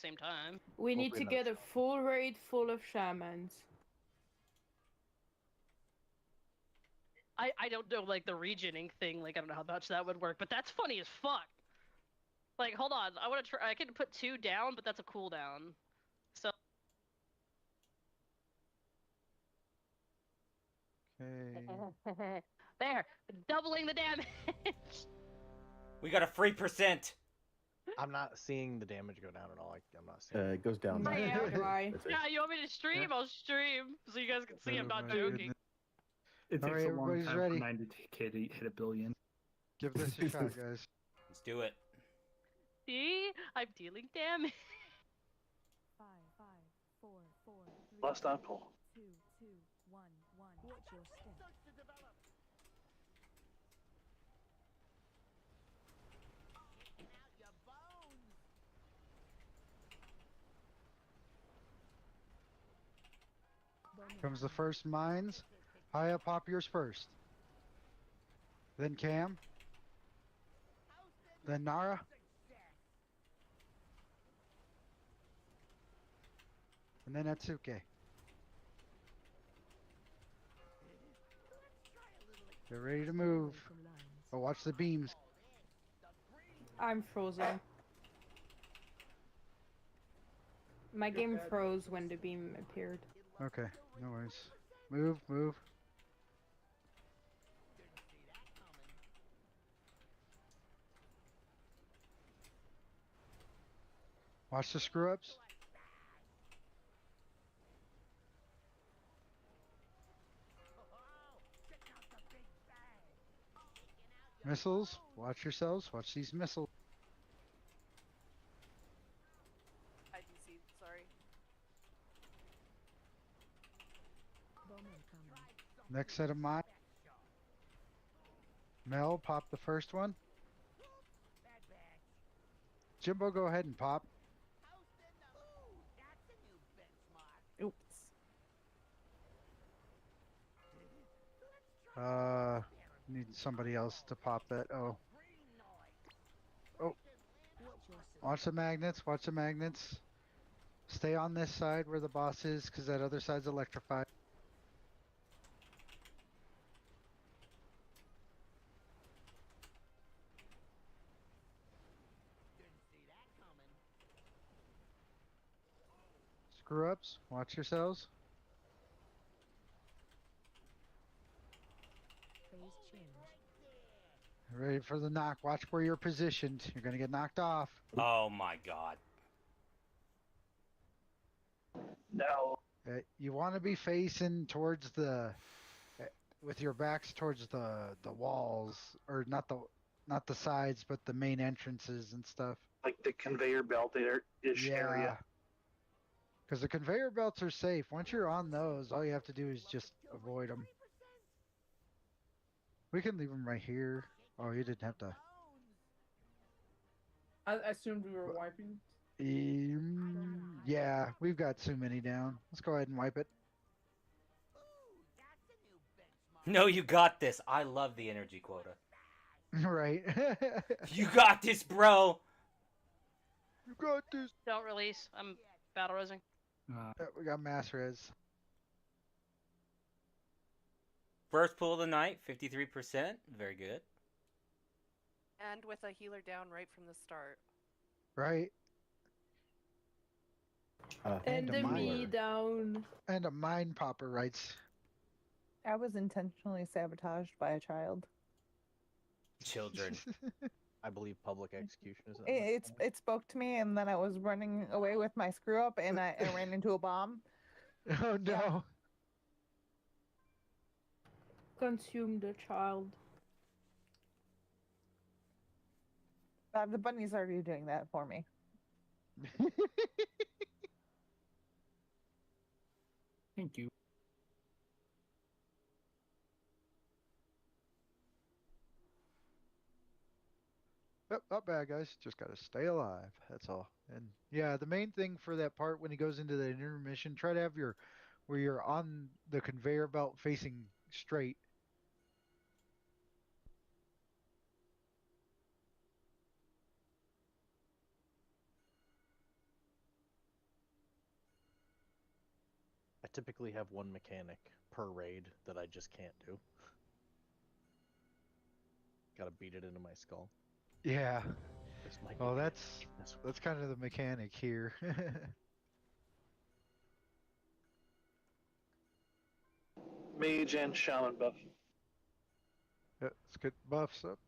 same time. We need Hopefully to not. get a full raid full of shamans. I don't know, like, the regioning thing, like, I don't know how much that would work, but that's funny as fuck! Like, hold on, I wanna try- I can put 2 down, but that's a cooldown. So... Okay. There! Doubling the damage! We got a free percent. I'm not seeing the damage go down at all. I'm not seeing. It goes down. Free by- ammo. Why? That's it. Yeah, you want me to stream? I'll stream, so you guys can see I'm not Oh my joking. goodness. It All takes right, a long everybody's time ready. for 90K to hit a billion. Give this a shot, guys. Let's do it. See? I'm dealing damage. 5, 5, 4, 4, 3, Last apple. 2, 2, 1, 1. Watch your step. Comes the first mines. High up, pop yours first. Then Cam. Then Nara. And then Atsuke. Get ready to move. Oh, watch the beams. I'm frozen. My game froze when the beam appeared. Okay, no worries. Move, move. Watch the screw ups. Missiles. Watch yourselves. Watch these missiles. I can see, sorry. Next set of mines. Mel, pop the first one. Jimbo, go ahead and pop. Oops. Need somebody else to pop that. Oh. Oh. Watch the magnets. Watch the magnets. Stay on this side where the boss is, because that other side's electrified. Screw ups. Watch yourselves. Ready for the knock. Watch where you're positioned. You're gonna get knocked off. Oh my god. No. You want to be facing towards the, with your backs towards the walls, or not the sides, but the main entrances and stuff. Like the conveyor belt ish area. Because the conveyor belts are safe. Once you're on those, all you have to do is just avoid them. We can leave them right here. Oh, you didn't have to. I assumed we were wiping. Yeah, we've got too many down. Let's go ahead and wipe it. No, you got this. I love the energy quota. Right. You got this, bro. You got this. Don't release. I'm battle resing. We got mass res. First pull of the night, 53%. Very good. And with a healer down right from the start. Right. And the me down. And a mine popper writes. I was intentionally sabotaged by a child. Children. I believe public execution is. It spoke to me, and then I was running away with my screw up, and I ran into a bomb. Oh no! Yeah. Consume the child. The bunny's already doing that for me. Thank you. Yep, not bad, guys. Just gotta stay alive. That's all. And yeah, the main thing for that part when he goes into the intermission, try to have your where you're on the conveyor belt facing straight. typically have one mechanic per raid that I just can't do. Gotta beat it into my skull. Yeah. This might Well, be that's kind of the mechanic here. Mage and shaman buff. Yeah, let's get buffs up.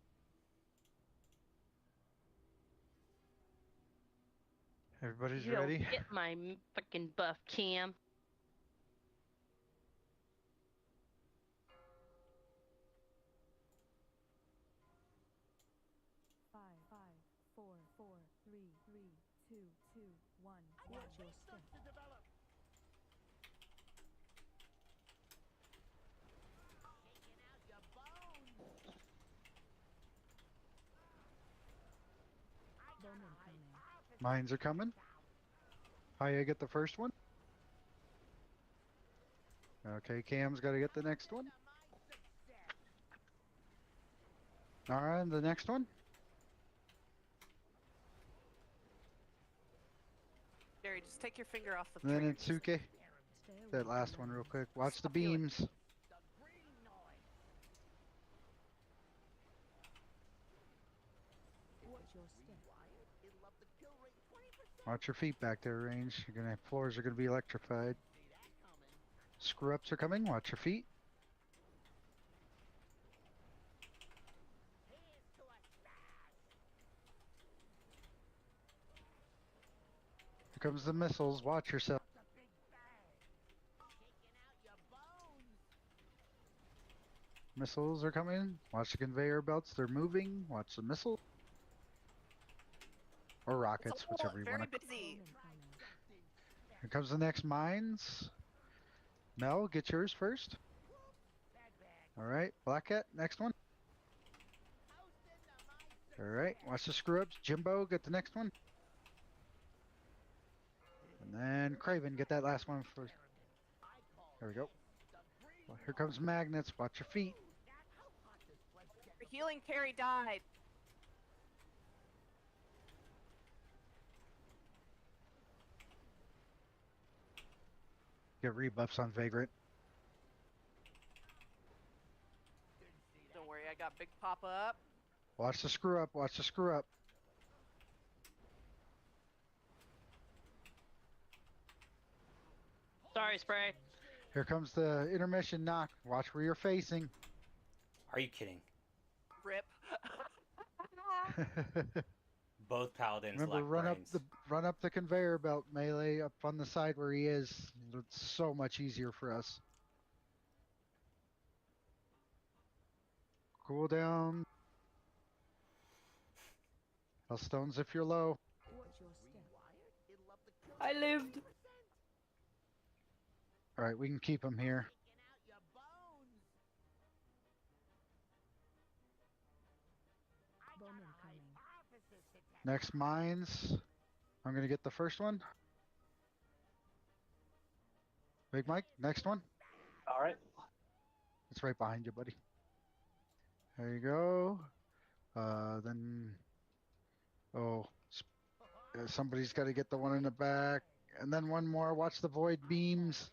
Everybody's Yo, ready. get my fucking buff, Cam. Five, four, three, two, one. Watch your step. Bowman coming. Mines are coming. Hiya, get the first one. Okay, Cam's got to get the next one. Alright, and the next one. Jerry, just take your finger off the And then trigger. Itsuke. Stay away That from last one them. real quick. Watch the Stop doing it. beams. Watch your step. Watch your feet back there, range. You're gonna have floors are gonna be electrified. Screw ups are coming. Watch your feet. Here comes the missiles. Watch yourself. Missiles are coming. Watch the conveyor belts. They're moving. Watch the missile. Or rockets, It's all whichever you very want to. busy. Bowman coming. Here comes the next mines. Mel, get yours first. Alright, Black Cat, next one. Alright, watch the screw ups. Jimbo, get the next one. And then Craven, get that last one first. There we go. Well, here comes magnets. Watch your feet. The healing Carrie died. Get rebuffs on Vagrant. Don't worry, I got big pop up. Watch the screw up. Watch the screw up. Sorry, Spray. Here comes the intermission knock. Watch where you're facing. Are you kidding? Rip. Both paladins Remember, lack brains. run up the conveyor belt, melee up on the side where he is. It's so much easier for us. Cool down. Stones if you're low. Watch your step. I lived. All right, we can keep him here. Bowman coming. Next mines. I'm gonna get the first one. Big Mike, next one. All right. It's right behind you, buddy. There you go. Then, somebody's got to get the one in the back, and then one more. Watch the void beams.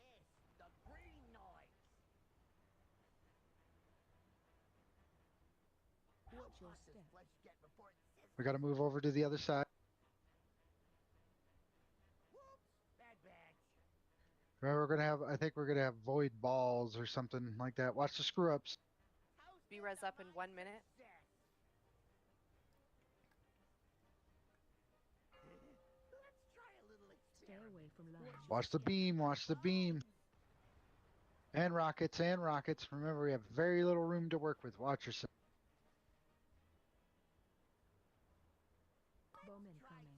Watch your step. We got to move over to the other side. Remember, we're gonna have. I think we're gonna have void balls or something like that. Watch the screw ups. Be res up in 1 minute. Stay away from line. Watch the beam. Watch the beam. And rockets. And rockets. Remember, we have very little room to work with. Watch yourself. Bowman coming.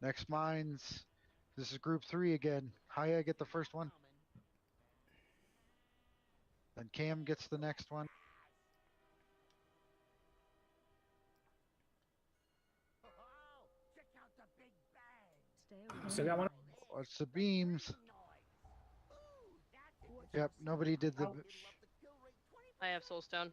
Next mines. This is group 3 again. Hiya, get the first one. Then Cam gets the next one. Stay away. Still got one? Watch the beams. Yep, nobody did the. I have Soulstone.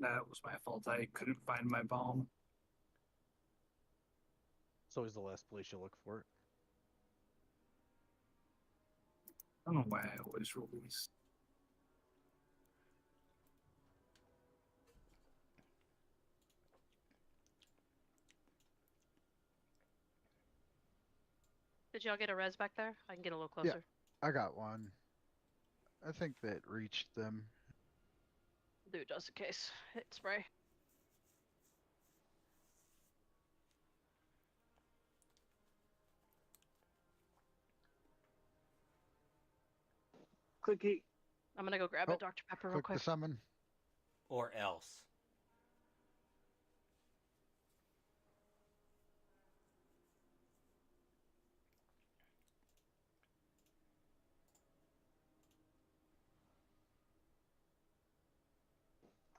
That was my fault. I couldn't find my bomb. always the last place you look for it. Oh wow, it's released. Did y'all get a res back there? I can get a little Yeah. closer. I got one. I think that reached them. Do it just in case. Hit spray. Clicky. I'm gonna go grab Oh, a Dr. Pepper real Click quick. the summon. Or else.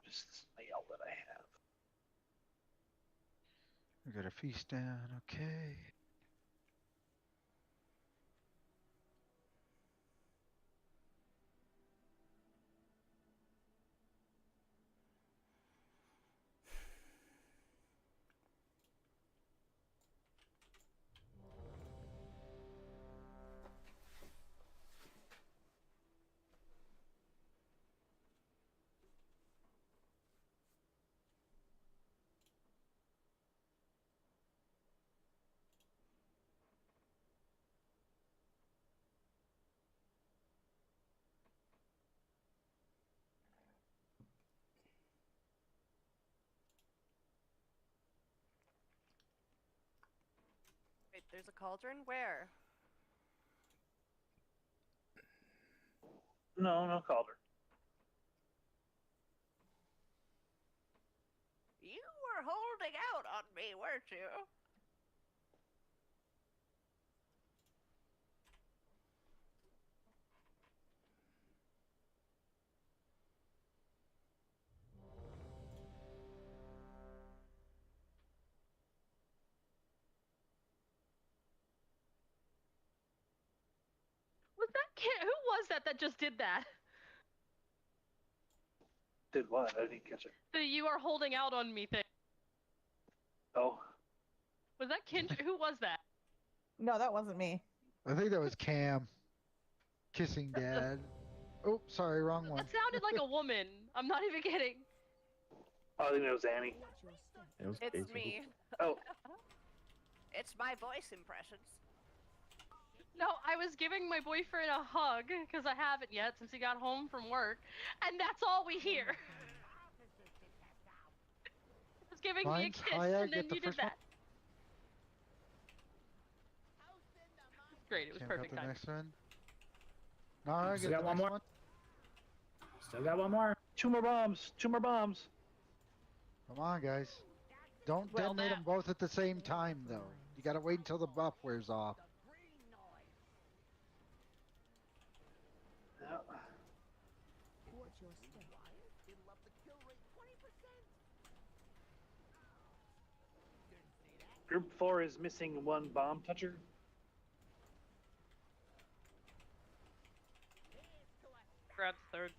Just this mail that I have. We got a feast down. Okay. Wait, there's a cauldron? Where? No, no cauldron. You were holding out on me, weren't you? Was that kid? Who was that just did that? Did what? I didn't catch it. The "you are holding out on me" thing. Oh. Was that Kindred? Who was that? No, that wasn't me. I think that was Cam. Kissing Dad. Oh, sorry, wrong one. That sounded like a woman. I'm not even kidding. Oh, I think it was Annie. Watch your step. It was It's Casey. me. Oh. It's my voice impressions. No, I was giving my boyfriend a hug because I haven't yet since he got home from work, and that's all we hear. He was giving me a Mine's kiss, higher, and then get the you did first one. that. Great, it was Cam got perfect the time. next one. Nara, Still get got the one next more. one. Still got one more. 2 more bombs. 2 more bombs. Come on, guys. Don't Well, detonate that- them both at the same time, though. You gotta wait until the buff wears off. Yeah. Watch your step. Group 4 is missing 1 bomb toucher. Grab the third.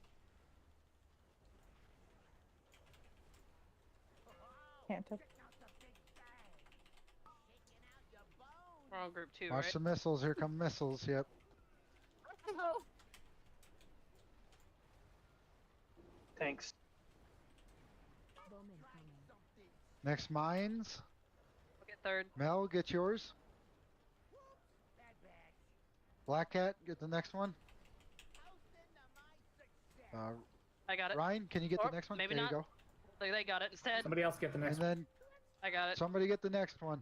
Can't have. We're on group 2, Watch right? the missiles. Here come missiles. Yep. Thanks. Bomb incoming. Next mines. We'll get third. Mel, get yours. Black Cat, get the next one. I got it. Ryan, can you get Or the next one? maybe there not. you go. They got it instead. Somebody else get the next And then I got it. somebody get the next one.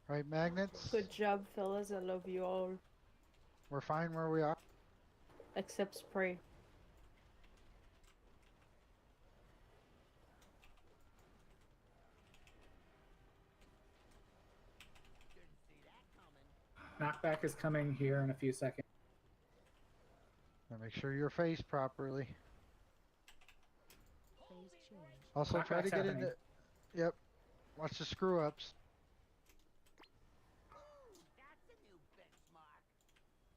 Right, magnets. Good job, fellas. I love you all. We're fine where we are. Except spray. Knockback is coming here in a few seconds. Now make sure you're faced properly. Phase change. Also try to Knockback's get happening. into. Yep. Watch the screw ups.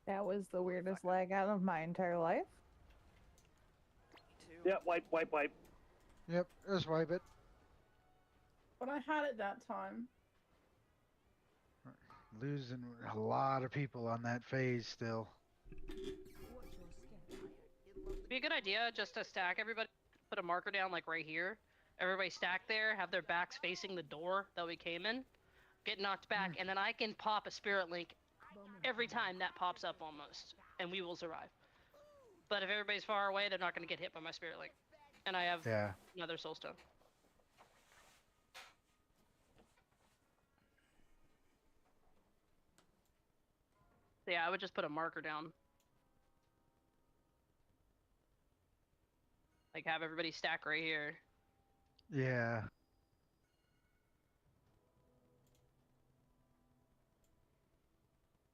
That was the weirdest lag out of my entire life. Me too. Yeah, wipe, wipe, wipe. Yep. Just wipe it. But I had it that time. Losing a lot of people on that phase still. Watch your step. Be a good idea just to stack everybody, put a marker down like right here. Everybody stack there, have their backs facing the door that we came in, get knocked back, and then I can pop a spirit link every time that pops up almost, and we will survive. But if everybody's far away, they're not going to get hit by my spirit link. And I have another soul stone. So yeah, I would just put a marker down. Like have everybody stack right here. Yeah.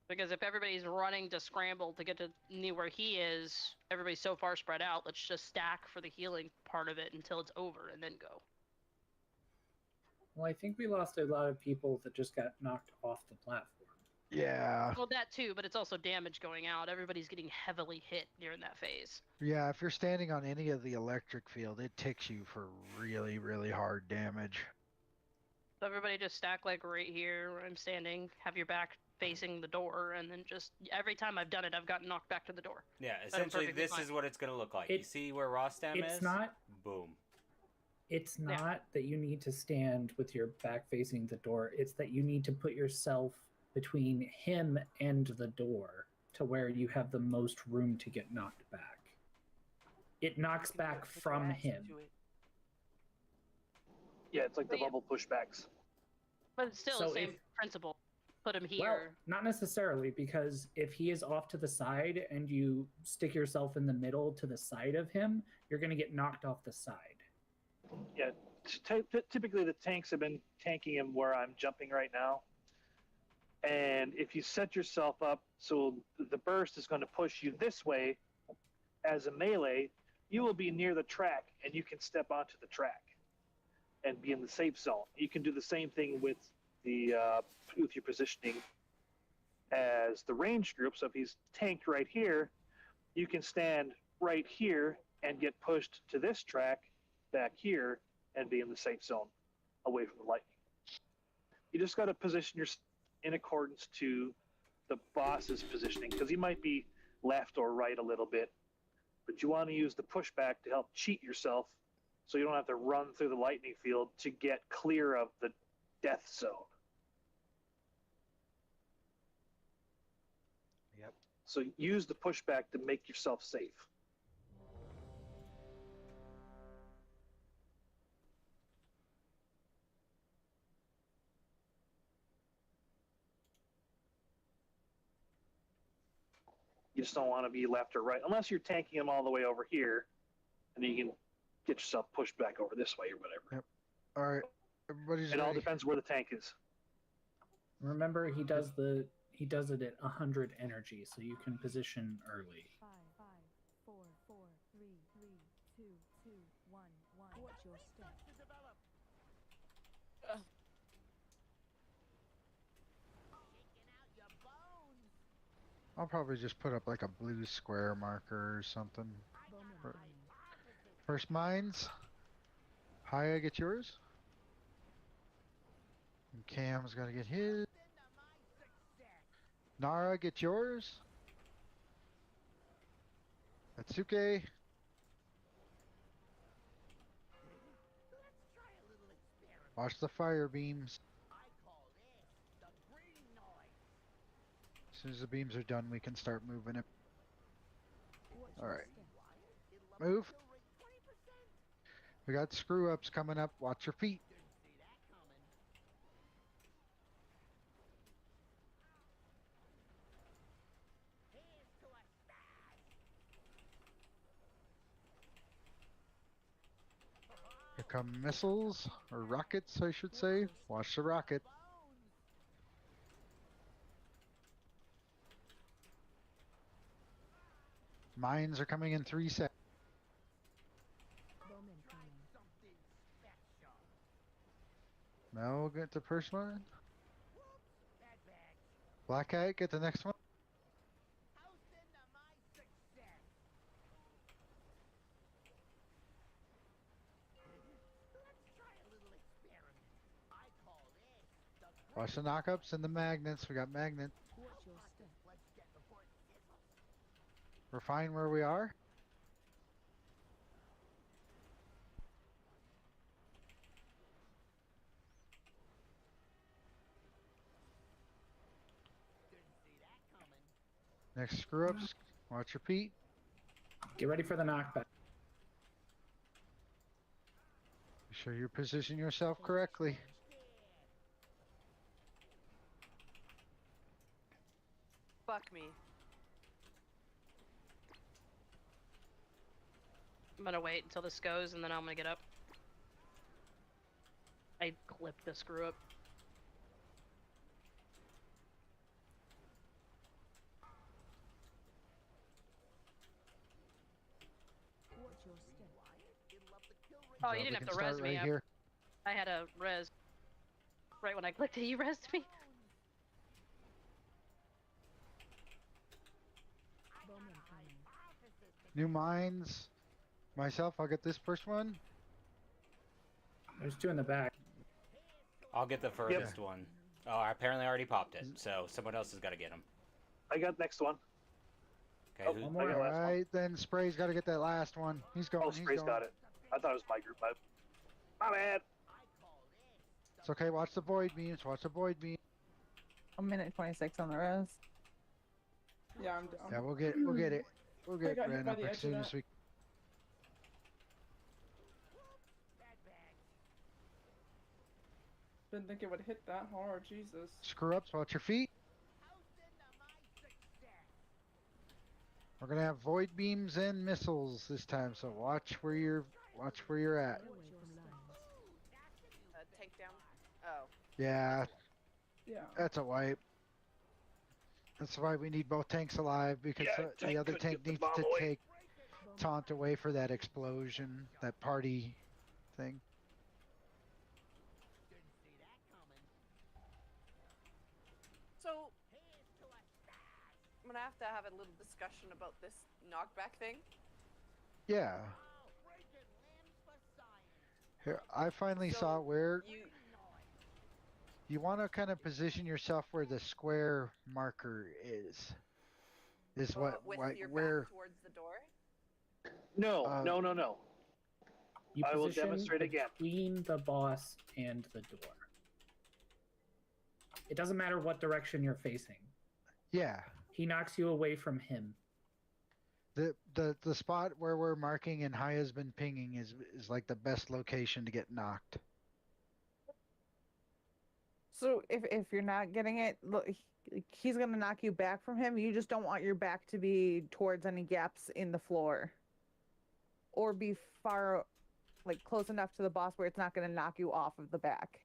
Because if everybody's running to scramble to get to near where he is, everybody's so far spread out, let's just stack for the healing part of it until it's over and then go. Well, I think we lost a lot of people that just got knocked off the platform. Yeah. Well, that too, but it's also damage going out. Everybody's getting heavily hit during that phase. Yeah, if you're standing on any of the electric field, it ticks you for really, really hard damage. So everybody just stack like right here where I'm standing, have your back facing the door, and then just every time I've done it, I've gotten knocked back to the door. Yeah, essentially this fine. is what it's going to look like. You see where Rostam is? It's not... Boom. It's not that you need to stand with your back facing the door. It's that you need to put yourself between him and the door to where you have the most room to get knocked back. It knocks back from him. Yeah, it's like the bubble pushbacks. But it's still So the same principle. Put him here. Well, not necessarily, because if he is off to the side and you stick yourself in the middle to the side of him, you're going to get knocked off the side. Yeah, typically the tanks have been tanking him where I'm jumping right now. And if you set yourself up so the burst is going to push you this way as a melee, you will be near the track and you can step onto the track and be in the safe zone. You can do the same thing with the with your positioning as the range group. So if he's tanked right here, you can stand right here and get pushed to this track back here and be in the safe zone away from the lightning. You just got to position yourself in accordance to the boss's positioning, because he might be left or right a little bit, but you want to use the pushback to help cheat yourself so you don't have to run through the lightning field to get clear of the death zone. Yep. So use the pushback to make yourself safe. You just don't want to be left or right, unless you're tanking him all the way over here, and then you can get yourself pushed back over this way or whatever. Yep. All right, everybody's It all ready. depends where the tank is. Remember, he does it at 100 energy, so you can position early. 5, 4, 4, 3, 3, 2, 2, 1, 1. Watch your step. I'll probably just put up like a blue square marker or something. First mines. Haya, get yours. And Cam's gotta get his. Nara, get yours. Atsuke. Watch the fire beams. As soon as the beams are done, we can start moving it. Alright. Move. We got screw ups coming up. Watch your feet. Here come missiles, or rockets, I should say. Watch the rocket. Mines are coming in 3 seconds. Mel, get the first one. Black Eye, get the next one. Watch the knockups and the magnets. We got magnets. Watch your step. We're fine where we are. Next screw ups. Watch your feet. Get ready for the knockback. Be sure you position yourself correctly. Fuck me. I'm gonna wait until this goes and then I'm gonna get up. I clipped the screw up. Watch your step. Oh, So you we didn't have can to start res me. right here. I had a res. Right when I clicked it, you resed me. Bowman coming. New mines. Myself, I'll get this first one. There's two in the back. I'll get the furthest one. Oh, I apparently already popped it, so someone else has got to get him. I got next one. Okay, Oh, who? One more. I got last one. Alright, then Spray's got to get that last one. He's going. Oh, he's Spray's going. got it. I thought it was my group. My bad. It's okay. Watch the void beams. Watch the void beams. A minute 26 on the res. Yeah, I'm Yeah, we'll get it. We'll get got hit ran by up the as edge of soon that. as we. Didn't think it would hit that hard. Jesus. Screw ups. Watch your feet. We're gonna have void beams and missiles this time, so watch where you're at. Away from lines. Takedown. Oh. Yeah, Yeah. that's a wipe. That's why we need both tanks alive, because Yeah, the tank other couldn't tank get the needs bomb to away. take taunt away for that explosion, that party thing. So, I'm gonna have to have a little discussion about this knockback thing. Yeah. Here, I finally So, saw where You, you want to kind of position yourself where the square marker is. Is what with your where back towards the door. No, Uh, no. You I will position demonstrate again. between the boss and the door. It doesn't matter what direction you're facing. yeah. He knocks you away from him. The spot where we're marking and Haya's been pinging is like the best location to get knocked. So if you're not getting it, look, he's gonna knock you back from him. You just don't want your back to be towards any gaps in the floor, or be far, like close enough to the boss where it's not gonna knock you off of the back.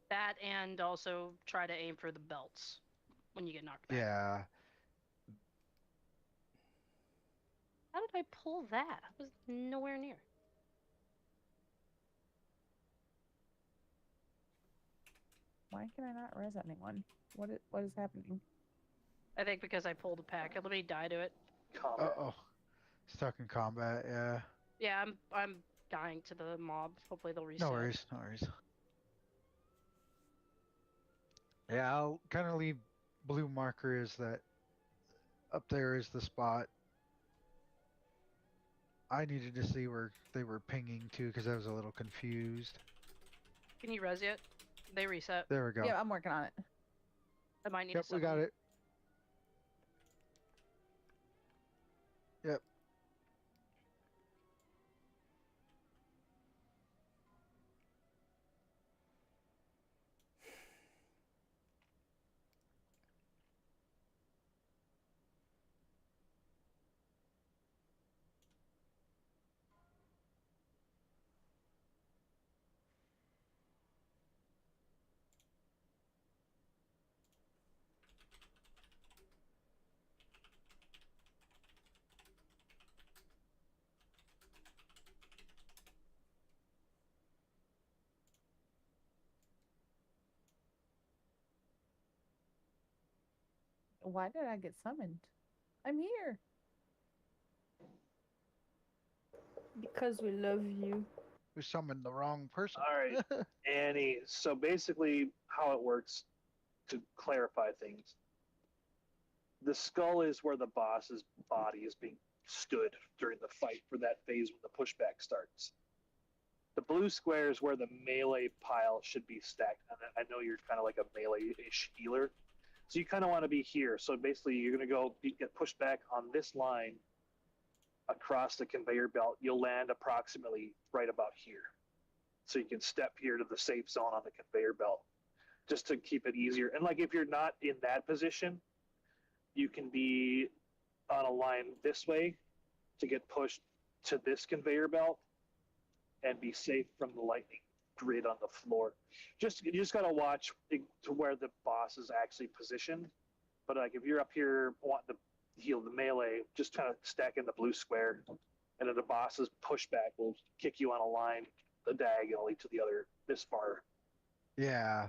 That and also try to aim for the belts when you get knocked back. Yeah. How did I pull that? I was nowhere near. Why can I not res anyone? What is happening? I think because I pulled a pack. Let me die to it. Uh oh. Stuck in combat. Yeah. Yeah, I'm dying to the mob. Hopefully they'll reset. No worries. No worries. Yeah, I'll kind of leave blue marker is that up there is the spot. I needed to see where they were pinging to because I was a little confused. Can you res yet? They reset. There we go. Yeah, I'm working on it. I might need Yep, we got supplement. it. Yep. Why did I get summoned? I'm here. Because we love you. We summoned the wrong person. All right, Annie. So basically, how it works, to clarify things, the skull is where the boss's body is being stood during the fight for that phase when the pushback starts. The blue square is where the melee pile should be stacked. And I know you're kind of like a melee-ish healer, so you kind of want to be here. So basically, you're going to go get pushed back on this line across the conveyor belt. You'll land approximately right about here. So you can step here to the safe zone on the conveyor belt, just to keep it easier. And like if you're not in that position, you can be on a line this way to get pushed to this conveyor belt and be safe from the lightning grid on the floor. You just gotta watch to where the boss is actually positioned. But like if you're up here wanting to heal the melee, just kind of stack in the blue square, and then the boss's pushback will kick you on a line diagonally to the other this far. Yeah.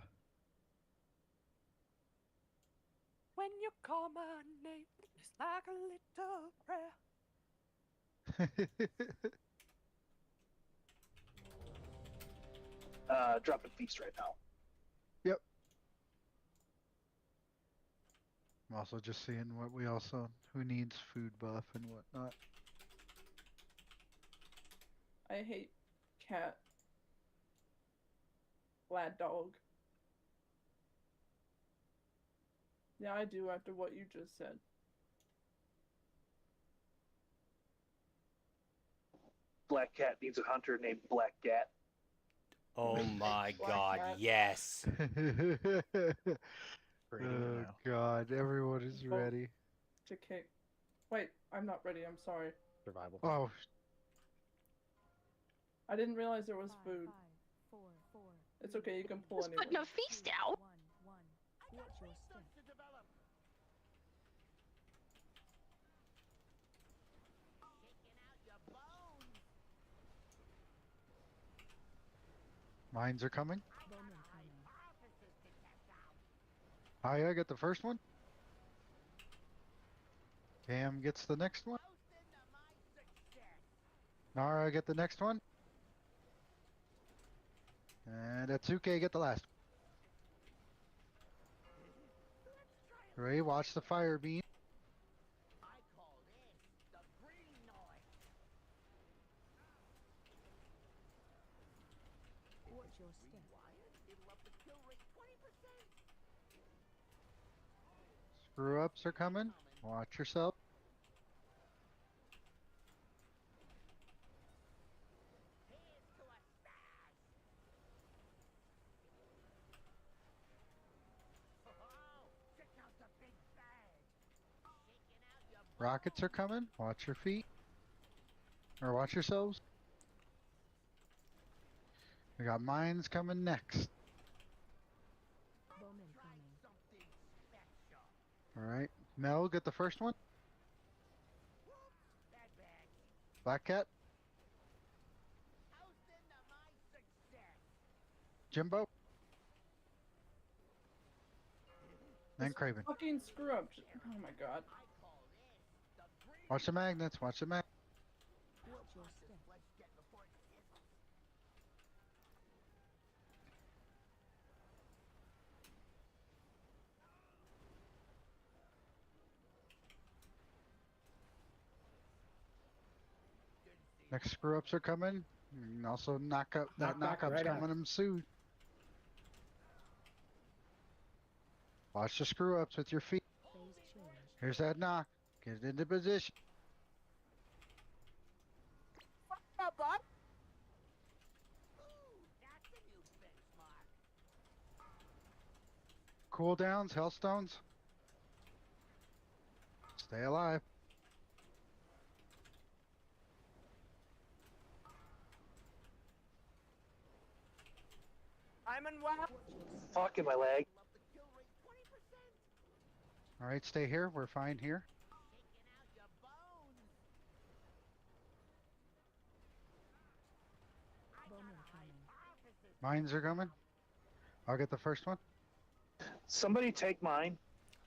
When you call my name, it's like a little prayer. Dropping feast right now. Yep. I'm also just seeing who needs food buff and whatnot. I hate cat. Glad dog. Yeah, I do after what you just said. Black Cat needs a hunter named Black Gat. Oh my god, yes. Oh god, everyone is ready. To kick. Wait, I'm not ready, I'm sorry. Survival. Oh, I didn't realize there was food. It's okay, you can pull Just anyway. putting a feast out. Watch your step. mines are coming. Bowman coming. Aya get the first one. Cam gets the next one. Nara get the next one. And Atsuke get the last one. Ray, watch the fire beam. Watch your step. Screw ups are coming. Watch yourself. Rockets are coming. Watch your feet. Or watch yourselves. We got mines coming next. Bowman coming. Alright. Mel, get the first one. Black Cat. Jimbo. And Craven. Fucking screw up. Oh my god. Watch the magnets. Watch the magnets. Watch your step. Next screw ups are coming. And also knock up that Knock back knock up's right coming them soon. Watch the screw ups with your feet. Phase change. Here's that knock. Get into position. Up, Bob. Cooldowns, hellstones. Stay alive. I'm in WoW. Fuck in my leg. Alright, stay here. We're fine here. Bowman coming. Mines are coming. I'll get the first one. Somebody take mine.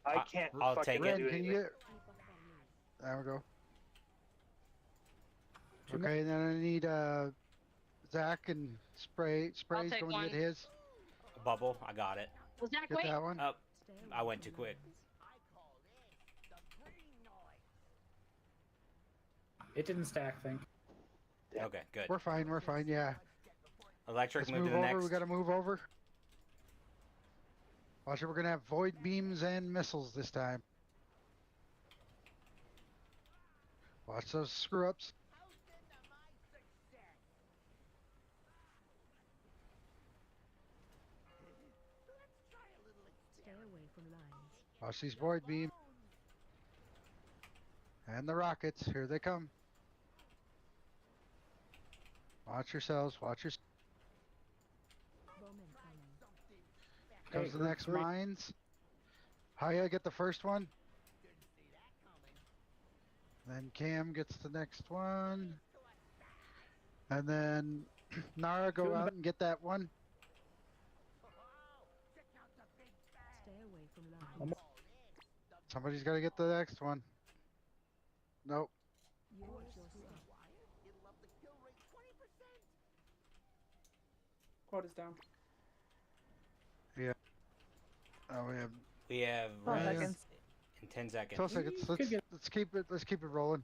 I can't I'll fucking take it. do Ren, can anything. you get... There we go. Okay, then I need Zach and Spray's take going one. to get his. Bubble, I got it. Well, Zach, Get wait. that one. Oh, I went too quick. It didn't stack, think. Okay, good. We're fine. We're fine. Yeah. Electric, Let's move move to the over. next. We got to move over. Watch it. We're gonna have void beams and missiles this time. Watch those screw ups. Stay away from lines. Watch these void beams. And the rockets. Here they come. Watch yourselves. Watch your. Bowman coming. Comes Hey, the next three. mines. Haya get the first one. Then Cam gets the next one. And then Nara Two in go the out and get that one. Stay away from lines. One more. Somebody's got to get the next one. Nope. Watch your step. Quota's down. Oh, we have We have 12 res seconds. in 10 seconds. 12 seconds. Let's keep it rolling.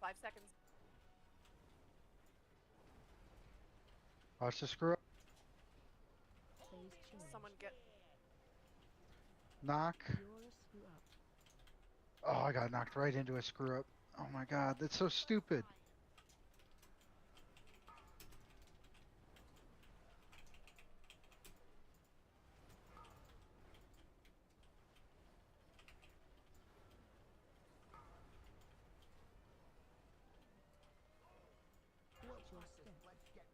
5 seconds. Watch the screw up. Phase change. Someone get. Knock. You're a screw up. Oh, I got knocked right into a screw up. Oh my god, that's so stupid. Watch your step.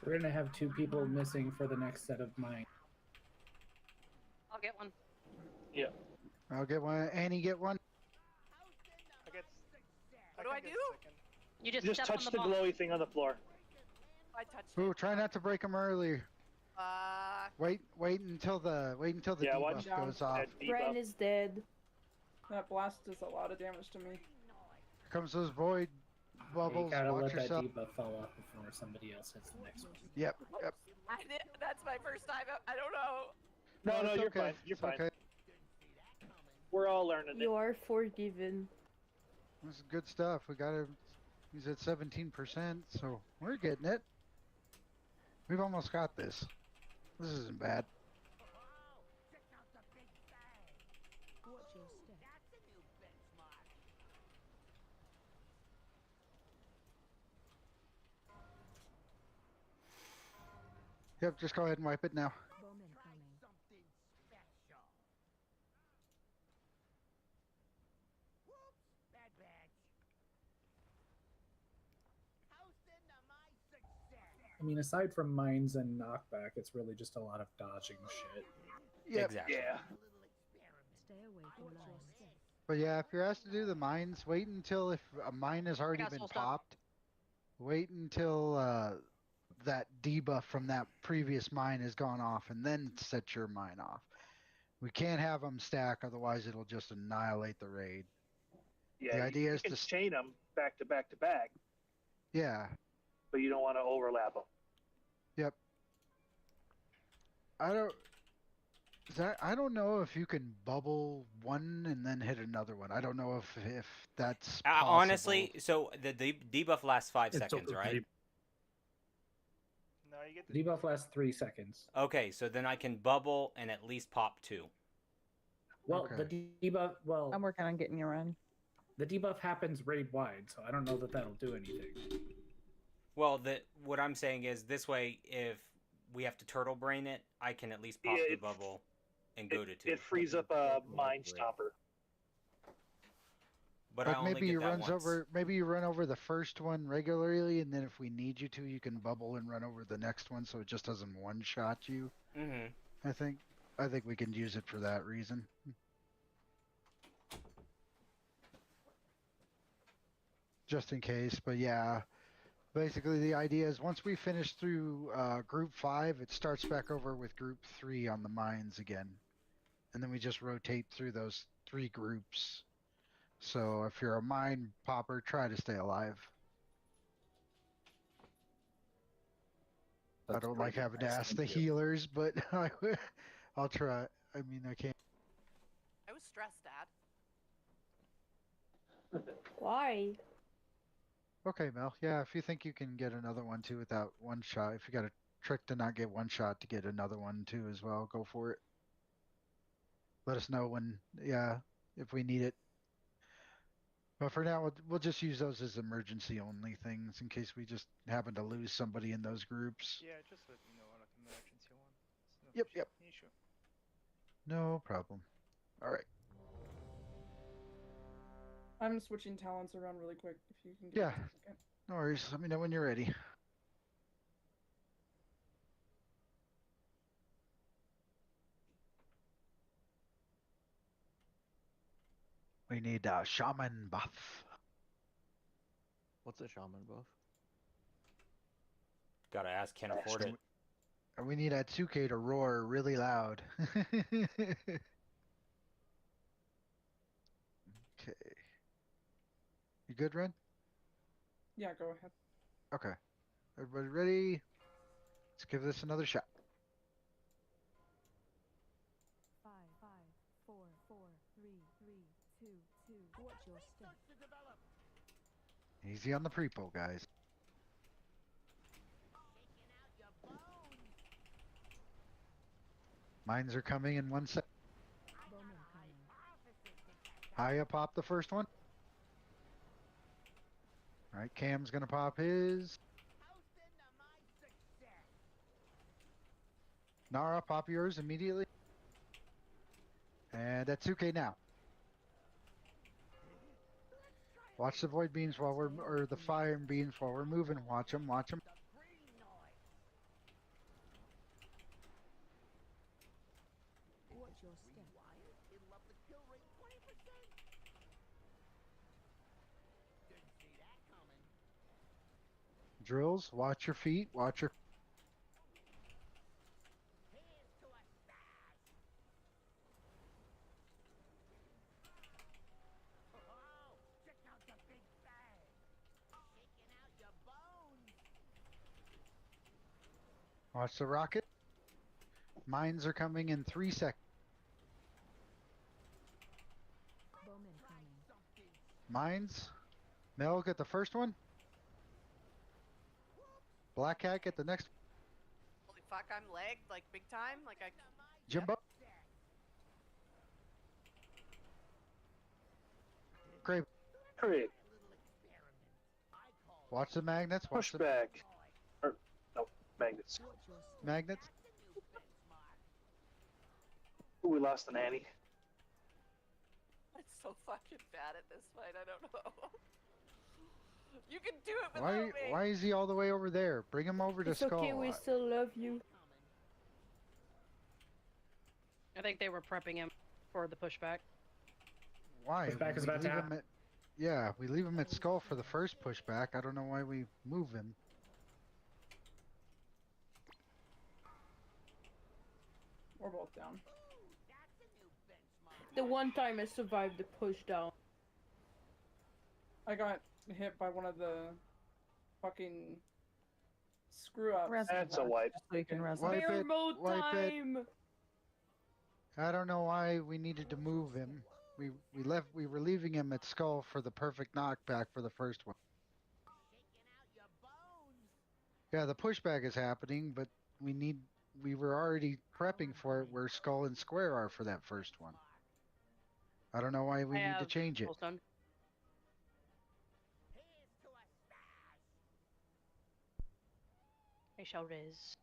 We're gonna have 2 people missing for the next set of mine. I'll get one. I'll get one. Annie, get one. What do I do? You just, Just step touch on the the bomb. glowy thing on the floor. I touched Ooh, it. try not to break them early. Wait until the Yeah, debuff watch goes off. that Bren debuff. is dead. That blast does a lot of damage to me. Here comes those void You bubbles. gotta Watch let that yourself. debuff fall off before somebody else hits the next one. Yep. That's my first time. I don't know. No, it's you're okay. fine. You're It's fine. okay. We're all learning it. You are forgiven. This is good stuff. We got to. He's at 17%, so we're getting it. We've almost got this. This isn't bad. Watch your step. Yep, just go ahead and wipe it now. Bowman coming. I mean, aside from mines and knockback, it's really just a lot of dodging shit. Yep. Exactly. Yeah. Stay away from lines. But yeah, if you're asked to do the mines, wait until if a mine has already got been soul stone. popped. Wait until that debuff from that previous mine has gone off, and then set your mine off. We can't have them stack, otherwise it'll just annihilate the raid. Yeah. The idea you is can to chain them back to back to back, Yeah. but you don't want to overlap them. Yep. I don't know if you can bubble one and then hit another one. I don't know if that's possible. Honestly, so the debuff lasts 5 It's seconds, over right? No, you get The debuff lasts 3 seconds. Okay, so then I can bubble and at least pop 2. Well, Okay. the debuff. Well, I'm working on getting you run. the debuff happens raid wide, so I don't know that that'll do anything. Well, what I'm saying is this way, if we have to turtle brain it, I can at least pop Yeah, the it- bubble and go to 2. It frees up a mind stopper. But I Like only maybe get you that runs once. over maybe you run over the first one regularly, and then if we need you to, you can bubble and run over the next one, so it just doesn't one shot you. Mm-hmm. I think we can use it for that reason. Just in case, but yeah, Basically, the idea is once we finish through group 5, it starts back over with group 3 on the mines again. And then we just rotate through those 3 groups. So if you're a mine popper, try to stay alive. I That's don't great like having to advice, ask thank the you. healers, but I'll try. I mean, I can't. I was stressed, Dad. Why? Okay, Mel. Yeah, if you think you can get another one too without one shot, if you got a trick to not get one shot to get another one too as well, go for it. Let us know when, yeah, if we need it. But for now, we'll just use those as emergency only things in case we just happen to lose somebody in those groups. Yeah, just let me know like emergency one. It's Yep, no yep. issue. No problem. All right. I'm switching talents around really quick. If you can. Yeah. No worries. Let me know when you're ready. We need a shaman buff. What's a shaman buff? Gotta ask, can't afford it. And we need Atsuke to roar really loud. Okay. You good, Ren? Yeah, go ahead. Okay. Everybody ready? Let's give this another shot. 5, 4, 4, 3, 3, 2, 2. Watch your step. Easy on the pre-pull, guys. Mines are coming in 1 sec. Bowman coming. Aya pop the first one. All right, Cam's gonna pop his. Nara, pop yours immediately. And Atsuke now. Watch the void beams while we're, or the fire beams while we're moving. Watch them, watch them. Watch your step. Drills, watch your feet, watch your. Watch the rocket. Mines are coming in 3 seconds. Bowman coming. Mines. Mel, get the first one. Black Cat, get the next. Holy fuck, I'm lagged like big time. Like I. Jimbo. Great. Great. Watch the magnets. Watch the Pushback. Or, no, magnets. Watch your step. magnets. Ooh, we lost the nanny. I'm so fucking bad at this fight. I don't know. You can do it without me. Why is he all the way over there? Bring him over to It's Skull. okay, we still love you. I think they were prepping him for the pushback. Why? Pushback is We about to leave him happen. at- Yeah, we leave him at Skull for the first pushback. I don't know why we move him. We're both down. The one time I survived the push down. I got hit by one of the fucking screw ups. That's a wipe. So you can rest. Wipe Bear it, mode wipe it. time! I don't know why we needed to move him. We were leaving him at Skull for the perfect knockback for the first one. Yeah, the pushback is happening, but we were already prepping for it where Skull and Square are for that first one. I don't know why we I need to have change it. full stun. I shall riz.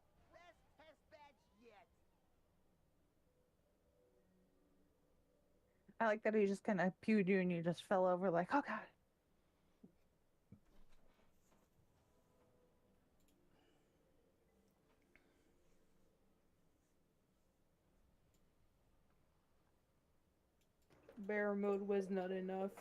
I like that he just kind of pewed you and you just fell over like, oh god. Bear mode was not enough.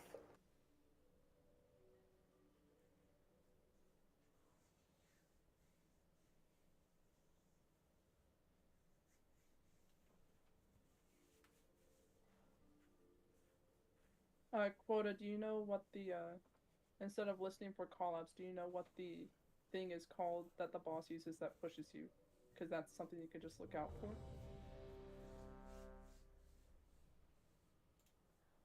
Quota, do you know what the, instead of listening for callouts, do you know what the thing is called that the boss uses that pushes you? Because that's something you could just look out for.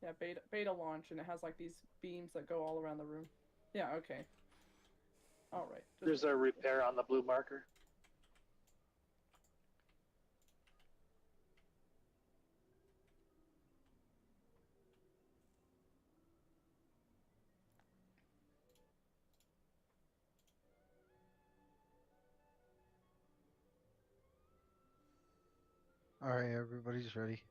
Yeah, beta launch, and it has like these beams that go all around the room. Yeah, okay. Alright. There's a repair on the blue marker. Alright, everybody's ready.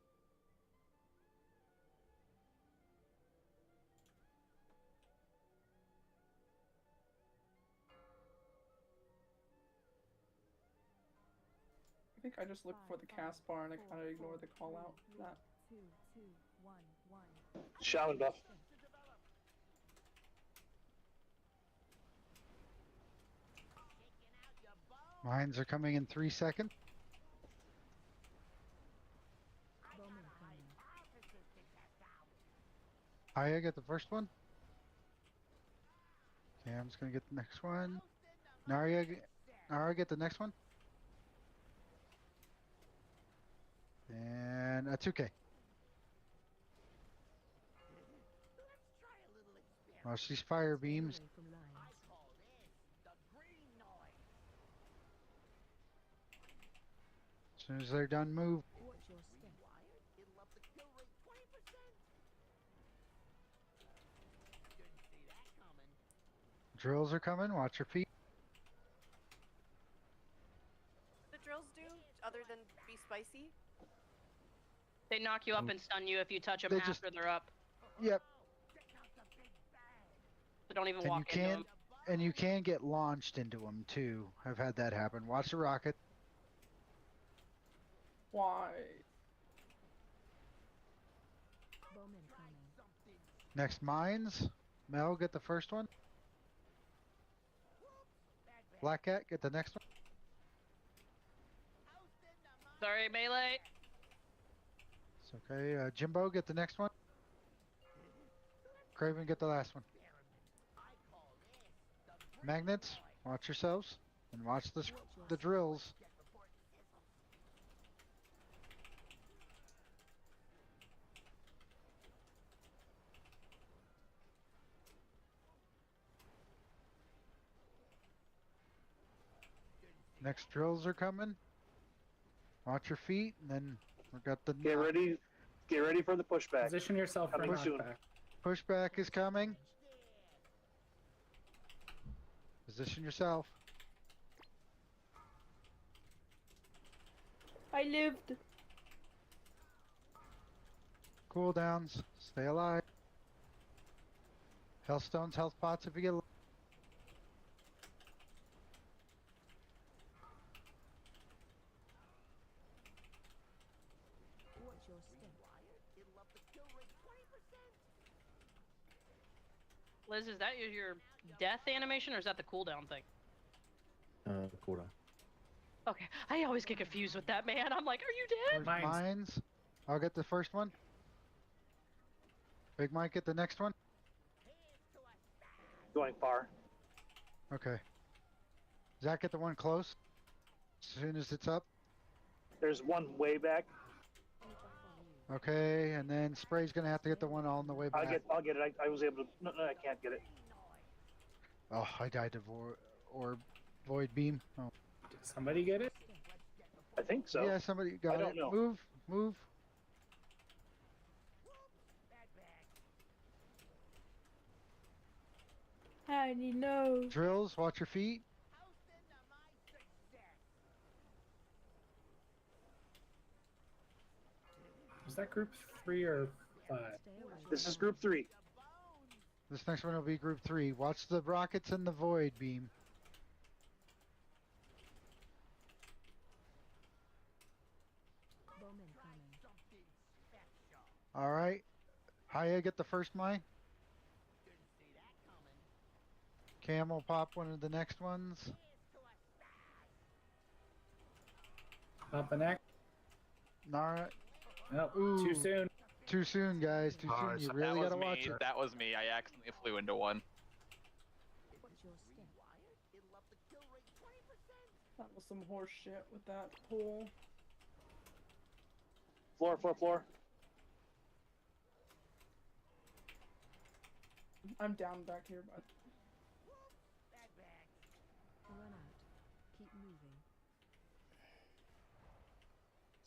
I think I just look for the cast bar and I kind of ignore the call out. That. 2, 2, 1, 1. Shaman buff. Mines are coming in 3 seconds. Bowman coming. Aya, get the first one. Cam's gonna get the next one. Narya, get the next one. And a 2K. Oh, she's fire beams. Away from lines. As soon as they're done, move. Watch your step. Drills are coming. Watch your feet. What do drills do other than be spicy? They knock you up and stun you if you touch them They after just- they're up. Yep. So don't even And you walk into can, them. and you can get launched into them too. I've had that happen. Watch the rocket. Why? Bowman coming. Next mines. Mel, get the first one. Black Cat, get the next one. Sorry, melee. It's okay. Jimbo, get the next one. Craven, get the last one. Magnets, watch yourselves. And watch the drills. Next drills are coming. Watch your feet, and then we got the Get ready. Get ready for the pushback. Position yourself for Coming soon. knockback. pushback is coming. Position yourself. I lived. Cooldowns. Stay alive. Hellstones, health pots if you get. Watch your step. Liz, is that your death animation or is that the cooldown thing? Cooldown. Okay, I always get confused with that, man. I'm like, are you dead? First mines. I'll get the first one. Big Mike, get the next one. Going far. Okay. Zach, get the one close. As soon as it's up. There's one way back. Okay, and then Spray's gonna have to get the one on the way back. I'll get it. I was able to. No, I can't get it. Oh, I died to void beam. Oh. Did somebody get it? I think so. Yeah, somebody got I don't it. know. Move. I need no. Drills, watch your feet. Was that group 3 or 5? This is group 3. This next one will be group 3. Watch the rockets and the void beam. Bowman coming. Alright. Haya, get the first mine. Cam will pop one of the next ones. Up and neck. Nara. Oh, Ooh. too soon. Too soon, guys. Too soon. You really that was gotta me. watch it. That was me. I accidentally flew into one. Watch your step. That was some horse shit with that pool. Floor, floor, floor. I'm down back here, but Run out. Keep moving.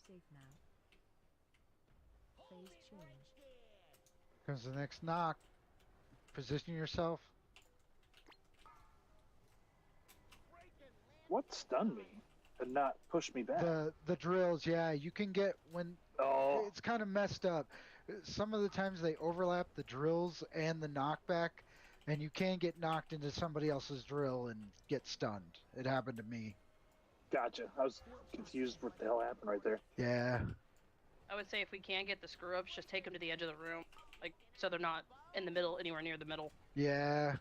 Safe now. Phase change. Comes the next knock. Position yourself. What stunned me and not push me back? The drills, yeah, you can get when Oh, it's kind of messed up. Some of the times they overlap the drills and the knockback, and you can get knocked into somebody else's drill and get stunned. It happened to me. gotcha. I was confused what the hell happened right there. Yeah. I would say if we can get the screw ups, just take them to the edge of the room, like so they're not in the middle, anywhere near the middle. Yeah.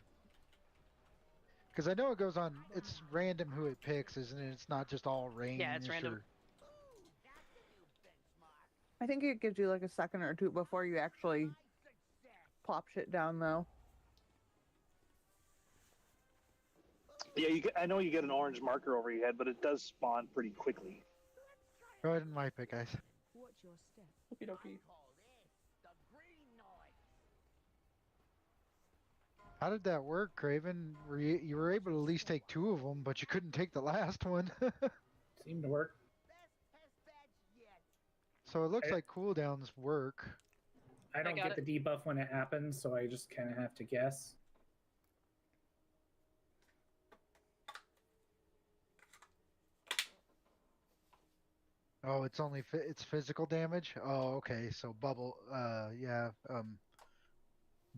Because I know it goes on. It's random who it picks, isn't it? It's not just all range. Yeah, it's random. I think it gives you like a second or two before you actually plop shit down, though. Yeah, I know you get an orange marker over your head, but it does spawn pretty quickly. Go ahead and wipe it, guys. Watch your step. okie dokie. How did that work, Craven? You were able to at least take 2 of them, but you couldn't take the last one. Seemed to work. So it looks like cooldowns work. I don't got get the debuff when it happens, so I just kind of have to guess. Oh, it's only it's physical damage. Oh, okay. So bubble. Yeah.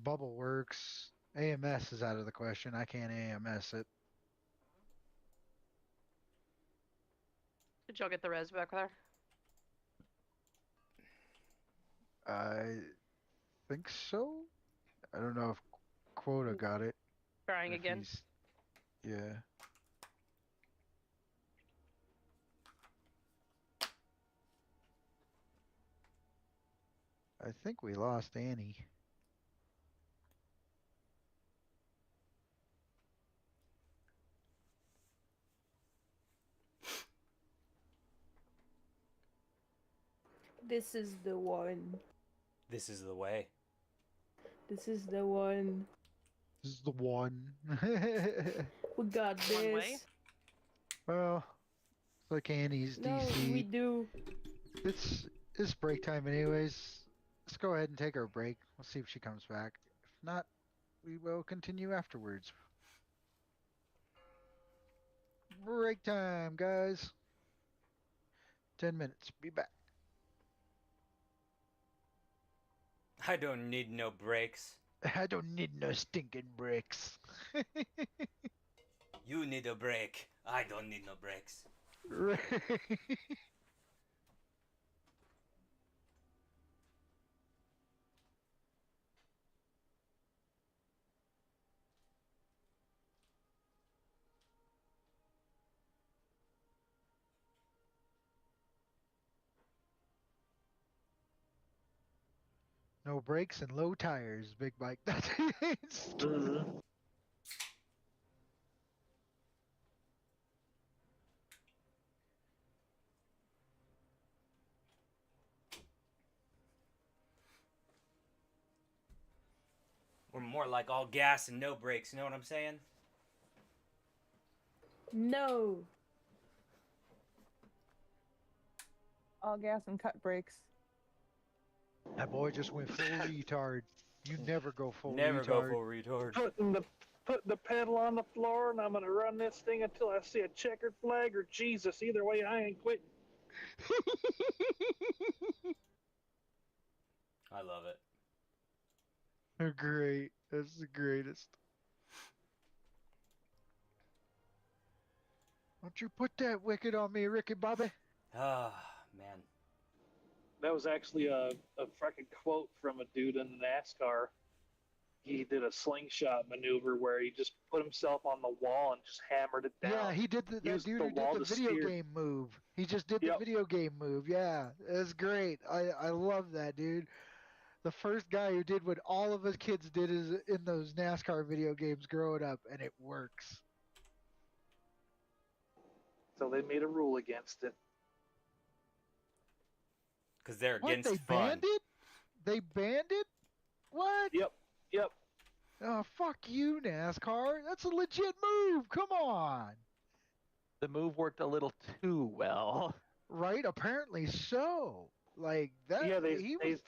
Bubble works. AMS is out of the question. I can't AMS it. Did y'all get the res back there? I think so. I don't know if Quota got it. Trying if again. Yeah. I think we lost Annie. This is the one. This is the way. This is the one. This is the one. We got this. One way? Well, it's like Annie's No, DC. we do. It's break time anyways. Let's go ahead and take our break. We'll see if she comes back. If not, we will continue afterwards. Break time, guys. 10 minutes. Be back. I don't need no breaks. I don't need no stinking breaks. You need a break. I don't need no breaks. No brakes and low tires, big bike. That's We're more like all gas and no brakes, you know what I'm saying? No. All gas and cut brakes. That boy just went full retard. You never go full Never retard. go full retard. Put the pedal on the floor, and I'm gonna run this thing until I see a checkered flag or Jesus. Either way, I ain't quitting. I love it. They're great. That's the greatest. Don't you put that wicked on me, Ricky Bobby. Ah, man. That was actually a freaking quote from a dude in NASCAR. He did a slingshot maneuver where he just put himself on the wall and just hammered it down. Yeah, he did that dude Used who the did wall the to video steer. game move. He just did the Yep. video game move. Yeah, it's great. I love that, dude. the first guy who did what all of us kids did is in those NASCAR video games growing up, and it works. So they made a rule against it. Because they're What, against they fun. banned it? They banned it? What? Yep. Oh, fuck you, NASCAR. That's a legit move. Come on. The move worked a little too well. Right? Apparently so. Like that. Yeah, he was.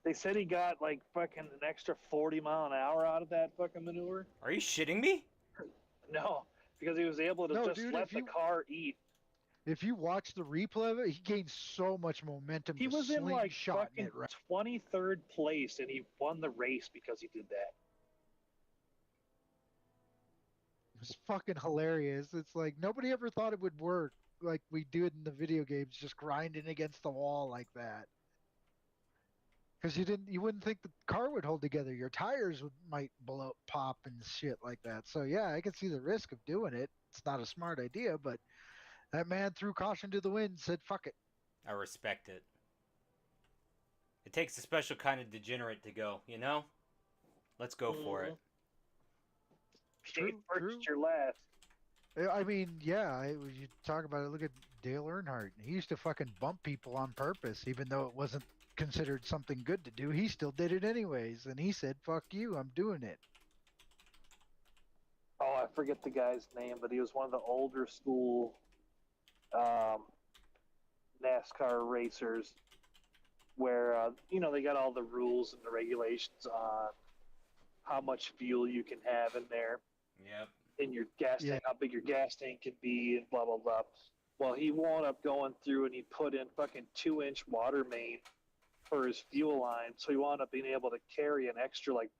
they said he got like fucking an extra 40 mile an hour out of that fucking maneuver. Are you shitting me? No, because he was able to No, just dude, let the car eat. If you watch the replay of it, he gained so much momentum. He was in like fucking it, right? 23rd place, and he won the race because he did that. It was fucking hilarious. It's like nobody ever thought it would work like we do it in the video games, just grinding against the wall like that. Because you wouldn't think the car would hold together. Your tires might blow, pop, and shit like that. So yeah, I can see the risk of doing it. It's not a smart idea, but that man threw caution to the wind, said fuck it. I respect it. It takes a special kind of degenerate to go, you know? Let's go for it. True. Your last. I mean, yeah, you talk about it, look at Dale Earnhardt. He used to fucking bump people on purpose, even though it wasn't considered something good to do. He still did it anyways, and he said, fuck you, I'm doing it. Oh, I forget the guy's name, but he was one of the older school NASCAR racers where, they got all the rules and the regulations on how much fuel you can have in there. Yep. In your gas tank, how big your gas tank can be, and blah, blah, blah. Well, he wound up going through and he put in fucking 2-inch water main for his fuel line. So he wound up being able to carry an extra like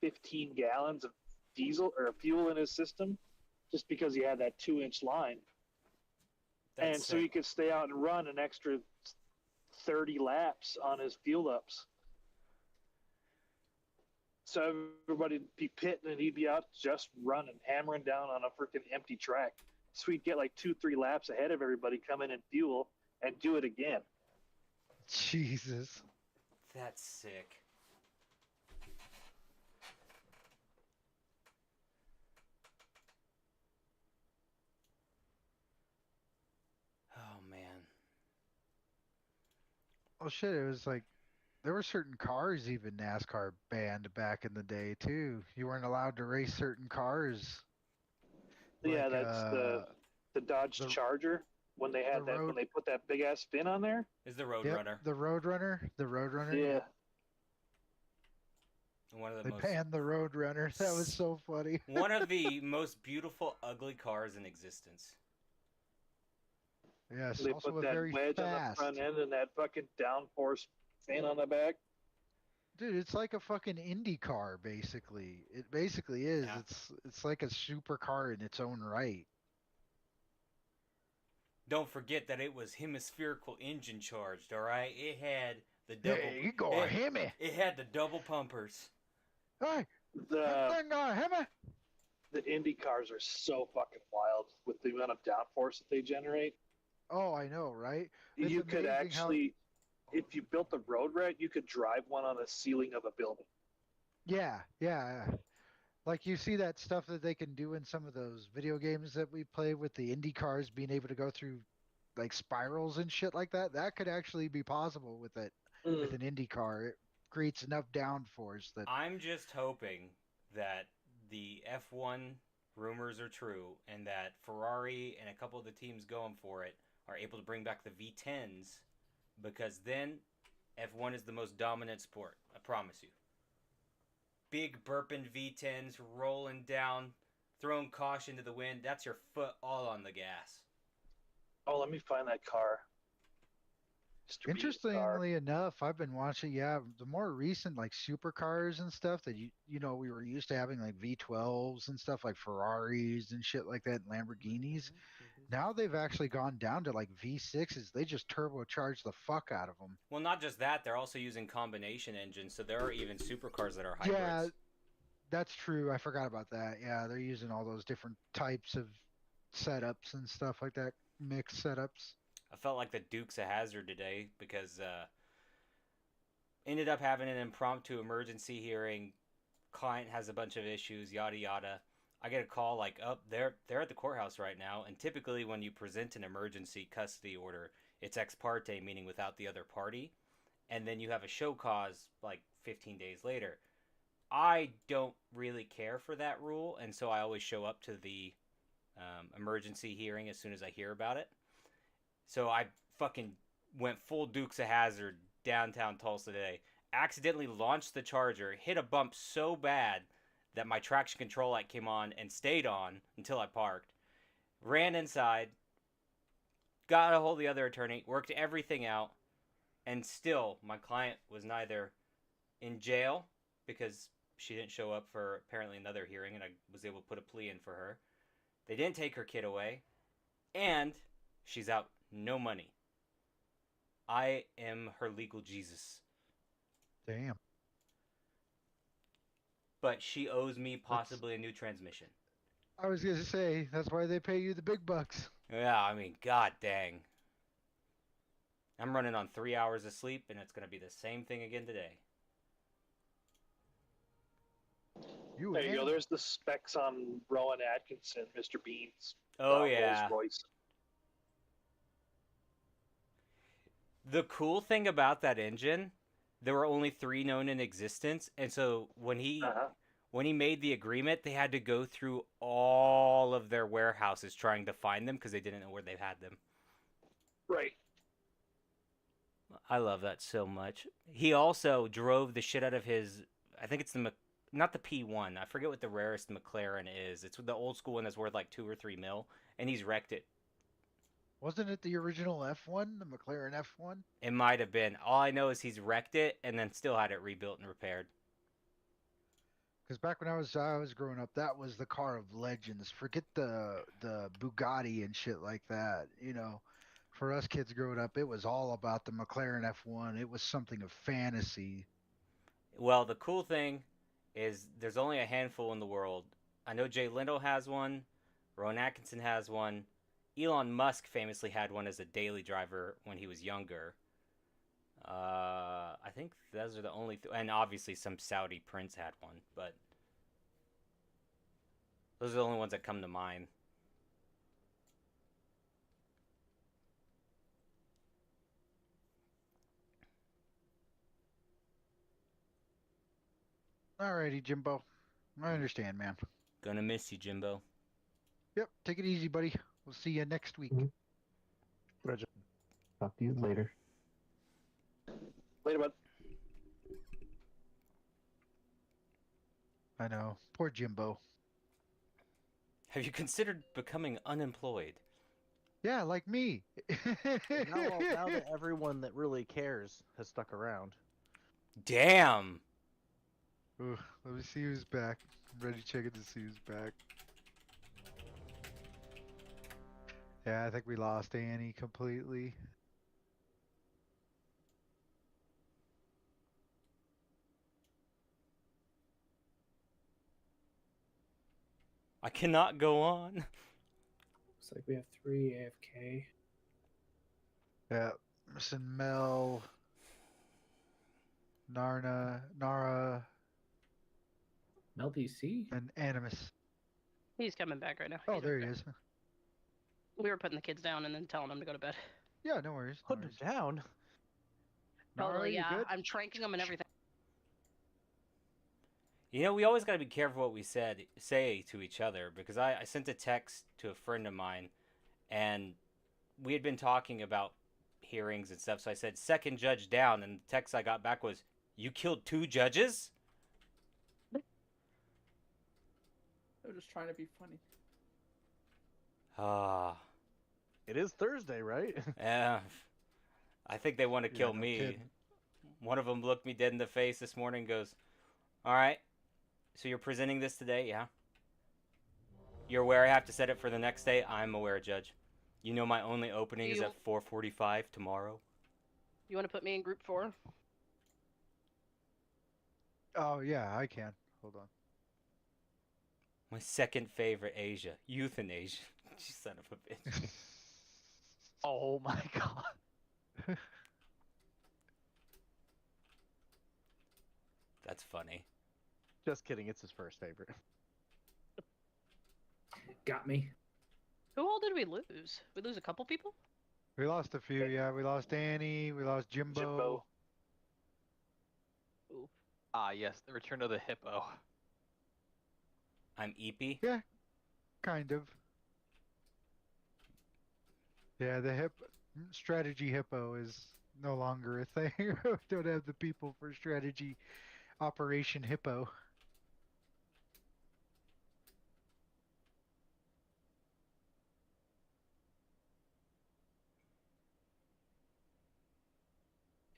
15 gallons of diesel or fuel in his system just because he had that 2-inch line. That's so he could stay out and run an extra 30 laps on his fuel ups. So everybody'd be pitting and he'd be out just running, hammering down on a freaking empty track. So he'd get like 2-3 laps ahead of everybody, come in and fuel and do it again. Jesus. That's sick. Oh, man. Well, shit, it was like, there were certain cars even NASCAR banned back in the day, too. You weren't allowed to race certain cars. Yeah, that's the Dodge Charger. When they had when they put that big ass fin on there. Is the Roadrunner. The Roadrunner. Yeah. One of they banned the Roadrunner. That was so funny. One of the most beautiful, ugly cars in existence. Yes, they also put that very wedge fast. on the front end and that fucking downforce fan on the back. Dude, it's like a fucking Indy car, basically. It basically is. Yeah. It's like a supercar in its own right. Don't forget that it was hemispherical engine charged, alright? It had the double... Hey, you go Hemi! It had the double pumpers. Hey! That thing got Hemi! The Indy cars are so fucking wild with the amount of downforce that they generate. Oh, I know, right? It's you could actually, if you built the road right, you could drive one on the ceiling of a building. Yeah. Like you see that stuff that they can do in some of those video games that we play with the Indy cars being able to go through like spirals and shit like that. That could actually be possible with it with an Indy car. It creates enough downforce that I'm just hoping that the F1 rumors are true and that Ferrari and a couple of the teams going for it are able to bring back the V10s, because then F1 is the most dominant sport. I promise you. Big burping V10s rolling down, throwing caution to the wind. That's your foot all on the gas. Oh, let me find that car. Interestingly enough, I've been watching, the more recent like supercars and stuff that we were used to having like V12s and stuff like Ferraris and shit like that, and Lamborghinis. Now they've actually gone down to like V6s. They just turbocharge the fuck out of them. Well, not just that, they're also using combination engines, so there are even supercars that are hybrids. Yeah, that's true. I forgot about that. Yeah, they're using all those different types of setups and stuff like that, mixed setups. I felt like the Dukes of Hazzard today because ended up having an impromptu emergency hearing. Client has a bunch of issues, yada yada. I get a call like, oh, they're at the courthouse right now. And typically when you present an emergency custody order, it's ex parte, meaning without the other party. And then you have a show cause like 15 days later. I don't really care for that rule, and so I always show up to the emergency hearing as soon as I hear about it. So I fucking went full Dukes of Hazzard downtown Tulsa today. Accidentally launched the charger, hit a bump so bad that my traction control light came on and stayed on until I parked. Ran inside, got a hold of the other attorney, worked everything out, and still my client was neither in jail because she didn't show up for apparently another hearing and I was able to put a plea in for her. They didn't take her kid away, and she's out no money. I am her legal Jesus. Damn. But she owes me possibly a new transmission. I was gonna say that's why they pay you the big bucks. Yeah, I mean, god dang. I'm running on 3 hours of sleep, and it's gonna be the same thing again today. There you go. There's the specs on Rowan Atkinson, Mr. Bean's. Oh yeah. Rolls-Royce. The cool thing about that engine, there were only 3 known in existence, and so when he made the agreement, they had to go through all of their warehouses trying to find them because they didn't know where they had them. Right. I love that so much. He also drove the shit out of his, I think it's not the P1. I forget what the rarest McLaren is. It's the old school one that's worth like 2 or 3 mil, and he's wrecked it. Wasn't it the original F1, the McLaren F1? It might have been. All I know is he's wrecked it and then still had it rebuilt and repaired. Because back when I was growing up, that was the car of legends. Forget the Bugatti and shit like that. You know, for us kids growing up, it was all about the McLaren F1. It was something of fantasy. Well, the cool thing is there's only a handful in the world. I know Jay Leno has one. Rowan Atkinson has one. Elon Musk famously had one as a daily driver when he was younger. I think those are the only... and obviously some Saudi prince had one, but... those are the only ones that come to mind. Alrighty, Jimbo. I understand, man. Gonna miss you, Jimbo. Yep, take it easy, buddy. We'll see you next week. Roger. Talk to you later. Later, bud. I know. Poor Jimbo. Have you considered becoming unemployed? Yeah, like me. now that everyone that really cares has stuck around. Damn! Ooh, let me see who's back. I'm ready checking to see who's back. Yeah, I think we lost Annie completely. I cannot go on. Looks like we have 3 AFK. Yeah, missing Mel, Nara, Mel DC? and Animus. He's coming back right now. Oh, He's there okay. he is. We were putting the kids down and then telling them to go to bed. Yeah, no worries. Put him down. Nara, Totally, you yeah. good? I'm tranking them and everything. You know, we always got to be careful what we say to each other, because I sent a text to a friend of mine, and we had been talking about hearings and stuff, so I said, 2nd judge down, and the text I got back was, you killed 2 judges? They're just trying to be funny. Ah. It is Thursday, right? Yeah. I think they want to kill no me. kidding. One of them looked me dead in the face this morning and goes, all right, so you're presenting this today? Yeah. You're aware I have to set it for the next day? I'm aware, Judge. You know my only opening is at 4:45 tomorrow? You want to put me in group 4? Oh, yeah, I can. Hold on. My second favorite Asia. Euthanasia. You son of a bitch. Oh my god. That's funny. Just kidding. It's his first favorite. Got me. Who all did we lose? We lose a couple people? We lost a few, yeah. We lost Danny, we lost Jimbo. Ooh. Ah, yes, the return of the hippo. I'm Eepy. Yeah, kind of. Yeah, the strategy hippo is no longer a thing. We don't have the people for strategy Operation Hippo.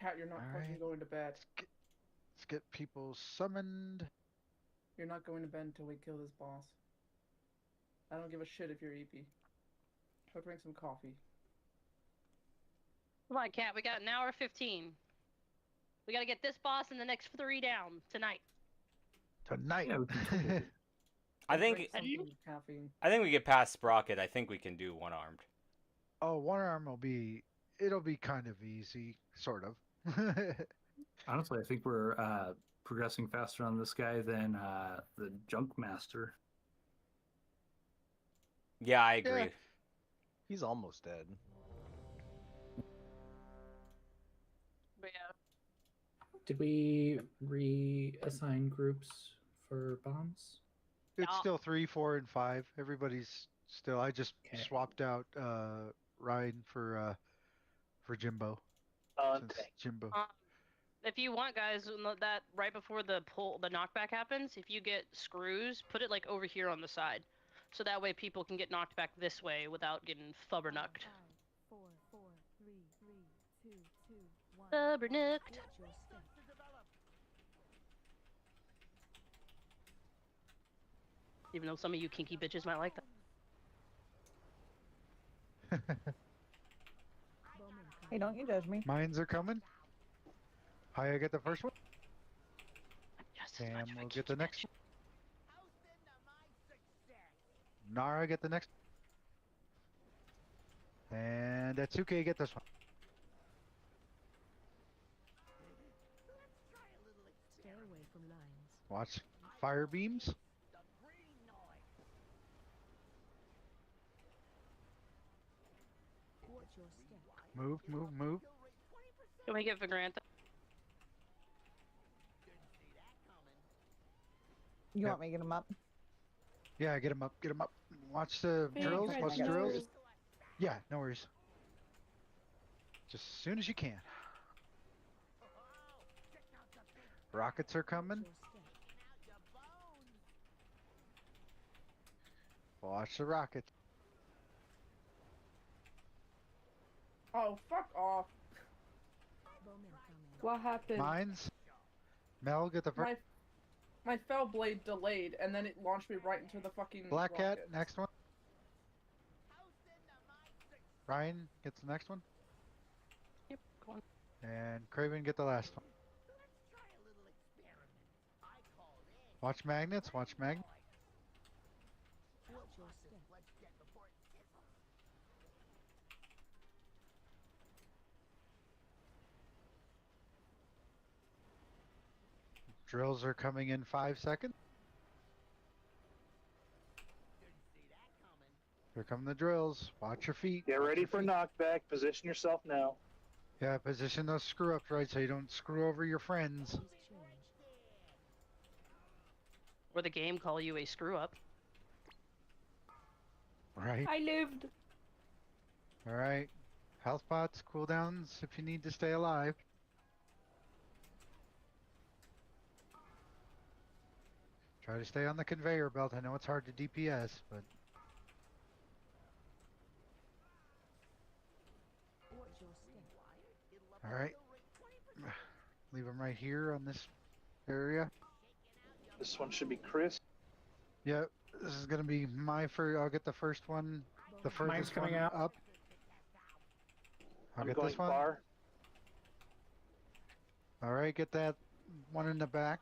Cat, you're not fucking Alright. going to bed. Let's get people summoned. You're not going to bed until we kill this boss. I don't give a shit if you're EP. Go drink some coffee. Come on, Cat. We got an hour 15. We gotta get this boss and the next 3 down tonight. Tonight. Yeah, we can totally do- I think Drink something with caffeine. I think we get past Sprocket. I think we can do one armed. Oh, one arm it'll be kind of easy, sort of. Honestly, I think we're progressing faster on this guy than the Junk Master. Yeah, I agree. Yeah. He's almost dead. But yeah. Did we reassign groups for bombs? It's Yeah. still 3, 4, and 5. Everybody's still. I just Okay. swapped out Ryan for Jimbo. Since Jimbo. If you want, guys, that right before the knockback happens, if you get screws, put it like over here on the side, so that way people can get knocked back this way without getting fubbernucked. 5, 4, 4, 3, 3, 2, 2, 1. Fubbernucked. Watch your step. Even though some of you kinky bitches might like that. Hey, don't you judge me. Mines are coming. Haya get the first one. Just as Sam much of a will get the kinky next bitch. one. Nara get the next one. And Atsuke get this one. Stay away from lines. Watch fire beams. Watch your step. Move, move, move. Can we get Vagrantha? You Yep. want me to get him up? Yeah, get him up, get him up. Watch the Big drills, red watch the drills. nose. Yeah, no worries. Just as soon as you can. Rockets are coming. Watch your step. Watch the rockets. Oh, fuck off. Bowman coming. What happened? Mines. Mel get the first. My fell blade delayed, and then it launched me right into the fucking Black Cat, rocket. next one. Ryan gets the next one. Yep, go on. And Craven get the last one. Watch magnets, watch magnets. Watch your step. Drills are coming in 5 seconds. Here come the drills. Watch your feet. Get watch ready your for feet. knockback. Position yourself now. Yeah, position those screw ups right so you don't screw over your friends. Please change. Or the game call you a screw up. Right? I lived. Alright. Health pots, cooldowns if you need to stay alive. Try to stay on the conveyor belt. I know it's hard to DPS, but Watch your step. alright. Leave them right here on this area. This one should be Chris. Yep, this is gonna be my first. I'll get the first one. The Mine's furthest coming one out. up. I'll I'm get going this one. far. Alright, get that one in the back.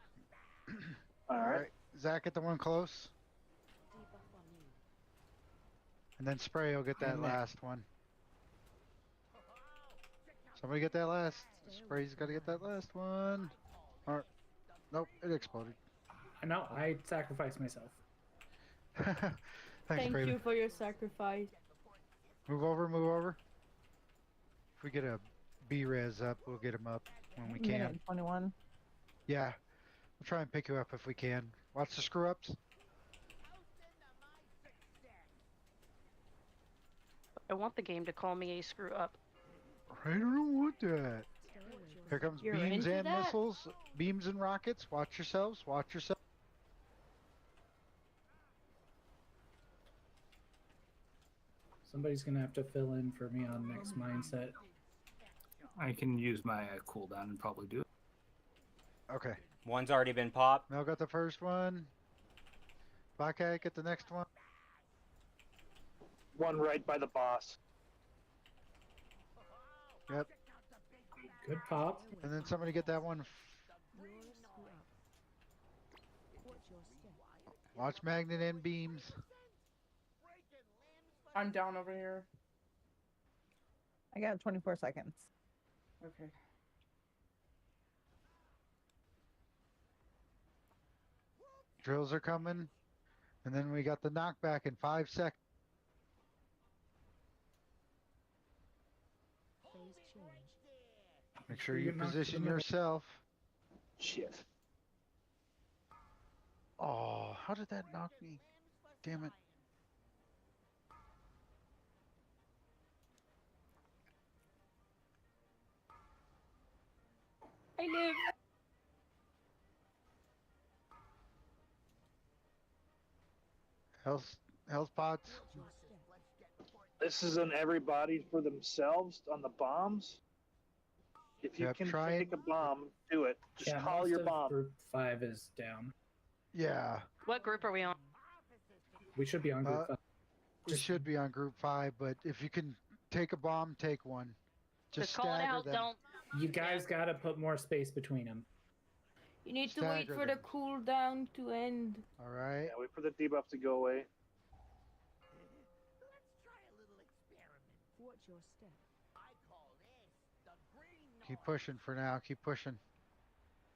All right. Zach, get the one close. Debuff on me. And then Spray will get that And that. last one. Somebody get that last. Spray's gotta get that last one. Alright. Nope, it exploded. No, I sacrificed myself. Thanks, Thank Craven. you for your sacrifice. Move over, move over. If we get a B-res up, we'll get him up when we can. Minute and 21. Yeah, we'll try and pick you up if we can. Watch the screw-ups. I want the game to call me a screw up. I don't want that. Here comes You're beams into and that? missiles, beams and rockets. Watch yourselves, watch yourselves. Somebody's gonna have to fill in for me on next mindset. I can use my cooldown and probably do it. Okay. One's already been popped. Mel got the first one. Blackhead, get the next one. One right by the boss. Yep. Good pop. And then somebody get that one. Watch magnet and beams. I'm down over here. I got 24 seconds. Okay. Drills are coming. And then we got the knockback in 5 seconds. Make sure you position yourself. Shit. Oh, how did that knock me? Damn it. I live. Health pods. This is on everybody for themselves on the bombs. If you Yep, can try take a bomb, do it. Just Yeah, call most your of bomb. Group 5 is down. Yeah. What group are we on? We should be on group 5. We should be on group 5, but if you can take a bomb, take one. Just call it stagger out. them. Don't. You guys gotta put more space between them. You need to Stagger wait for the them. cooldown to end. All right. Yeah, wait for the debuff to go away. Watch your step. Keep pushing for now. Keep pushing.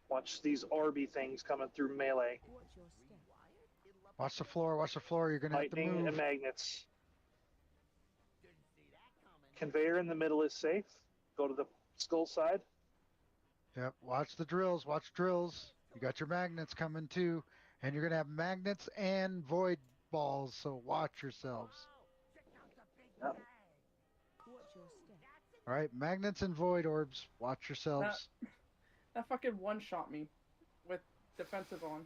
Watch these Orby things coming through melee. Watch your step. Watch the floor. Watch the floor. You're gonna have to Lightning move. and magnets. Conveyor in the middle is safe. Go to the skull side. Yep. Watch the drills. Watch drills. You got your magnets coming too, and you're gonna have magnets and void balls. So watch yourselves. Yep. Watch your step. All right. Magnets and void orbs. Watch yourselves. That fucking one-shot me with defensive on.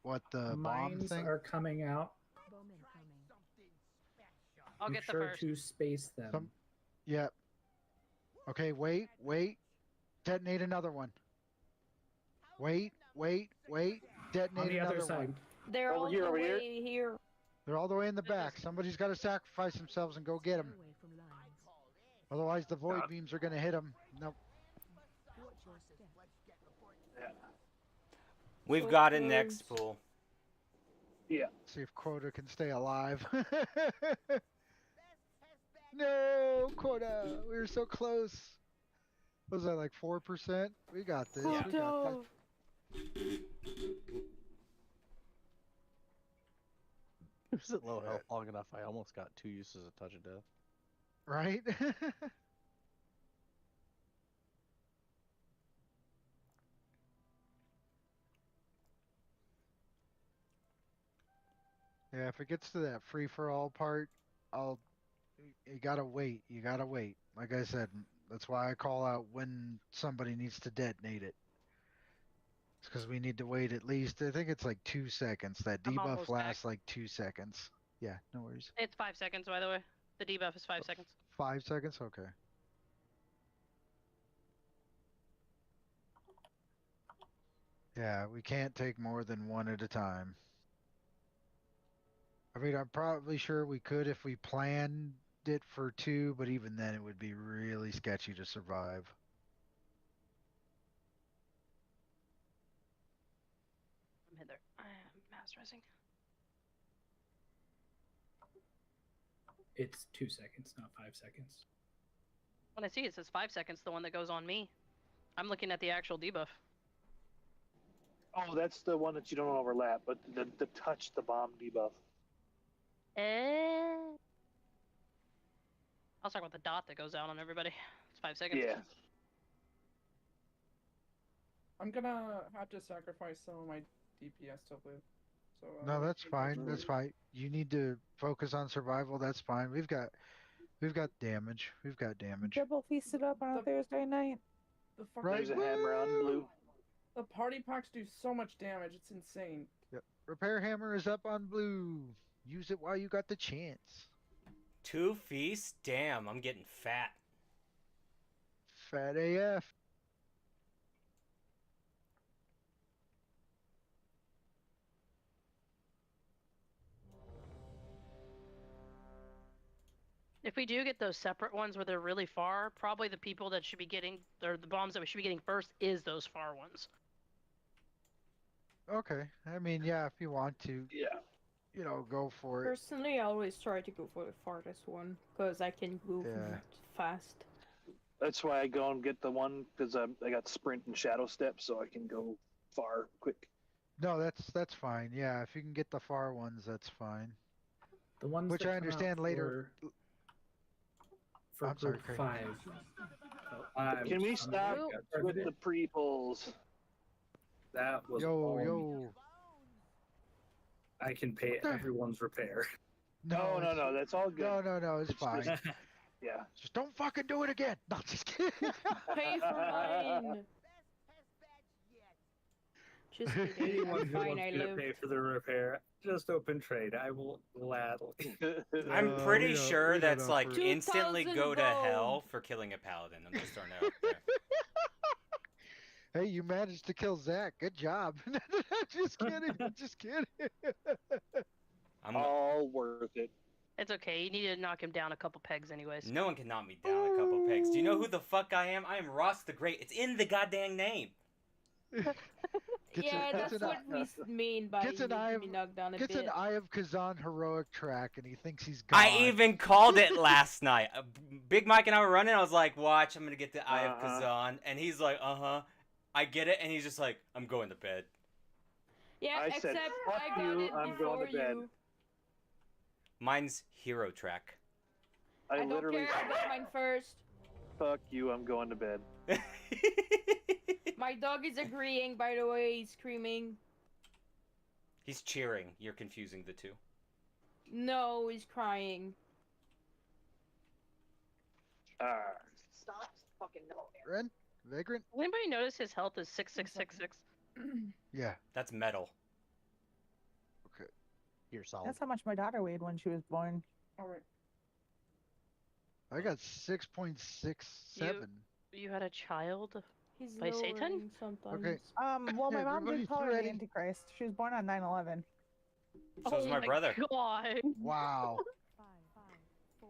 What the bomb Mines thing? are coming out. Bomb incoming. I'll Be get the sure first. to space them. Yep. Okay. Wait. Wait. Detonate another one. Wait. Wait. Wait. Detonate On the another other side. one. They're Over all here, the over here. way here. They're all the way in the back. Somebody's got to sacrifice themselves and go get them. Away from lines. Otherwise, the void beams are going to hit them. Nope. Watch your step. We've got it next, Pool. Yeah. See if Quota can stay alive. No, Quota. We were so close. What was that, like 4%? We got this. We got that. Quota. It was at low health long enough. I almost got 2 uses of touch of death. Right? Yeah, if it gets to that free-for-all part, you gotta wait. You gotta wait. Like I said, that's why I call out when somebody needs to detonate it. It's because we need to wait at least, I think it's like 2 seconds. That I'm debuff almost lasts back. like 2 seconds. Yeah, no worries. It's 5 seconds, by the way. The debuff is 5 seconds. 5 seconds? Okay. Yeah, we can't take more than one at a time. I mean, I'm probably sure we could if we planned it for 2, but even then it would be really sketchy to survive. I'm in there. I'm mass resing. It's 2 seconds, not 5 seconds. When I see it says 5 seconds, the one that goes on me. I'm looking at the actual debuff. Oh, that's the one that you don't overlap, but the touch the bomb debuff. I was talking about the dot that goes out on everybody. It's 5 seconds. Yeah. I'm gonna have to sacrifice some of my DPS to live. So No, that's maybe fine. I'll- That's fine. You need to focus on survival. That's fine. We've got damage. We've got damage. Double feasted up on a Thursday night. The fucking Right. There's a hammer on blue. The party packs do so much damage. It's insane. Yep. Repair hammer is up on blue. Use it while you got the chance. 2 feasts? Damn, I'm getting fat. Fat AF. If we do get those separate ones where they're really far, probably the people that should be getting, or the bombs that we should be getting first is those far ones. Okay. I mean, yeah, if you want to, Yeah. Go for it. Personally, I always try to go for the farthest one because I can move Yeah. fast. That's why I go and get the one because I got sprint and shadow step, so I can go far quick. No, that's fine. Yeah, if you can get the far ones, that's fine. The ones Which that I come out understand later. For I'm sorry, group Craig. 5. Can we stop with the pre-pulls? That was Yo, all me. yo. I can pay everyone's repair. No, that's all good. No, it's fine. Yeah. Just don't fucking do it again. No, just kidding. Pay for mine. Just kidding. Anyone I'm who fine. wants I me to live. pay for the repair, just open trade. I will gladly. I'm pretty we don't- sure we don't that's know like for- instantly 2,000 go to gold. hell for killing a paladin. I'm just throwing it out there. Hey, you managed to kill Zach. Good job. Just kidding. Just kidding. I'm, All worth it. It's okay. You need to knock him down a couple pegs, anyways. no one can knock me down a couple pegs. Do you know who the fuck I am? I am Ross the Great. It's in the goddamn name. Yeah, that's what we mean by Gets an you eye need of- to be knocked down a Gets bit. an Eye of Kazan heroic track, and he thinks he's God. I even called it last night. Big Mike and I were running. I was like, watch, I'm going to get the Eye of Kazan. And he's like, uh-huh. I get it. And he's just like, I'm going to bed. Yeah, I said, except "Fuck I got you, it I'm before going to bed." you. Mine's Hero Track. I don't literally care. I got mine first. fuck you, I'm going to bed. My dog is agreeing, by the way. He's screaming. He's cheering. You're confusing the two. No, he's crying. Stop fucking Ren? Vagrant? Anybody notice his health is 6666? Yeah. That's metal. Okay. You're solid. That's how much my daughter weighed when she was born. All right. I got 6.67. You had a child He's by Satan? lowering sometimes. Okay. Well, my mom Everybody did call her ready? the Antichrist. She was born on 9/11. So is my brother. God. Wow. 5, 4,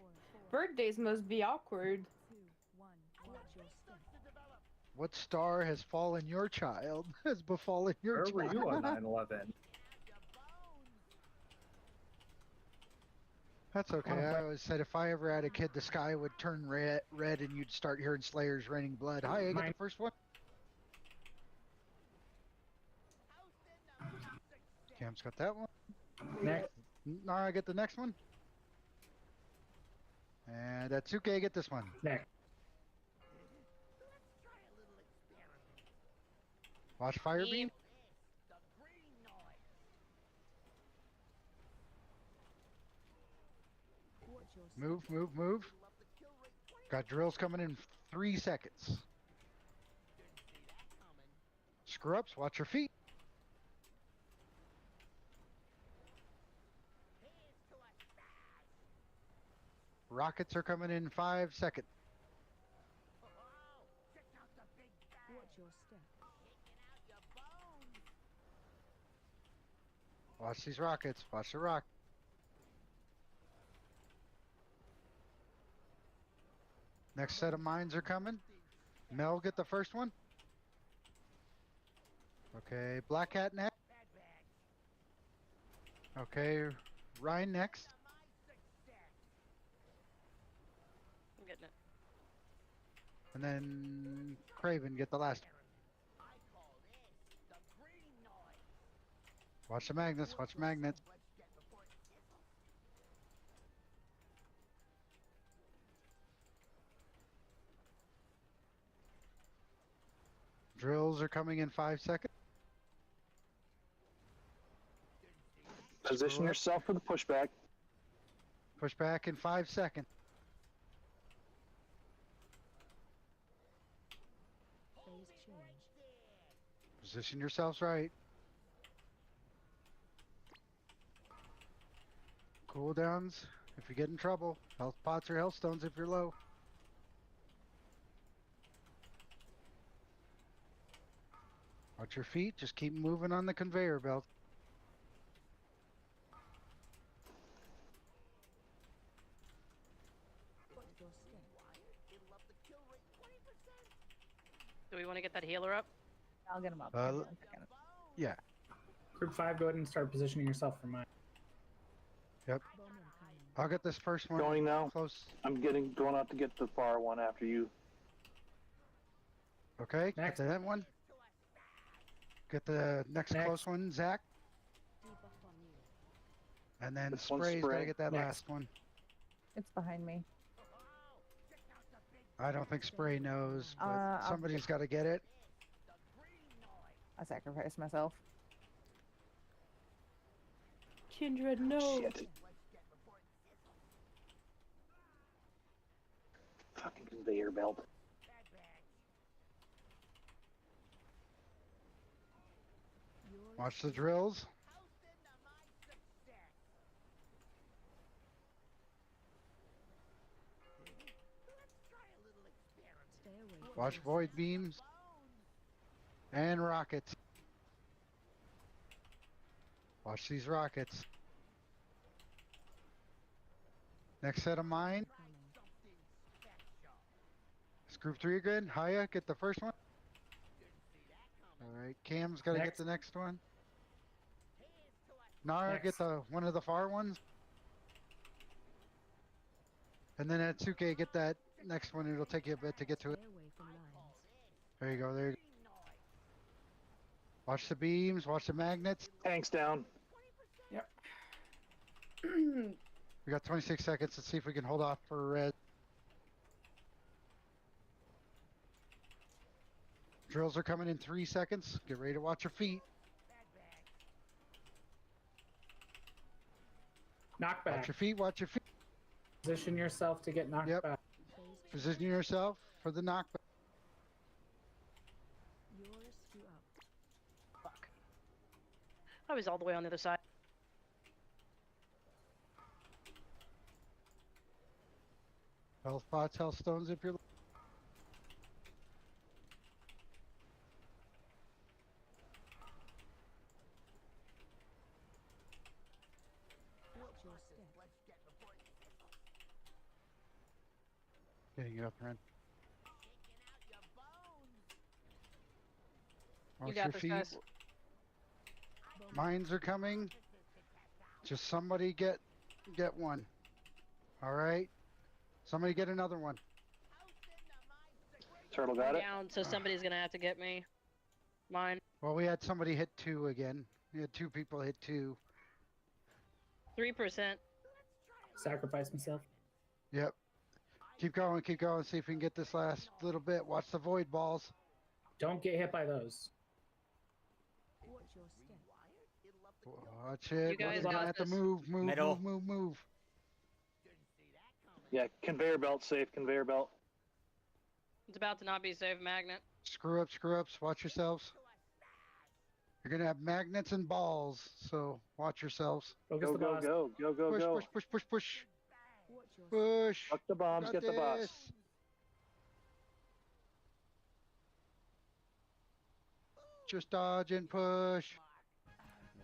Birthdays must be awkward. 2, 1. Watch your step. What star has fallen your child? Has befallen your Where child? were you on 9/11? That's okay. I always said if I ever had a kid, the sky would turn red, and you'd start hearing Slayers raining blood. Hi, I get the first one. Cam's got that one. Next. No, I get the next one. And Atsuke, get this one. Next. Watch fire beam. Watch your step. Move, move, move. Got drills coming in 3 seconds. Screw ups, watch your feet. Rockets are coming in 5 seconds. Watch your step. Watch these rockets. Watch the rock. Next set of mines are coming. Mel, get the first one. Okay, Black Hat next. Okay, Ryan next. I'm getting it. And then Craven, get the last one. Watch the magnets. Watch the magnets. Drills are coming in 5 seconds. Position Screw up. yourself for the pushback. Push back in 5 seconds. Phase change. Position yourselves right. Cooldowns if you get in trouble. Health pots or health stones if you're low. Watch your feet. Just keep moving on the conveyor belt. Watch your step. Do we want to get that healer up? I'll get him up. Uh, Give me 1 second. Yeah. Group 5, go ahead and start positioning yourself for mine. Yep. Bowman coming. I'll get this first one Going now. close. I'm going out to get the far one after you. Okay. Next. Get that one. Get the next close one, Zach. Debuff on you. And then This one's Spray's got to Spray. get that Next. last one. It's behind me. I don't think Spray knows, but I'll somebody's got to get it. I sacrificed myself. Kindred, no. Shit. Fucking conveyor belt. Watch the drills. Stay away. Watch void beams. And rockets. Watch these rockets. Next set of mine. Coming. It's group 3 again. Haya, get the first one. Alright, Cam's got to get Next. the next one. Nara, Next. get the one of the far ones. And then Atsuke, get that next one. It'll take you a bit to get to it. Stay away from lines. There you go, there you go. Watch the beams, watch the magnets. Tanks down. Yep. We got 26 seconds. Let's see if we can hold off for red. Drills are coming in 3 seconds. Get ready to watch your feet. Knockback. Watch your feet, watch your feet. Position yourself to get knocked Yep. back. Phase change. Position yourself for the knockback. Yours, you up. Fuck. I was all the way on the other side. Health pots, health stones if you're... Watch your step. Getting you up, Ren. You Watch got your this, feet. guys. Mines are coming. Just somebody get one. Alright? Somebody get another one. Turtle got it. Down, so somebody's gonna have to get me. Mine. Well, we had somebody hit 2 again. We had 2 people hit 2. 3%. Sacrifice myself. Yep. Keep going, keep going. See if we can get this last little bit. Watch the void balls. Don't get hit by those. Watch your step. Watch it. You guys We're gonna got have to this. move, move, Middle. move. Yeah, conveyor belt safe. Conveyor belt. It's about to not be safe, magnet. Screw ups. Watch yourselves. You're gonna have magnets and balls, so watch yourselves. Focus Go, the go, boss. go, go, go, Push, go. push. Watch your Push. Fuck the bombs. Got Get the boss. this. Just dodge and push.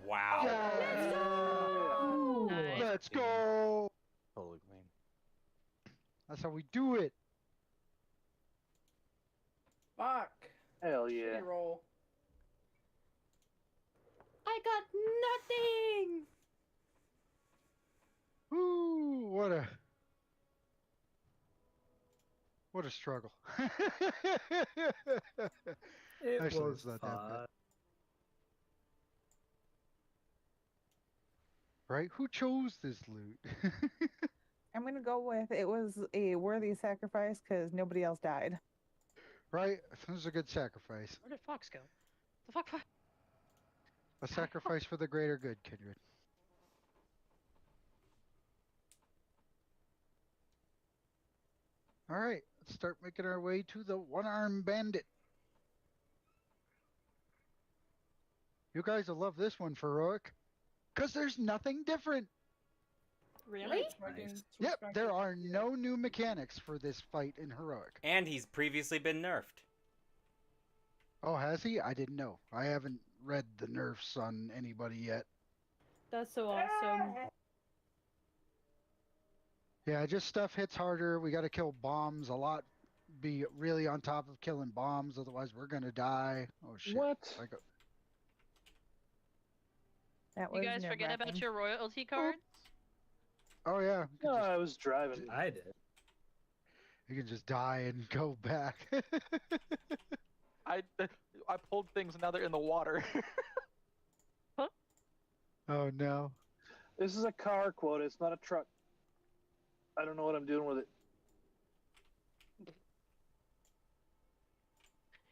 Wow. Nice. Let's go. Totally clean. That's how we do it. Fuck. Hell yeah. Shitty roll. I got nothing. Ooh, what a struggle. It Actually, was it's not that bad. fun. Right? Who chose this loot? I'm gonna go with it was a worthy sacrifice because nobody else died. Right? This was a good sacrifice. Where did Fox go? The fuck? A sacrifice for the greater good, Kindred. Alright, let's start making our way to the one-armed bandit. You guys will love this one, Farouk. Because there's nothing different. Really? Nice. Yep, there are no new mechanics for this fight in Heroic. And he's previously been nerfed. Oh, has he? I didn't know. I haven't read the nerfs on anybody yet. That's so awesome. Yeah, just stuff hits harder. We got to kill bombs a lot. Be really on top of killing bombs, otherwise we're gonna die. Oh shit! What? That You was guys forget about nerve-wracking. your royalty cards? Oh yeah, No, I was driving. I did. you can just die and go back. I pulled things and now they're in the water. Oh no! This is a car quota. It's not a truck. I don't know what I'm doing with it.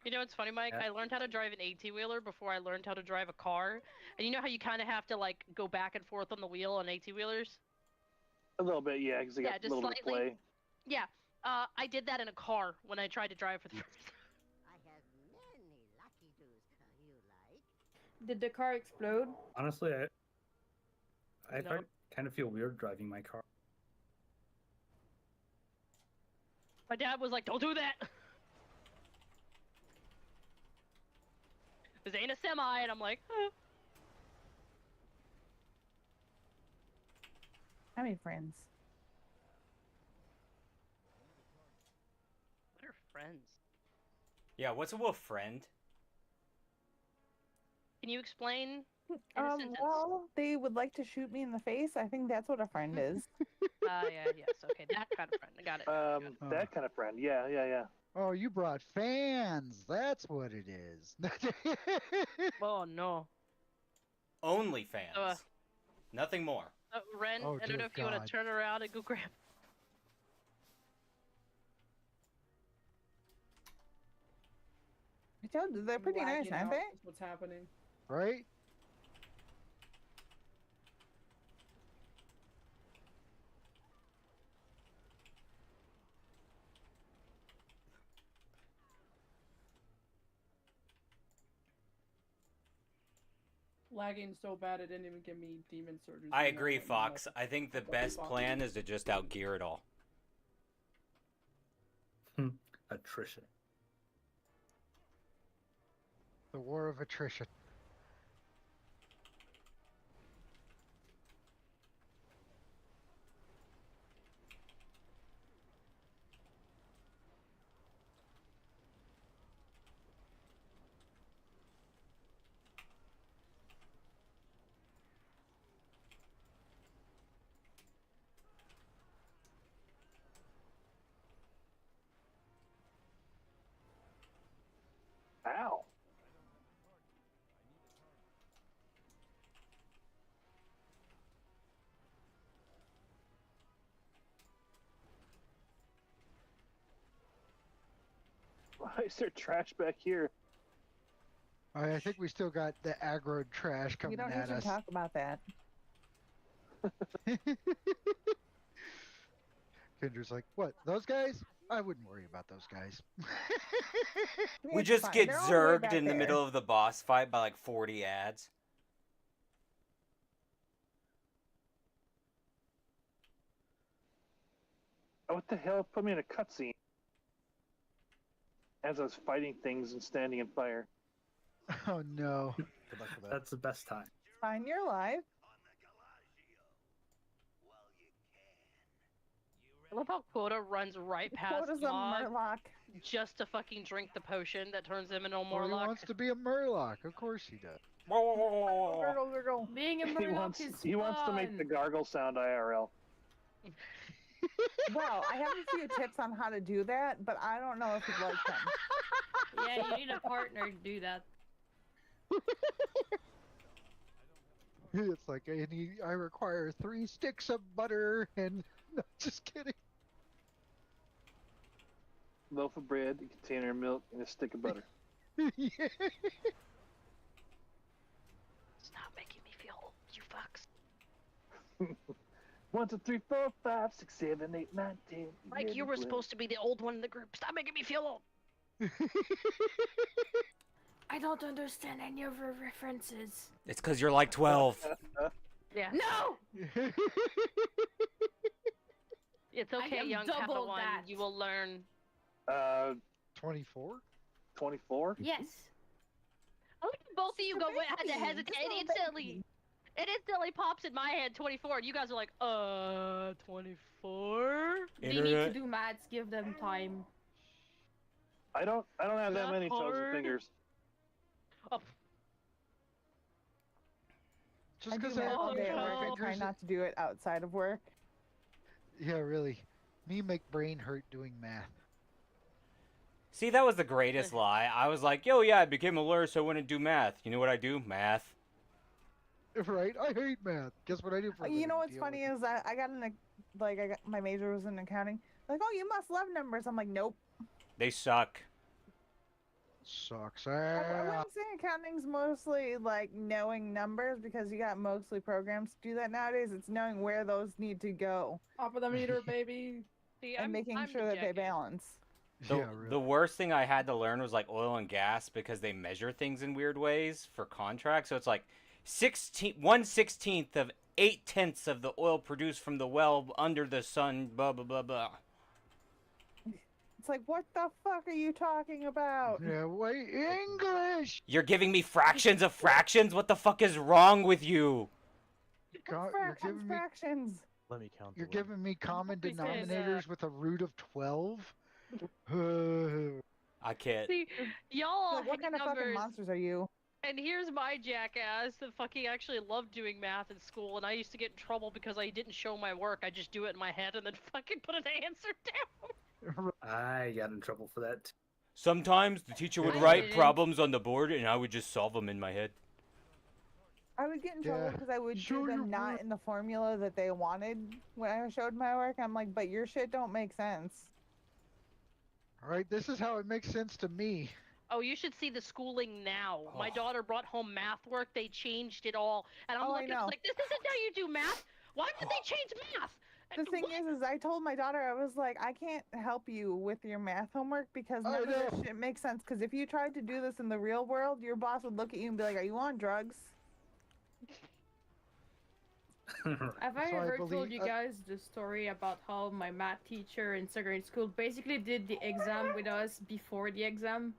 You know what's funny, Mike? Yeah. I learned how to drive an 18-wheeler before I learned how to drive a car. And you know how you kind of have to, like, go back and forth on the wheel on 18-wheelers? A little bit, yeah, because I Yeah, got a just little bit of slightly. play. Yeah, I did that in a car when I tried to drive for the first time. Did the car explode? Honestly, I No. kind of feel weird driving my car. My dad was like, don't do that! This ain't a semi, and I'm like, How many friends? What are friends? Yeah, what's a wolf friend? Can you explain in a sentence? Well, they would like to shoot me in the face. I think that's what a friend is. Yeah, yes, okay, that kind of friend. I got it. That kind of friend. Yeah. Oh, you brought fans. That's what it is. Oh, no. Only fans. Nothing more. Ren, Oh, I don't dear know if you want God. to turn around and go grab. I told you, they're pretty nice, Lagging aren't out they? is what's happening. Right? Lagging so bad it didn't even give me demon surges. I in there, agree, but Fox. no. I think the What best fuck? plan is to just outgear it all. Attrition. The war of attrition. Ow. Why is there trash back here? I think we still got the aggro trash We coming don't at need to us. talk about that. Kendra's like, what? Those guys? I wouldn't worry about those guys. We It's just fine. get They're all the way zerged back in the there. middle of the boss fight by like 40 ads. Oh, what the hell put me in a cutscene? As I was fighting things and standing in fire. Oh no. Good luck with that. That's the best time. Fine, you're alive. I love how Quota runs right past Quota's a Mog Murloc. just to fucking drink the potion that turns him into a Oh, he Morlock. wants to be a Murloc. Of course he does. Gurgle, gurgle. Being a Murloc is He wants to make the fun. gargle sound IRL. Well, I have a few tips on how to do that, but I don't know if you'd like them. Yeah, you need a partner to do that. It's like I require 3 sticks of butter and no, just kidding. Loaf of bread, a container of milk, and a stick of butter. Yeah. Stop making me feel old, you fucks. 1, 2, 3, 4, 5, 6, 7, 8, 9, 10. Like you were supposed to be the old one in the group. Stop making me feel old. I don't understand any of your references. It's because you're like 12. Yeah. No! It's I okay, am young double Padawan. that. You will learn. 24? 24? Yes. I look at both of you You're go had to baby. hesitate You're still instantly. It instantly pops in my head 24, and you guys are like, 24? They need to do maths. Give them time. I don't have that That many toes hard? and fingers. Oh, Just I do because math all day at no. work. I try not to do it outside of work. Yeah, really. Me make brain hurt doing math. See, that was the greatest lie. I was like, yo, yeah, I became a lawyer so I wouldn't do math. You know what I do? Math. Right? I hate math. Guess what I do for a You living? know what's Deal funny with is I got my major was in accounting. Like, oh, you must love numbers. I'm like, nope. They suck. Sucks. I wouldn't say accounting's mostly like knowing numbers because you got mostly programs to do that nowadays. It's knowing where those need to go Top of the meter, baby. see, and making I'm sure that they dejected. balance. The, Yeah, really. the worst thing I had to learn was like oil and gas because they measure things in weird ways for contracts. So it's like 1/16 of 8/10 of the oil produced from the well under the sun, blah, blah, blah, blah. It's like, what the fuck are you talking about? Yeah, wait, English! You're giving me fractions of fractions? What the fuck is wrong with you? You're Fractions, giving me fractions. Let me count. You're the giving me common Pretend, denominators with a root of 12? I can't. See, y'all Like, what hate kind of fucking numbers, monsters are you? and here's my jackass that fucking actually loved doing math in school, and I used to get in trouble because I didn't show my work. I just do it in my head and then fucking put an answer down. I got in trouble for that. Sometimes the teacher would I write didn't. problems on the board and I would just solve them in my head. I would get in trouble Yeah. because I would Show do your them not work. in the formula that they wanted when I showed my work. I'm like, but your shit don't make sense. Alright, this is how it makes sense to me. Oh, you should see the schooling now. My Oh. daughter brought home math work. They changed it all, and I'm Oh, I looking know. like, this isn't how you do math. Why did they change math? The thing is I told my daughter, I was like, I can't help you with your math homework because none of this shit makes sense. Because if you tried to do this in the real world, your boss would look at you and be like, are you on drugs? Have I So I ever told believe- you guys the story about how my math teacher in second grade school basically did the exam with us before the exam?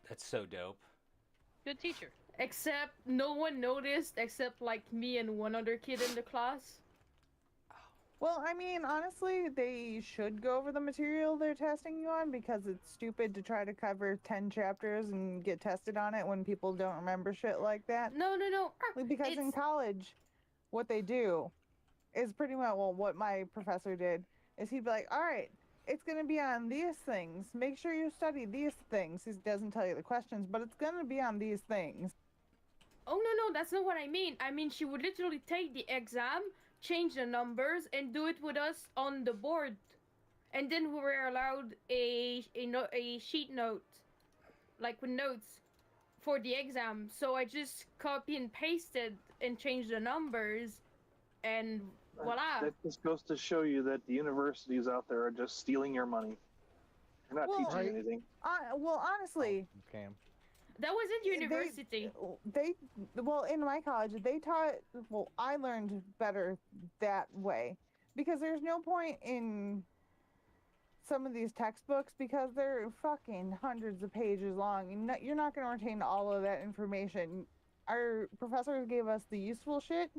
That's so dope. Good teacher. Except no one noticed except like me and one other kid in the class. Well, I mean, honestly, they should go over the material they're testing you on because it's stupid to try to cover 10 chapters and get tested on it when people don't remember shit like that. No. Like, because in It's- college, what they do is pretty much, well, what my professor did is he'd be like, all right, it's going to be on these things. Make sure you study these things. He doesn't tell you the questions, but it's going to be on these things. Oh no, that's not what I mean. I mean she would literally take the exam, change the numbers, and do it with us on the board. And then we were allowed a sheet note, like with notes, for the exam. So I just copy and pasted and changed the numbers, and voila. That just goes to show you that the universities out there are just stealing your money. They're not Well, teaching you Right. anything. Well, honestly, Okay. That wasn't university. Well, in my college, they taught, well, I learned better that way because there's no point in some of these textbooks because they're fucking hundreds of pages long. You're not going to retain all of that information. Our professors gave us the useful shit,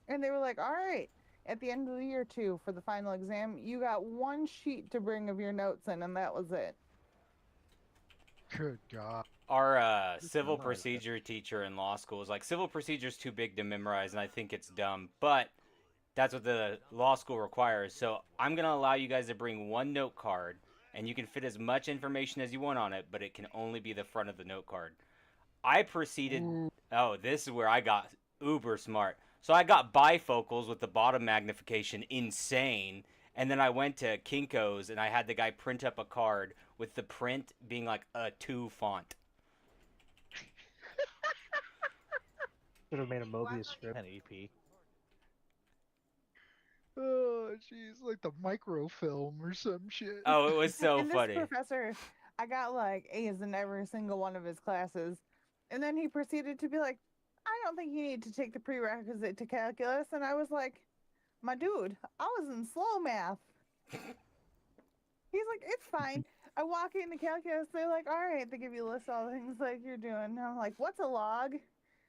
and they were like, all right, at the end of the year, too, for the final exam, you got one sheet to bring of your notes in, and that was it. Good God. Our civil procedure teacher in law school was like, civil procedure's too big to memorize, and I think it's dumb, but that's what the law school requires. So I'm going to allow you guys to bring one note card, and you can fit as much information as you want on it, but it can only be the front of the note card. I proceeded... Oh, this is where I got uber smart. So I got bifocals with the bottom magnification insane, and then I went to Kinko's and I had the guy print up a card with the print being like a 2 font. Should have made a Mobius strip and EP. Oh, jeez, like the microfilm or some shit. Oh, it was so And funny. this professor, I got like A's in every single one of his classes. And then he proceeded to be like, I don't think you need to take the prerequisite to calculus. And I was like, my dude, I was in slow math. He's like, it's fine. I walk into calculus, they're like, all right, they give you a list of all the things like you're doing. And I'm like, what's a log?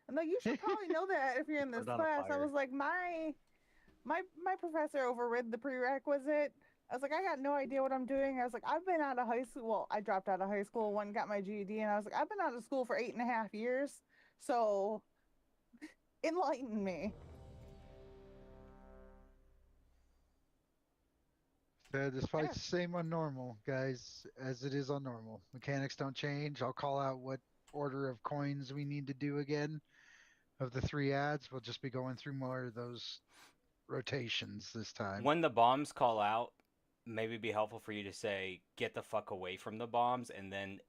I'm like, you should probably know that if you're in this Burned on a class. I fire. was like, my professor overrid the prerequisite. I was like, I got no idea what I'm doing. I was like, I've been out of high school. Well, I dropped out of high school, went and got my GED, and I was like, I've been out of school for 8.5 years. So enlighten me. This fight's the same on normal, guys, as it is on normal. Mechanics don't change. I'll call out what order of coins we need to do again. Of the 3 ads, we'll just be going through more of those rotations this time. When the bombs call out, maybe it'd be helpful for you to say, get the fuck away from the bombs, and then,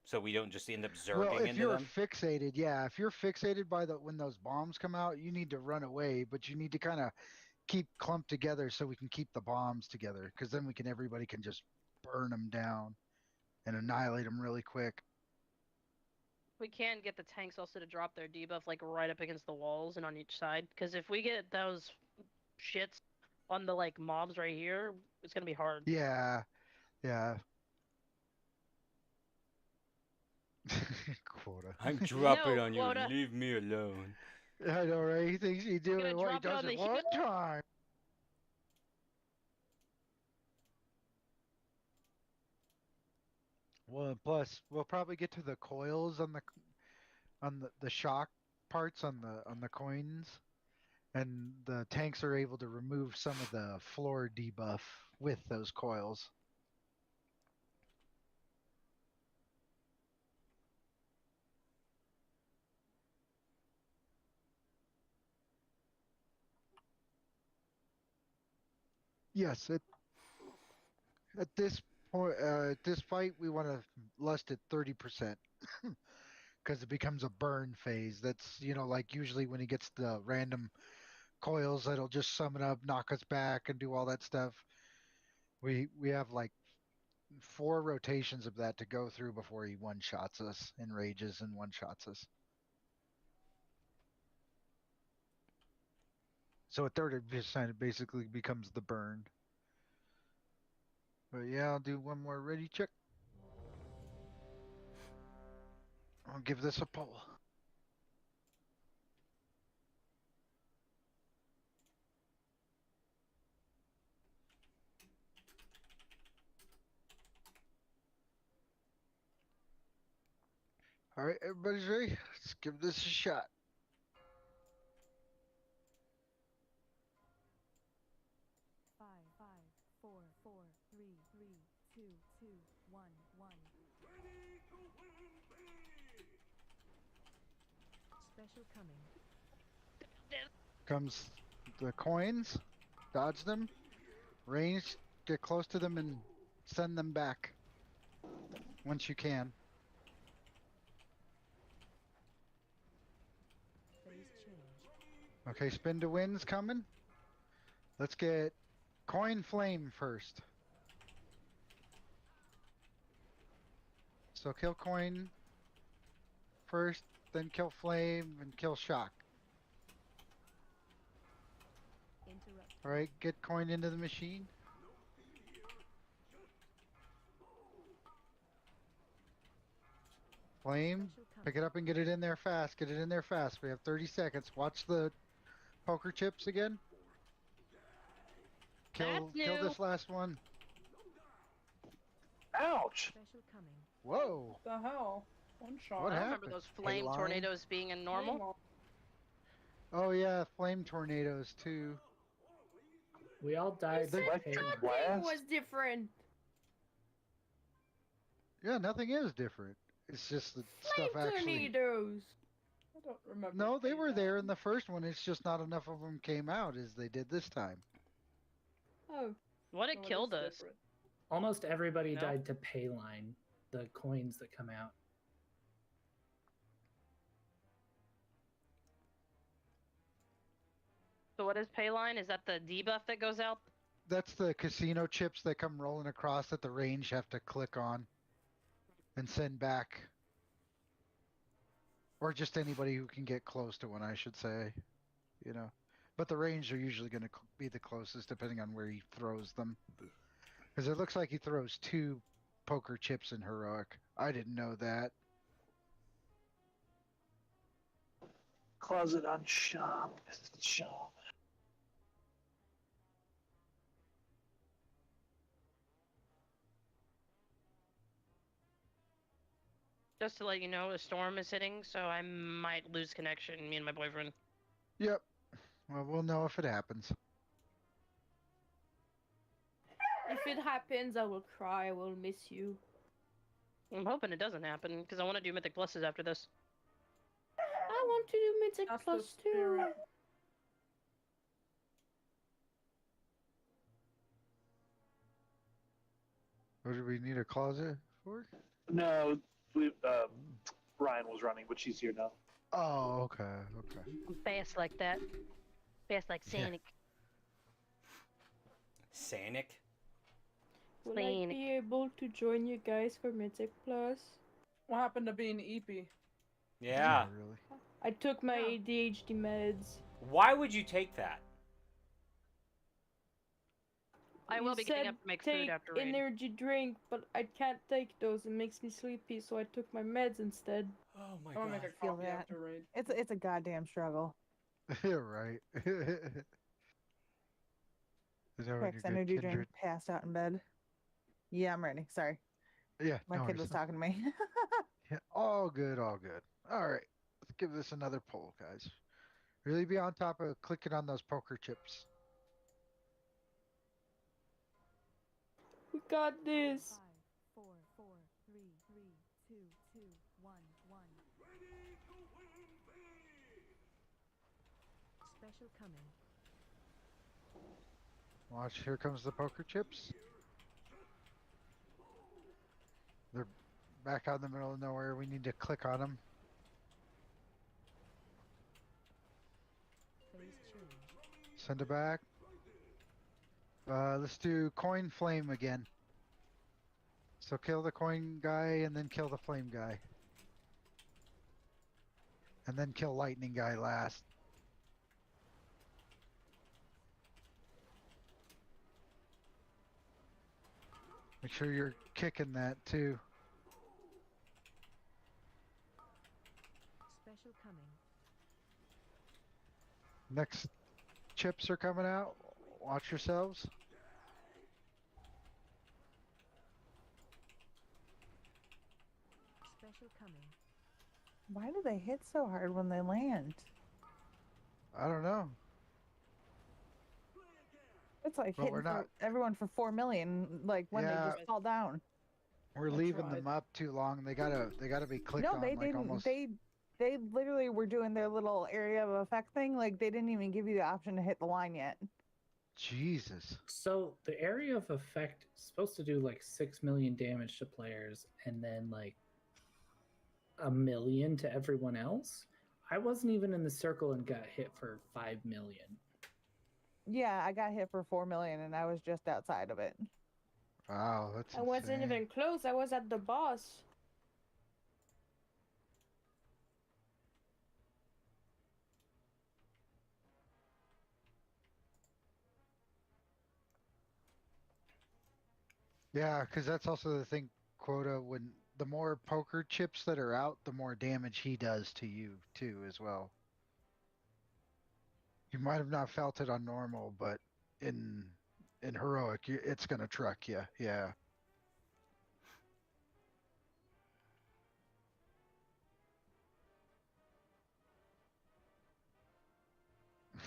so we don't just end up zerging Well, if into you're them. fixated, yeah, if you're fixated by when those bombs come out, you need to run away, but you need to kind of keep clumped together so we can keep the bombs together, because then everybody can just burn them down and annihilate them really quick. We can get the tanks also to drop their debuff like right up against the walls and on each side, because if we get those shits on the like mobs right here, it's gonna be hard. Yeah. Quota. I'm dropping No, on quota. you. Leave me alone. I know, right? He thinks he do You're it. gonna What, he drop it does on it the one time. Well, plus we'll probably get to the coils on the shock parts on the coins, and the tanks are able to remove some of the floor debuff with those coils. Yes, at this point, at this fight, we want to lust at 30%. Because it becomes a burn phase. That's, like usually when he gets the random coils that'll just summon up, knock us back, and do all that stuff. We have like 4 rotations of that to go through before he one-shots us, enrages and one-shots us. So at 30%, it basically becomes the burn. But yeah, I'll do one more ready check. I'll give this a pull. All right, everybody's ready? Let's give this a shot. Five, four, three, two, one. Special coming. Comes the coins, dodge them, range, get close to them and send them back once you can. Okay, spin to win's coming. Let's get coin flame first. So kill coin first, then kill flame, and kill shock. Alright, get coin into the machine. Flame, pick it up and get it in there fast. Get it in there fast. We have 30 seconds. Watch the poker chips again. Kill this last one. Ouch! Whoa! What the hell? One shot. What I happened? remember those flame tornadoes being in normal. Oh yeah, flame tornadoes too. We all died. Nothing was different. Yeah, nothing is different. It's just the Flame stuff actually. tornadoes. don't remember. No, they were there in Paydown. the first one. It's just not enough of them came out as they did this time. Oh, What it No, it killed is us. different. Almost everybody No? died to Payline, the coins that come out. So what is Payline? Is that the debuff that goes out? That's the casino chips that come rolling across that the range have to click on and send back. Or just anybody who can get close to one, I should say. You know. But the range are usually going to be the closest depending on where he throws them. Because it looks like he throws 2 poker chips in Heroic. I didn't know that. Closet on shop. Shop. Just to let you know, a storm is hitting, so I might lose connection, me and my boyfriend. Yep. Well, we'll know if it happens. if it happens, I will cry. I will miss you. I'm hoping it doesn't happen, because I want to do Mythic Pluses after this. I want to do Mythic That's the Plus too. spirit. What do we need a closet for? No, Ryan was running, but she's here now. Oh, okay, okay. I'm fast like that. Fast like Yeah. Sonic. Sanic? Will I Sonic. be able to join you guys for Mythic Plus? What happened to being EP? Yeah. Not really. I took my Yeah. ADHD meds. Why would you take that? I will be getting up to make food after raid. energy drink, but I can't take those. It makes me sleepy, so I took my meds instead. Oh my I'm gonna make a Feel copy that. after raid. It's a goddamn struggle. You're right. Is that when Rex, you're good, energy drink, Kindred? passed out in bed. Yeah, I'm ready. Sorry. Yeah, My no kid worries. was talking to me. Yeah, all good, all good. All right, let's give this another poll, guys. Really be on top of clicking on those poker chips. We got this. 5, 4, 4, 3, 3, 2, 2, 1, 1. Special coming. Watch, here comes the poker chips. They're back out in the middle of nowhere. We need to click on them. Phase change. Send it back. Let's do coin flame again. So kill the coin guy and then kill the flame guy. And then kill lightning guy last. Make sure you're kicking that too. Special coming. Next chips are coming out. Watch yourselves. Special coming. Why do they hit so hard when they land? I don't know. It's like But hitting we're not- everyone for 4 million, like when Yeah. they just fall down. We're leaving them up too long. They gotta be clicked No, on they like didn't. almost. They literally were doing their little area of effect thing. Like they didn't even give you the option to hit the line yet. Jesus. So the area of effect is supposed to do like 6 million damage to players and then like 1 million to everyone else. I wasn't even in the circle and got hit for 5 million. Yeah, I got hit for 4 million and I was just outside of it. Wow, that's I wasn't insane. even close. I was at the boss. Yeah, because that's also the thing, Quota, when the more poker chips that are out, the more damage he does to you too as well. You might have not felt it on normal, but in heroic, it's gonna truck you. Yeah.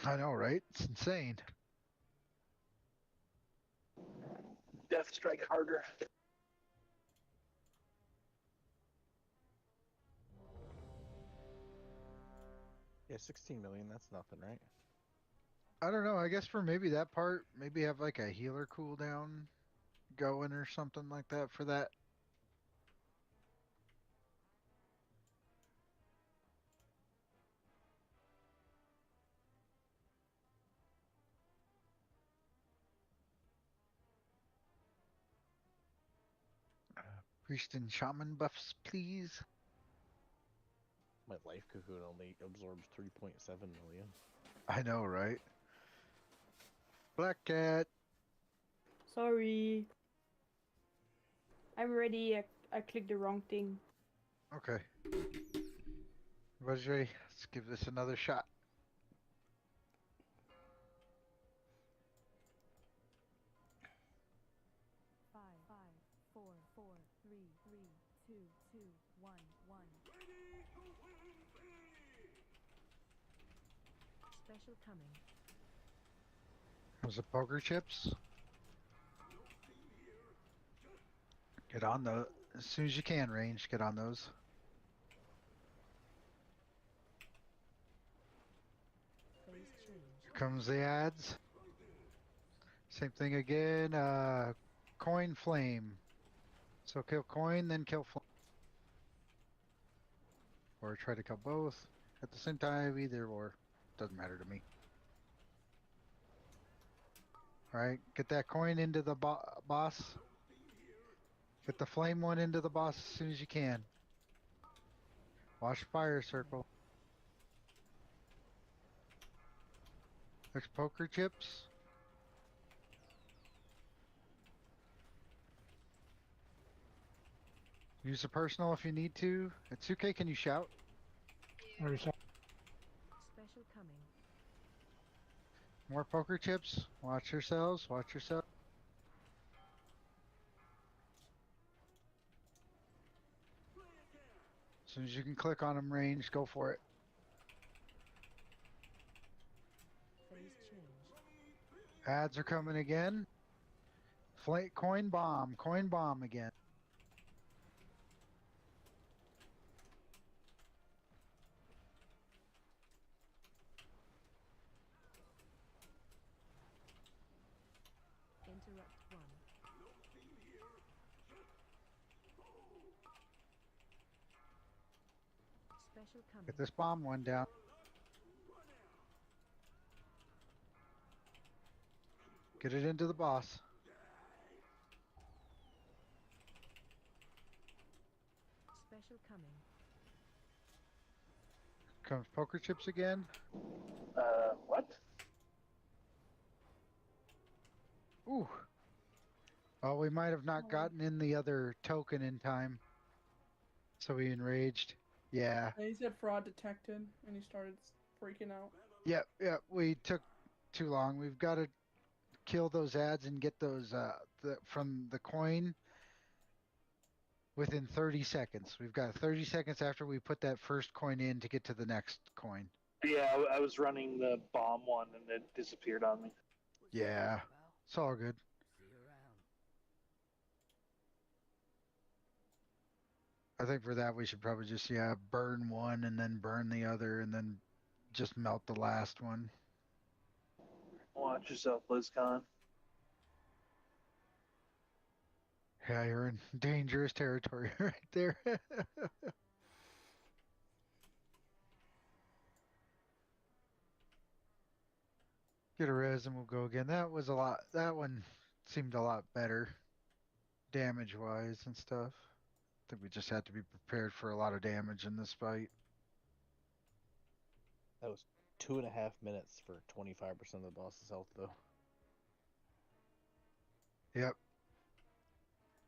I know, right? It's insane. Death strike harder. Yeah, 16 million. That's nothing, right? I don't know. I guess for maybe that part, maybe have like a healer cooldown going or something like that for that. Priest and shaman buffs, please. My life cocoon only absorbs 3.7 million. I know, right? Black cat. Sorry. I'm ready. I clicked the wrong thing. Okay. Everybody's ready. Let's give this another shot. Five, four, three, two, one. Special coming. There's the poker chips. Get on those as soon as you can, range. Get on those. Here comes the ads. Same thing again. Coin flame. So kill coin, then kill flame. Or try to kill both at the same time, either or. Doesn't matter to me. Alright, get that coin into the boss. Get the flame one into the boss as soon as you can. Watch fire circle. Next poker chips. Use the personal if you need to. It's okay, can you shout? Special coming. More poker chips. Watch yourselves, watch yourself. As soon as you can click on them, range, go for it. Phase change. Ads are coming again. Coin bomb again. Interrupt one. Special coming. Get this bomb one down. Get it into the boss. Special coming. Comes poker chips again. What? Ooh. Oh, we might have not gotten in the other token in time. So we enraged. Yeah. And he said fraud detected, and he started freaking out. Yep, we took too long. We've got to kill those ads and get those from the coin within 30 seconds. We've got 30 seconds after we put that first coin in to get to the next coin. Yeah, I was running the bomb one and it disappeared on me. Yeah, it's all good. I think for that we should probably just, burn one and then burn the other and then just melt the last one. Watch yourself, BlizzCon. Yeah, you're in dangerous territory right there. Get a res and we'll go again. That one seemed a lot better damage-wise and stuff. I think we just had to be prepared for a lot of damage in this fight. That was 2.5 minutes for 25% of the boss's health, though. Yep.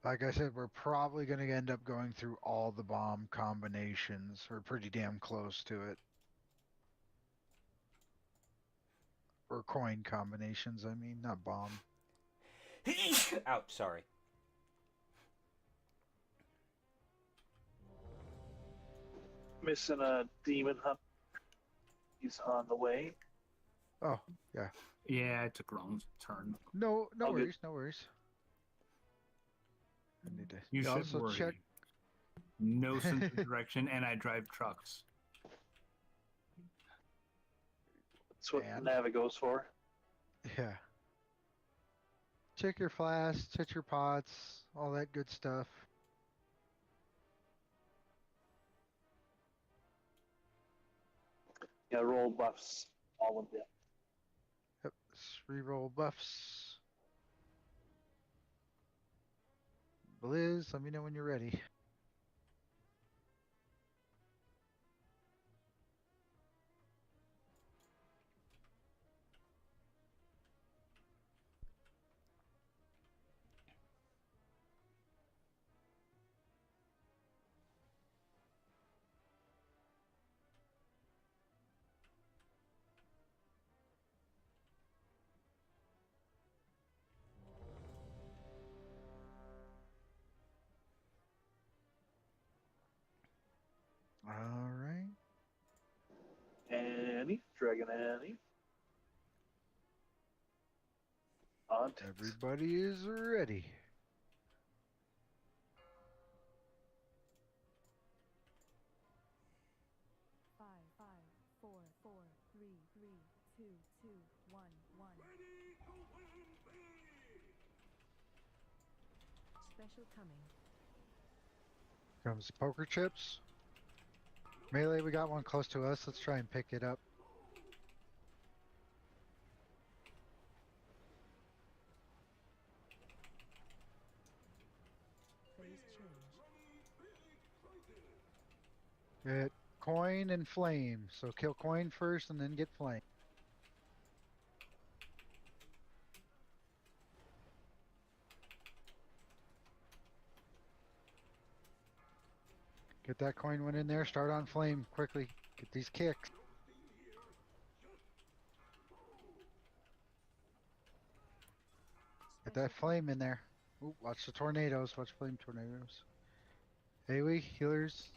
Like I said, we're probably going to end up going through all the bomb combinations. We're pretty damn close to it. Or coin combinations, I mean, not bomb. Ouch, sorry. Missing a demon hunt. He's on the way. Oh, yeah. Yeah, I took wrong turn. No All worries, no worries. I need to You should also worry. check. No sense of direction, and I drive trucks. That's what And Navigo's for. yeah. Check your flasks, check your pots, all that good stuff. Yeah, roll buffs, all of them. Yep, reroll buffs. Blizz, let me know when you're ready. All right. Annie, Dragon Annie. On to Everybody is ready. Five, five, four, four, three, three, two, two, one, one. Special coming. Comes poker chips. Melee, we got one close to us. Let's try and pick it up. Phase change. Get coin and flame. So kill coin first and then get flame. Get that coin one in there. Start on flame quickly. Get these kicks. Get that flame in there. Ooh, watch the tornadoes. Watch flame tornadoes. AoE healers.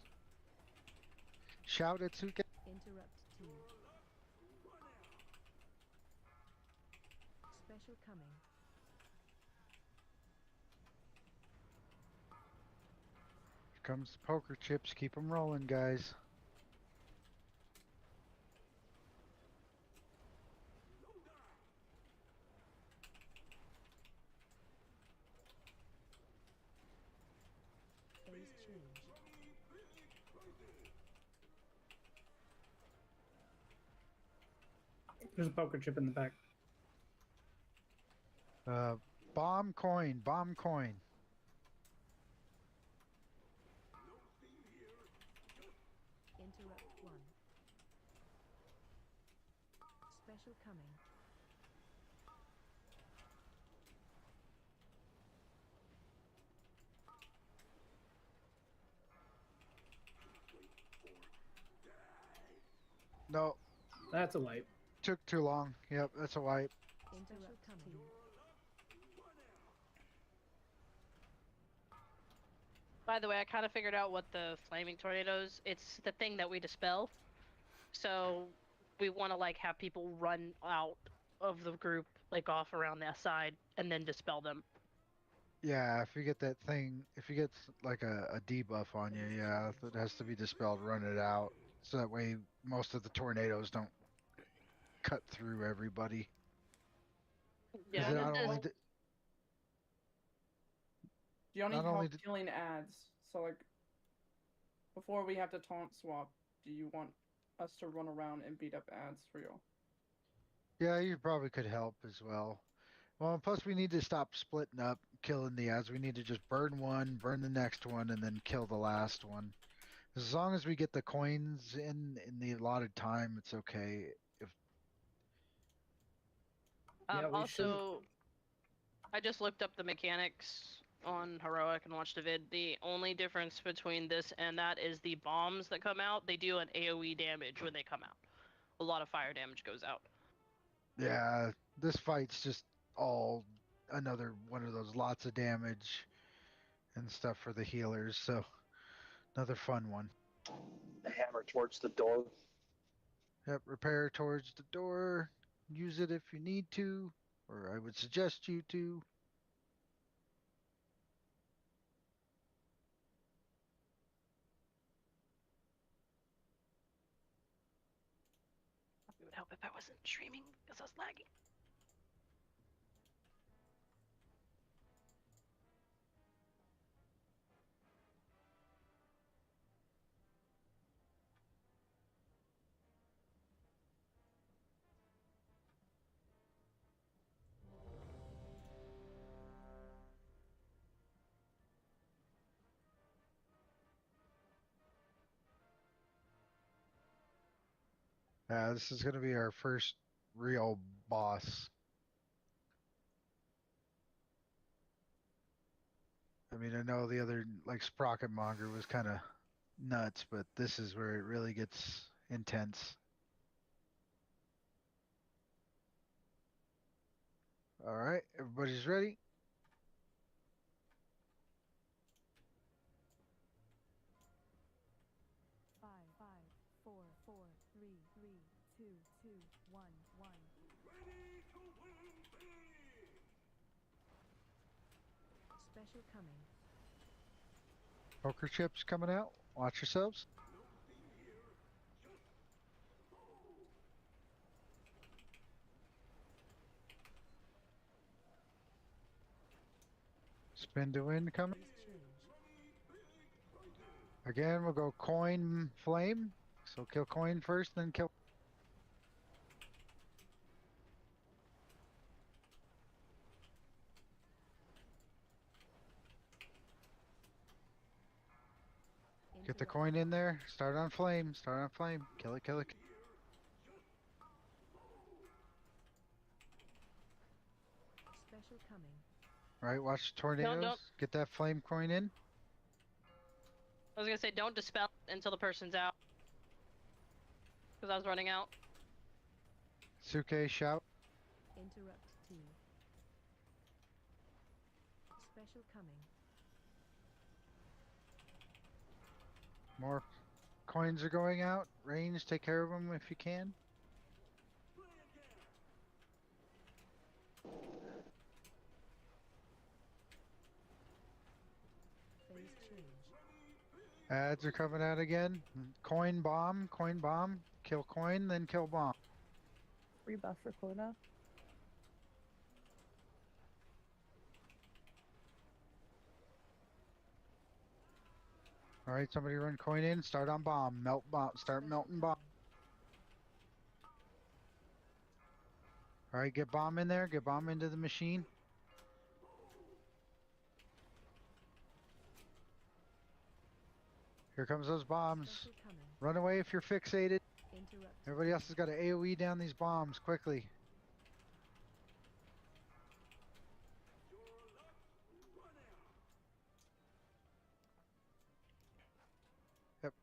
Shout at Suke. Interrupt 2. Special coming. Here comes the poker chips. Keep them rolling, guys. Phase change. There's a poker chip in the back. Bomb coin. Bomb coin. Interrupt 1. Special coming. No. That's a wipe. Took too long. Yep, that's a wipe. Interrupt coming. By the way, I kind of figured out what the flaming tornadoes. It's the thing that we dispel. So we want to like have people run out of the group, like off around that side, and then dispel them. Yeah, if you get that thing, if you get like a debuff on you, yeah, that has to be dispelled, run it out. So that way most of the tornadoes don't cut through everybody. Yeah, it and not then only this- Do you need Not help only killing ads? So like, before we have to taunt swap, do you want us to run around and beat up ads for you? Yeah, you probably could help as well. Well, plus we need to stop splitting up, killing the ads. We need to just burn one, burn the next one, and then kill the last one. As long as we get the coins in the allotted time, it's okay. If Yeah, we also, I just looked up the mechanics on Heroic and watched a vid. The only difference between this and that is the bombs that come out. They do an AoE damage when they come out. A lot of fire damage goes out. yeah, this fight's just all another one of those lots of damage and stuff for the healers. So another fun one. the hammer towards the door. Yep, repair towards the door. Use it if you need to, or I would suggest you to. It would help if I wasn't streaming because I was lagging. This is going to be our first real boss. I mean, I know the other, like, Sprocket Monger was kind of nuts, but this is where it really gets intense. All right, everybody's ready? Five, four, three, two, one. Special coming. Poker chips coming out. Watch yourselves. Spin to win coming. Again, we'll go coin flame. So kill coin first, then kill. Get the coin in there. Start on flame. Start on flame. Kill it, kill it. Special coming. Alright, watch the tornadoes. don't. Get that flame coin in. I was gonna say don't dispel until the person's out. Because I was running out. Suke, shout. Interrupt T. Special coming. More coins are going out. Range, take care of them if you can. Phase change. Ads are coming out again. Coin bomb, kill coin, then kill bomb. Rebuff for quota. Alright, somebody run coin in, start on bomb, melt bomb, start melting bomb. Alright, get bomb in there, get bomb into the machine. Here comes those bombs. Run away if you're fixated. Interrupt. Everybody else has got to AoE down these bombs quickly. Yep.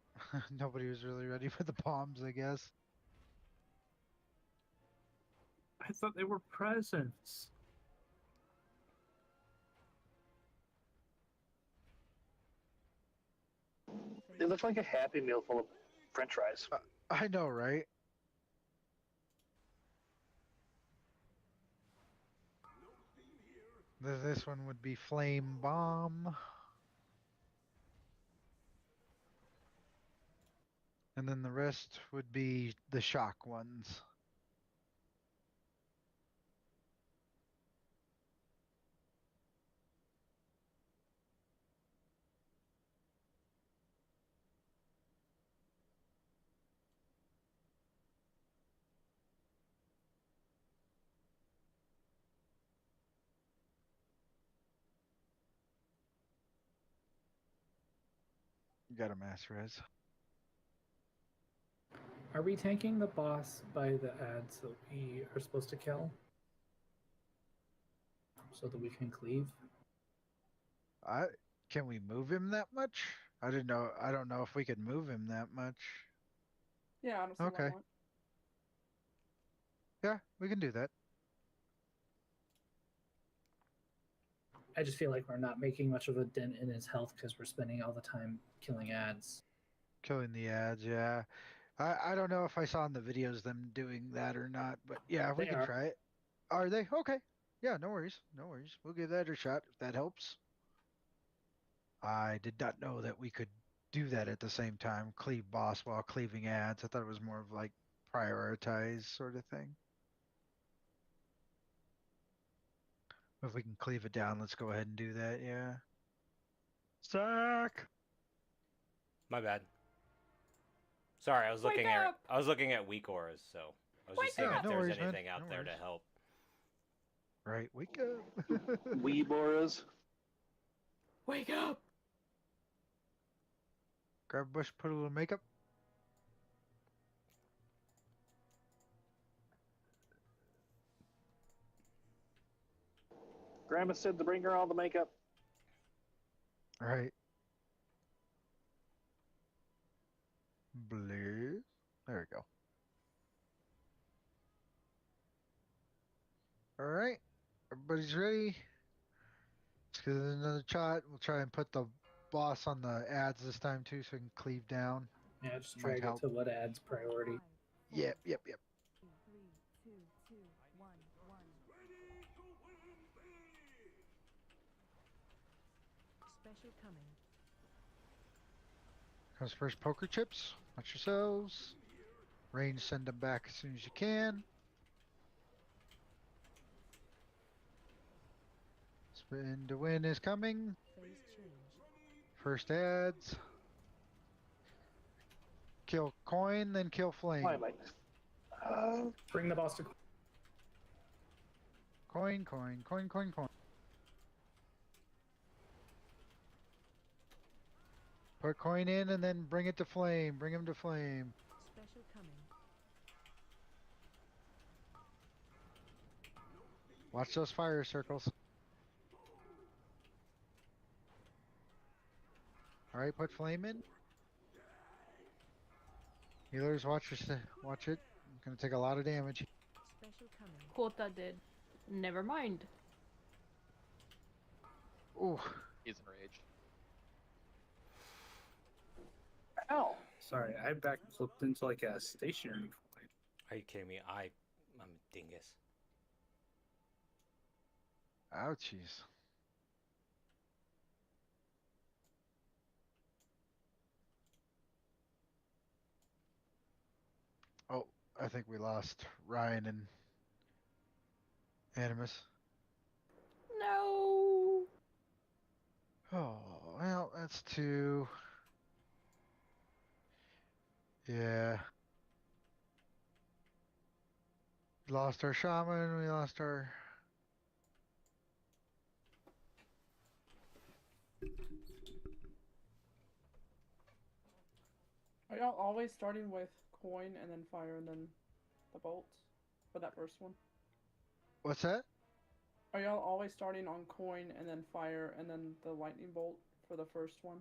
Nobody was really ready for the bombs, I guess. I thought they were presents. They look like a Happy Meal full of French fries. I know, right? This one would be flame bomb. And then the rest would be the shock ones. You got a mass res. Are we tanking the boss by the ads that we are supposed to kill? So that we can cleave? Can we move him that much? I don't know if we could move him that much. Yeah, honestly, Okay. why not? Yeah, we can do that. I just feel like we're not making much of a dent in his health because we're spending all the time killing ads. Killing the ads, yeah. I don't know if I saw in the videos them doing that or not, but yeah, we They can are. try it. Are they? Okay. Yeah, no worries. No worries. We'll give that a shot if that helps. I did not know that we could do that at the same time, cleave boss while cleaving ads. I thought it was more of like prioritize sort of thing. If we can cleave it down, let's go ahead and do that, yeah. Stack! My bad. Sorry, I was Wake looking at weak auras, so I was Wake just seeing up! if No there was worries, man. anything out No there to worries. help. Right, wake up. Weeboras. Wake up! Grab a bush, put a little makeup. Grandma said to bring her all the makeup. Right. Blue. There we go. Alright. Everybody's ready. Let's get another shot. We'll try and put the boss on the ads this time too so we can cleave down. Yeah, just Might drag it help. to what adds priority. Yep. 3, 2, 2, 1, 1. Special coming. Comes first poker chips. Watch yourselves. Range, send them back as soon as you can. Spin to win is coming. Phase change. First ads. Kill coin, then kill flame. Why am I? Bring the boss to. Coin, coin, coin, coin, coin. Put coin in and then bring it to flame. Bring him to flame. Special coming. Watch those fire circles. Alright, put flame in. Healers, watch it. It's gonna take a lot of damage. Special coming. Quota did. Never mind. Ooh. He's enraged. Ow. Sorry, I backflipped into like a stationary coin. Are you kidding me? I'm a dingus. Ouchies. Oh, I think we lost Ryan and Animus. No. Oh, well, that's two. Yeah. We lost our shaman, we lost our... Are y'all always starting with coin and then fire and then the bolt for that first one? What's that? Are y'all always starting on coin and then fire and then the lightning bolt for the first one?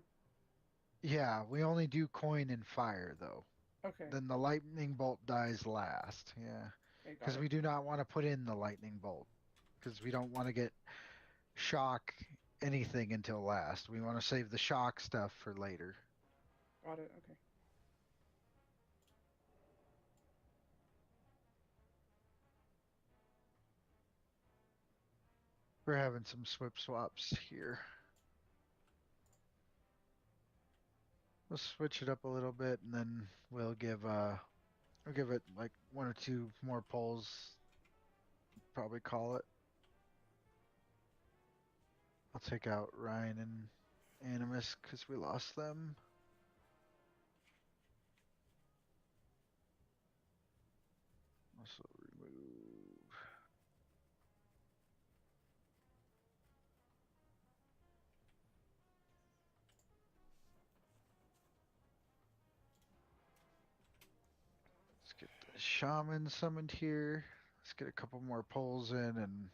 Yeah, we only do coin and fire, though. Okay. Then the lightning bolt dies last, yeah. Okay, got Because it. we do not want to put in the lightning bolt. Because we don't want to get shock anything until last. We want to save the shock stuff for later. Got it, okay. We're having some swip swaps here. We'll switch it up a little bit and then we'll give it like one or two more pulls. Probably call it. I'll take out Ryan and Animus because we lost them. Also remove. Let's get the shaman summoned here. Let's get a couple more pulls in and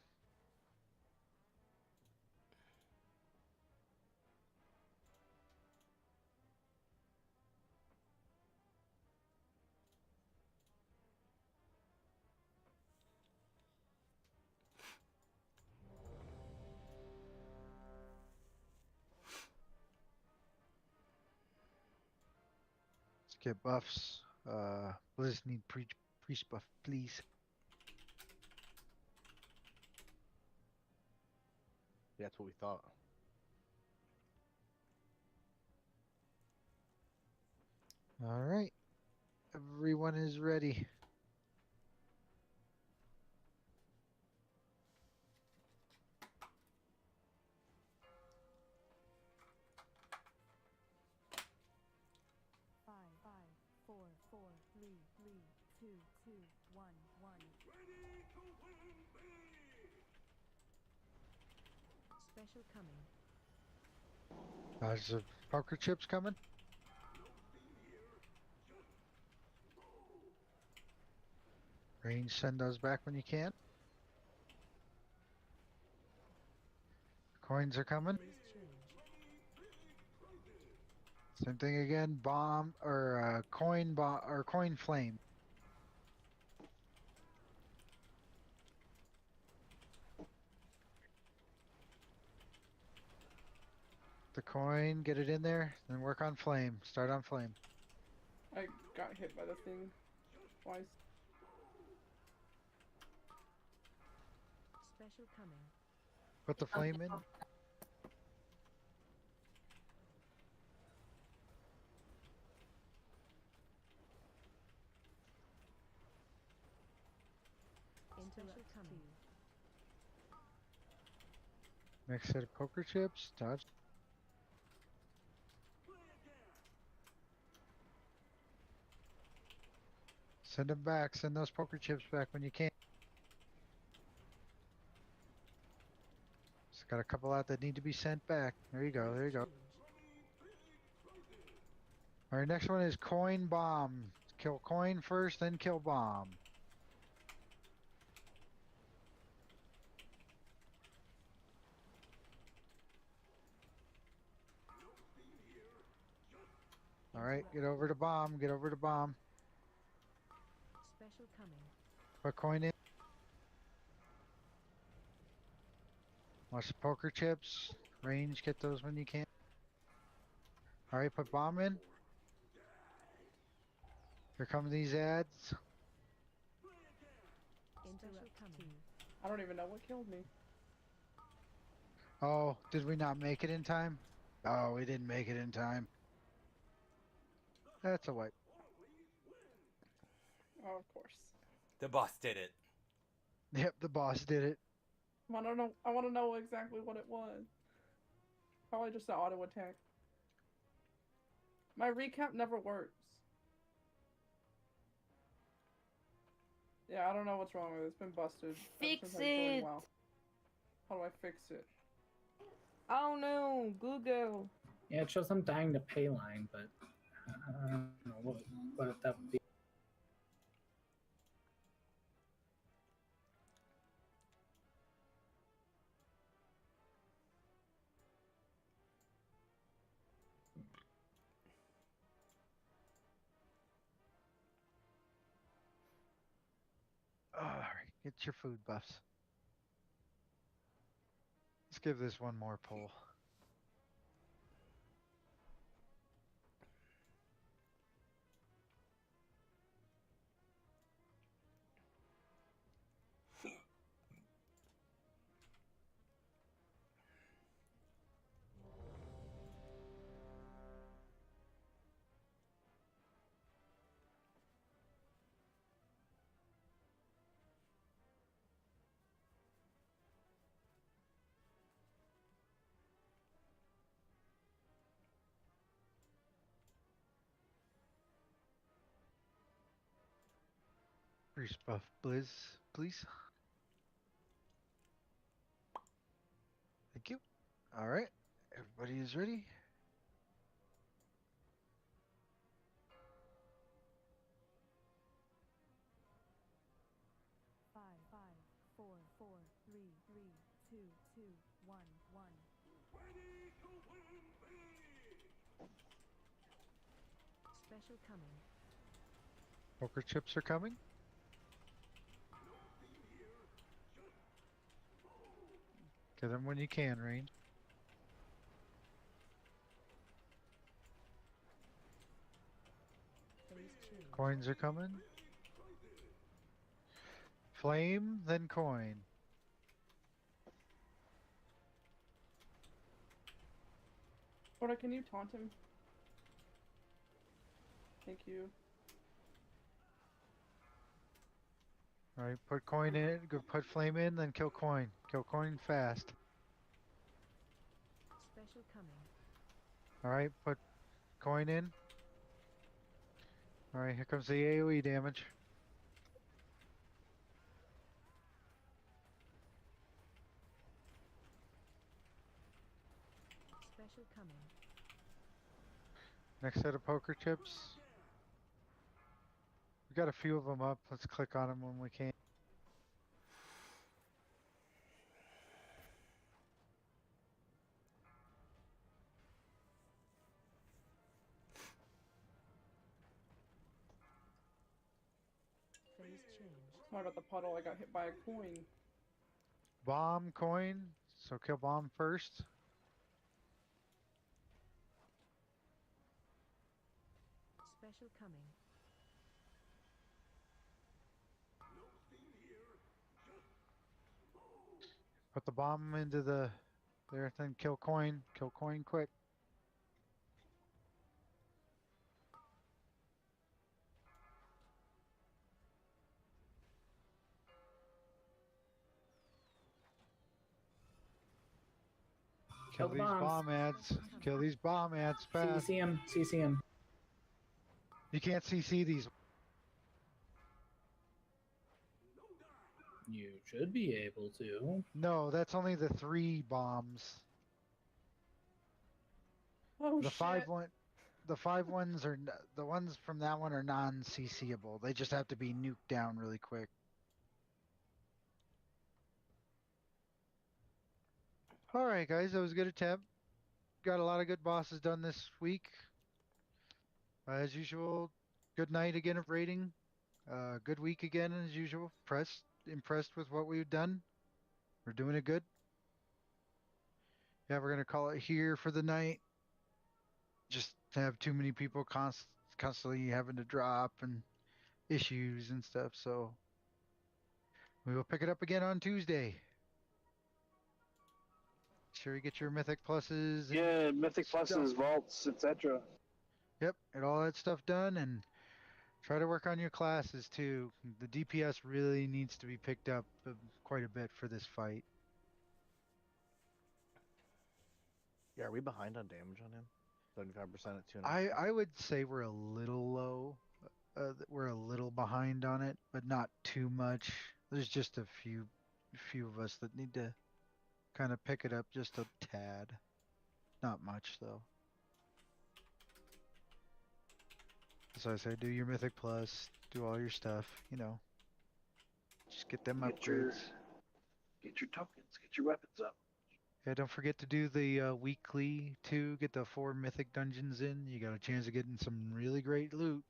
let's get buffs. Blizz need priest buff, please. Yeah, that's what we thought. All right, everyone is ready. two, two, one, one. Special coming. There's the poker chips coming. Range, send those back when you can. Coins are coming. Same thing again. Bomb or coin bomb or coin flame. The coin, get it in there, then work on flame. Start on flame. I got hit by the thing twice. Special coming. Put the flame in. Interrupt coming. Next set of poker chips. Dodge. Send them back. Send those poker chips back when you can. Just got a couple out that need to be sent back. There you go. There you go. All right, next one is coin bomb. Kill coin first, then kill bomb. All right, get over to bomb. Get over to bomb. Special coming. Put coin in. Watch the poker chips. Range, get those when you can. All right, put bomb in. Here come these ads. Interrupt coming. I don't even know what killed me. Oh, did we not make it in time? Oh, we didn't make it in time. That's a wipe. Oh, of course. The boss did it. Yep, the boss did it. I don't know. I want to know exactly what it was. Probably just an auto attack. My recap never works. Yeah, I don't know what's wrong with it. It's been busted. Fix ever since I joined it. WoW. How do I fix it? Oh no, Google. Yeah, it shows I'm dying to pay line, but I don't know what that would be. All right, get your food buffs. Let's give this one more pull. Priest buff, Blizz, please. Thank you. All right, everybody is ready. Five, five, four, four, three, three, two, two, one, one. Special coming. Poker chips are coming. Get them when you can, Rain. Coins are coming. Flame, then coin. Oda, can you taunt him? Thank you. All right, put coin in. Go put flame in, then kill coin. Kill coin fast. Special coming. All right, put coin in. All right, here comes the AOE damage. Next set of poker chips. We got a few of them up. Let's click on them when we can. Phase change. Oh, I got the puddle. I got hit by a coin. Bomb coin. So kill bomb first. Special coming. Put the bomb into the there, then kill coin. Kill coin quick. Kill the these bombs. bomb ads. Kill these bomb ads fast. CC him. CC him. You can't CC these. You should be able to. No, that's only the 3 bombs. Oh The shit. 5 one. The 5 ones are the ones from that one are non-CCable. They just have to be nuked down really quick. All right, guys, that was a good attempt. Got a lot of good bosses done this week. As usual, good night again of raiding. Good week again as usual. Impressed with what we've done. We're doing it good. Yeah, we're gonna call it here for the night. Just have too many people constantly having to drop and issues and stuff. So we will pick it up again on Tuesday. Sure, you get your mythic pluses. Yeah, mythic stuff. pluses, vaults, etc. Yep, get all that stuff done and try to work on your classes too. The DPS really needs to be picked up quite a bit for this fight. Yeah, are we behind on damage on him? 75% at 2. I would say we're a little low. We're a little behind on it, but not too much. There's just a few of us that need to kind of pick it up just a tad. Not much though. So I say do your mythic plus, do all your stuff, you know. Just get them upgrades. Get your tokens, get your weapons up. Yeah, don't forget to do the weekly too. Get the 4 mythic dungeons in. You got a chance of getting some really great loot.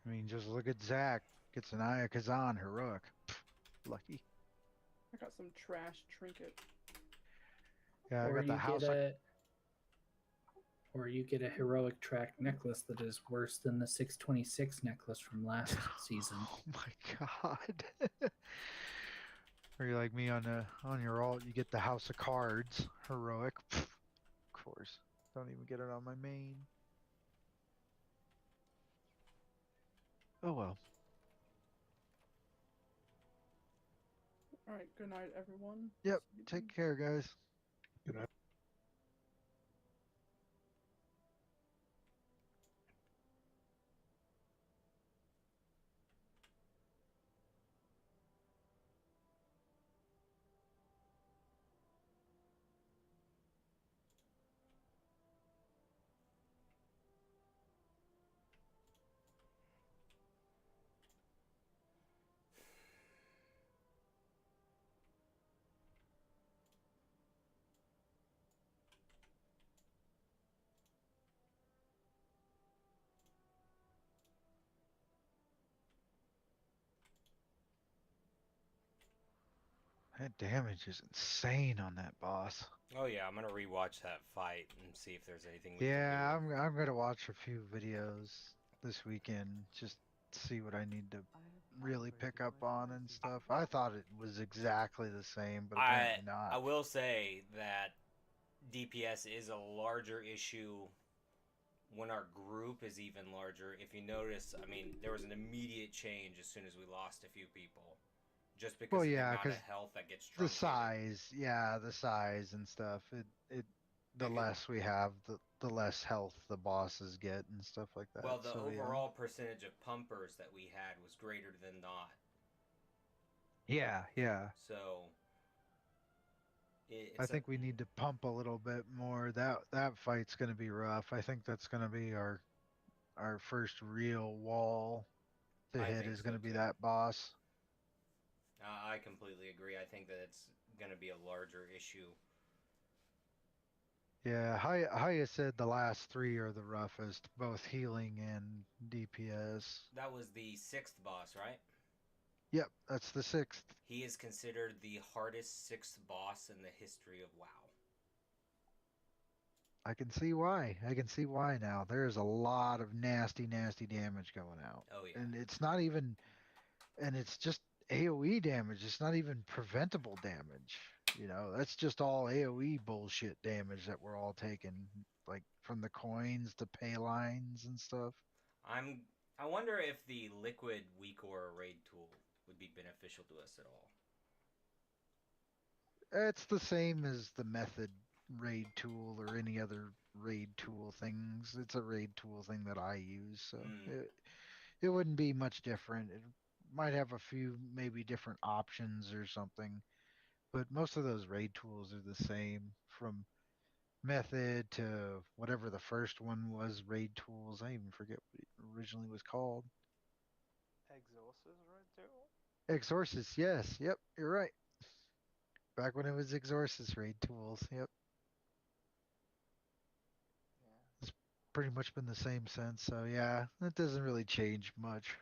I mean, just look at Zach. Gets an Aya Kazan heroic. Pfft, lucky. I got some trash trinket. Yeah, I Or got the you house. get a, or you get a heroic track necklace that is worse than the 626 necklace from last season. Oh my god. Or you're like me on your alt, you get the House of Cards heroic. Pfft, of course. Don't even get it on my main. Oh well. Alright, good night, everyone. Yep. See you Take care, guys. Good night. That damage is insane on that boss. Oh yeah, I'm gonna rewatch that fight and see if there's anything we Yeah, can do. I'm gonna watch a few videos this weekend. Just see what I need to really pick up on and stuff. I thought it was exactly the same, but apparently not. I will say that DPS is a larger issue when our group is even larger. If you notice, I mean, there was an immediate change as soon as we lost a few people. Just because Well, of the yeah, amount of 'cause health that gets the truncated. size, yeah, the size and stuff. The less we have, the less health the bosses get and stuff like that. Well, the So, yeah. overall percentage of pumpers that we had was greater than not. Yeah, yeah. So I think we need to pump a little bit more. That fight's gonna be rough. I think that's gonna be our our first real wall to I hit think is so going to be too. that boss. I completely agree. I think that it's going to be a larger issue. Yeah, Haya said the last three are the roughest, both healing and DPS. That was the 6th boss, right? Yep, that's the 6th. He is considered the hardest 6th boss in the history of WoW. I can see why. I can see why now. There is a lot of nasty, nasty damage going out. Oh yeah. And it's not even, and it's just AoE damage. It's not even preventable damage. That's just all AoE bullshit damage that we're all taking, like from the coins to pay lines and stuff. I wonder if the liquid weak aura raid tool would be beneficial to us at all. It's the same as the method raid tool or any other raid tool things. It's a raid tool thing that I use, so it wouldn't be much different. It might have a few maybe different options or something, but most of those raid tools are the same from method to whatever the first one was, raid tools. I even forget what it originally was called. Exhaustus, right, too? Exorcist, yes. Yep, you're right. Back when it was Exorcist raid tools. Yep. It's pretty much been the same since. So yeah, it doesn't really change much.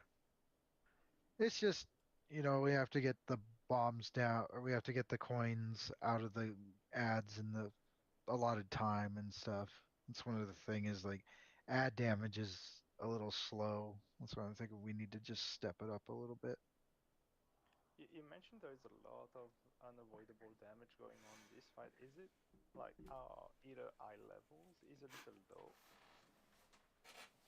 It's just, we have to get the bombs down, or we have to get the coins out of the ads in the allotted time and stuff. That's one of the thing is like ad damage is a little slow. That's why I'm thinking we need to just step it up a little bit. You mentioned there is a lot of unavoidable damage going on in this fight. Is it like either eye levels is a little low?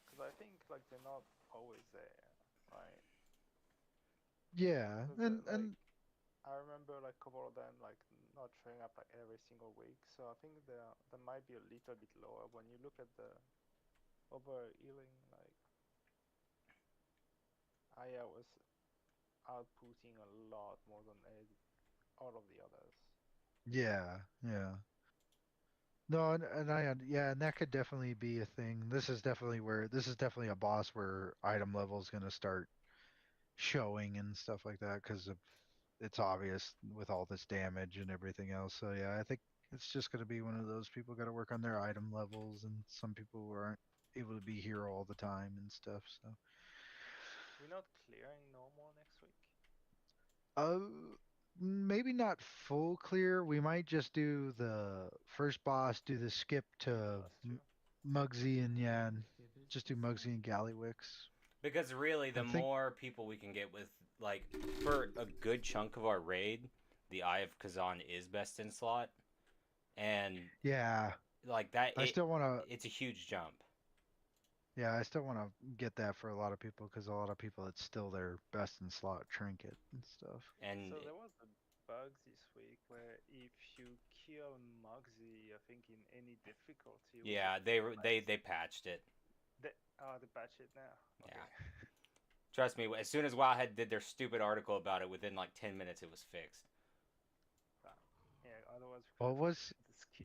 Because I think like they're not always there, right? Yeah, and I remember like a couple of them like not showing up like every single week, so I think there might be a little bit lower when you look at the over healing. Like Aya was outputting a lot more than all of the others. yeah. No, yeah, and that could definitely be a thing. This is definitely a boss where item level is going to start showing and stuff like that because it's obvious with all this damage and everything else. So yeah, I think it's just going to be one of those people got to work on their item levels, and some people who aren't able to be here all the time and stuff. So We're not clearing normal next week. uh, maybe not full clear. We might just do the first boss, do the skip to Muggsy and just do Muggsy and Gallywix. Because really, the I think more people we can get with, like, for a good chunk of our raid, the Eye of Kazan is best in slot, and yeah, like that, I still want to. It's a huge jump. Yeah, I still want to get that for a lot of people because a lot of people it's still their best in slot trinket and stuff. And so there was a bug this week where if you kill Mugsy, I think in any difficulty. Yeah, they patched it. They patched it now. Okay. Yeah. Trust me, as soon as Wowhead did their stupid article about it, within like 10 minutes it was fixed. Yeah, otherwise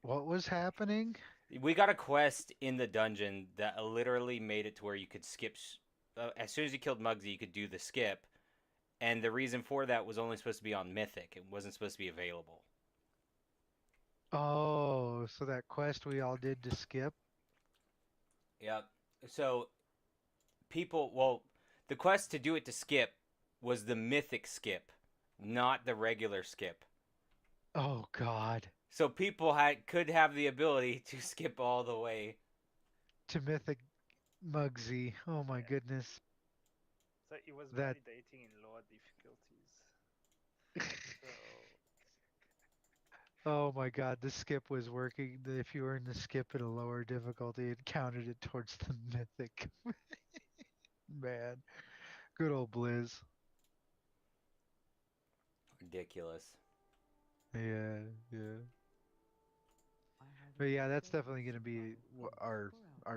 what was happening? We got a quest in the dungeon that literally made it to where you could skip. As soon as you killed Muggsy, you could do the skip. And the reason for that was only supposed to be on Mythic. It wasn't supposed to be available. Oh, so that quest we all did to skip? Yep. So, the quest to do it to skip was the Mythic skip, not the regular skip. Oh, God. So people could have the ability to skip all the way to Mythic Muggsy. Oh my goodness. So it was validating in lower difficulties. So... Oh my God, the skip was working. If you were in the skip at a lower difficulty, it counted it towards the Mythic. Man, good old Blizz. Ridiculous. Yeah. But yeah, that's definitely going to be our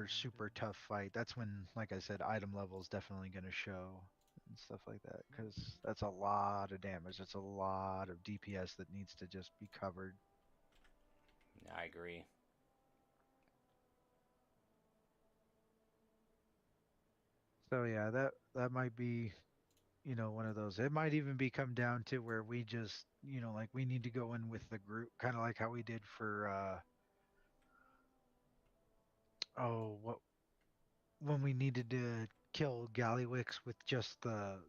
super tough fight. That's when, like I said, item level is definitely going to show and stuff like that because that's a lot of damage. That's a lot of DPS that needs to just be covered. I agree. So yeah, that might be, one of those. It might even be come down to where we just, like we need to go in with the group, kind of like how we did for oh, what when we needed to kill Gallywix with just the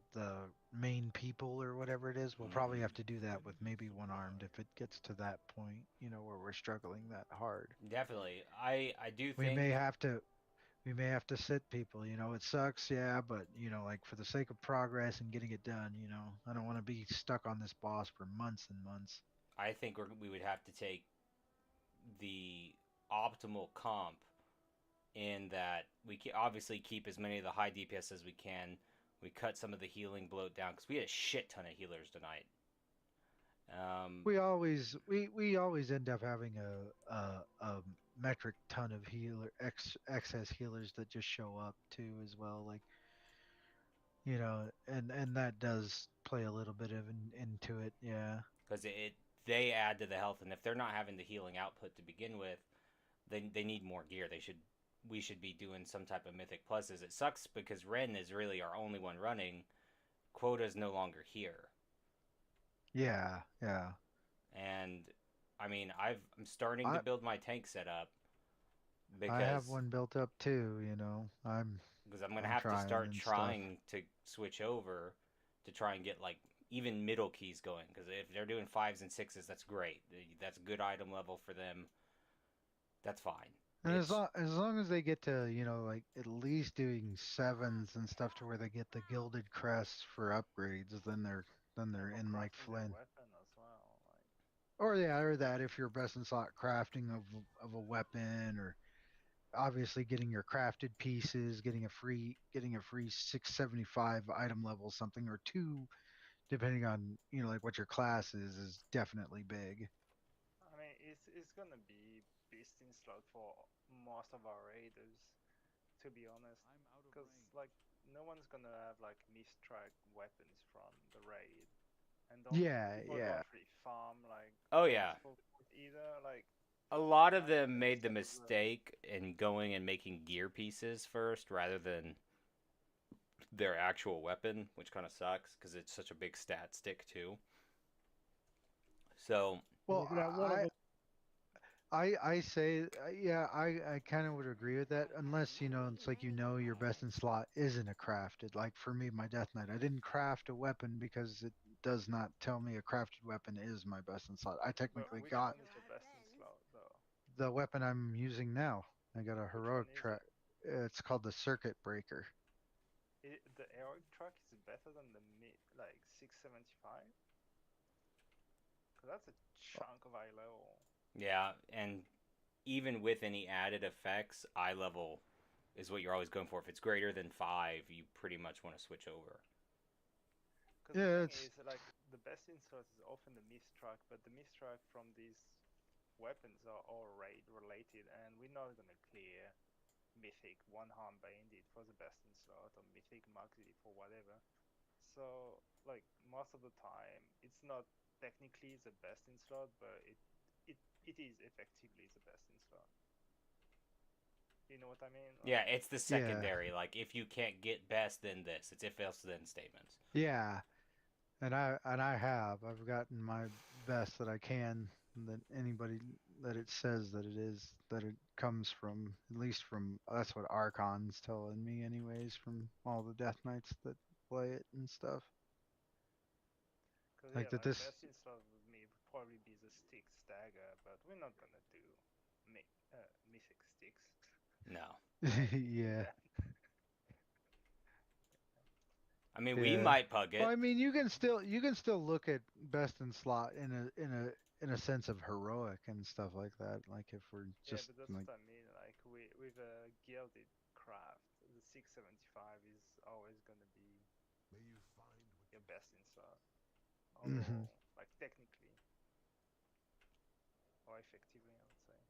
main people or whatever it is. We'll probably have to do that with maybe one armed if it gets to that point, where we're struggling that hard. Definitely. I do We think may have to we may have to sit people, it sucks, yeah, but like for the sake of progress and getting it done, I don't want to be stuck on this boss for months and months. we would have to take the optimal comp in that we obviously keep as many of the high DPS as we can. We cut some of the healing bloat down because we had a shit ton of healers tonight. We always end up having a metric ton of excess healers that just show up too as well, like and that does play a little bit into it, yeah. Because they add to the health, and if they're not having the healing output to begin with, they need more gear. We should be doing some type of mythic pluses. It sucks because Ren is really our only one running. Quota's no longer here. Yeah, yeah. And I mean, I'm starting to build my tank setup because I have one built up too, because I'm gonna have to start trying to switch over to try and get like even middle keys going. Because if they're doing 5s and 6s, that's great. That's good item level for them. That's fine. And as long as they get to, like at least doing 7s and stuff to where they get the gilded crests for upgrades, then they're in like Flynn. Or that if you're best in slot crafting of a weapon, or obviously getting your crafted pieces, getting a free 675 item level, something or two, depending on, like what your class is definitely big. I mean, it's gonna be beast in slot for most of our raiders, to be honest, because like no one's gonna have like mistrike weapons from the raid, and people Yeah. don't really farm like oh yeah, either. Like a lot of them made the mistake in going and making gear pieces first rather than their actual weapon, which kind of sucks because it's such a big stat stick too. So Well, I say, yeah, I kind of would agree with that, unless, it's like, your best in slot isn't a crafted. Like for me, my Death Knight, I didn't craft a weapon because it does not tell me a crafted weapon is my best in slot. I technically which got one is your best in slot though? the weapon I'm using now. I got a heroic track. It's called the Circuit Breaker. The heroic track is better than the like 675. Cause that's a chunk of eye level. yeah, and even with any added effects, eye level is what you're always going for. If it's greater than 5, you pretty much want to switch over. Because the thing is, like, the best in slot is often the mistrike, but the mistrike from these weapons are all raid related, and we're not gonna clear Mythic one harm bandit for the best in slot or Mythic Maxi for whatever. So, like, most of the time, it's not technically the best in slot, but it is effectively the best in slot. You know what I mean? Yeah, it's the secondary. Like, if you can't get best, then this. It's if else then statements. Yeah, and I've gotten my best that I can. That anybody that it says that it comes from, at least from, that's what Archon's telling me anyways, from all the Death Knights that play it and stuff. Because like yeah, that like this best in slot with me would probably be the stick stagger, but we're not gonna do mythic sticks. No. Yeah. I mean, we might pug it. Well, I mean, you can still look at best in slot in a sense of heroic and stuff like that. Like if we're just but that's like, what I mean. Like with a gilded craft, the 675 is always gonna be your best in slot. Although, like technically or effectively, I would say.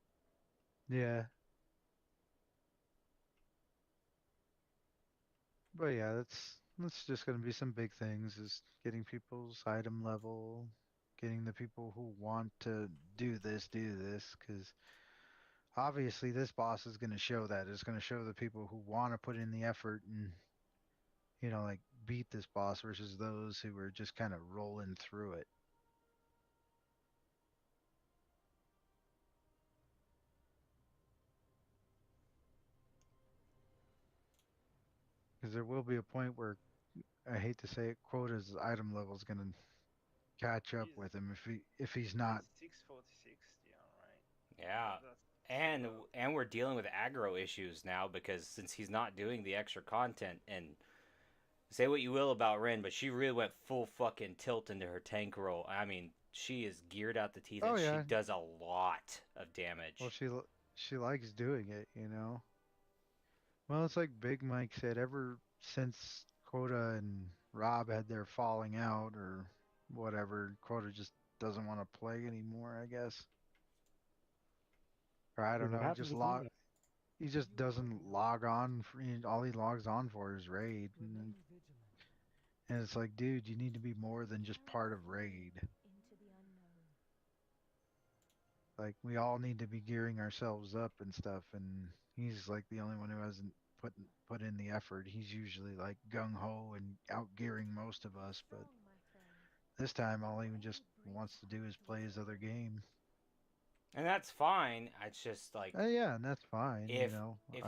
yeah. But yeah, that's just gonna be some big things, is getting people's item level, getting the people who want to do this, because obviously this boss is gonna show that. It's gonna show the people who want to put in the effort and like beat this boss versus those who were just kind of rolling through it. Because there will be a point where, I hate to say it, quota's item level is going to catch up with him if he's not. He's 640, 60, alright. Yeah. And we're dealing with aggro issues now because since he's not doing the extra content, and say what you will about Ren, but she really went full fucking tilt into her tank role. I mean, she is geared out the teeth, and yeah. she does a lot of damage. Well, she likes doing it, Well, it's like Big Mike said, ever since Quota and Rob had their falling out or whatever, Quota just doesn't want to play anymore, I guess. Or I don't What know, happens with you? he just doesn't log on. All he logs on for is raid, and it's like, dude, you need to be more than just part of raid. Like, we all need to be gearing ourselves up and stuff, and he's like the only one who hasn't put in the effort. He's usually like gung ho and out gearing most of us, but this time all he just wants to do is play his other game. And that's fine. It's just like, yeah, and that's fine. If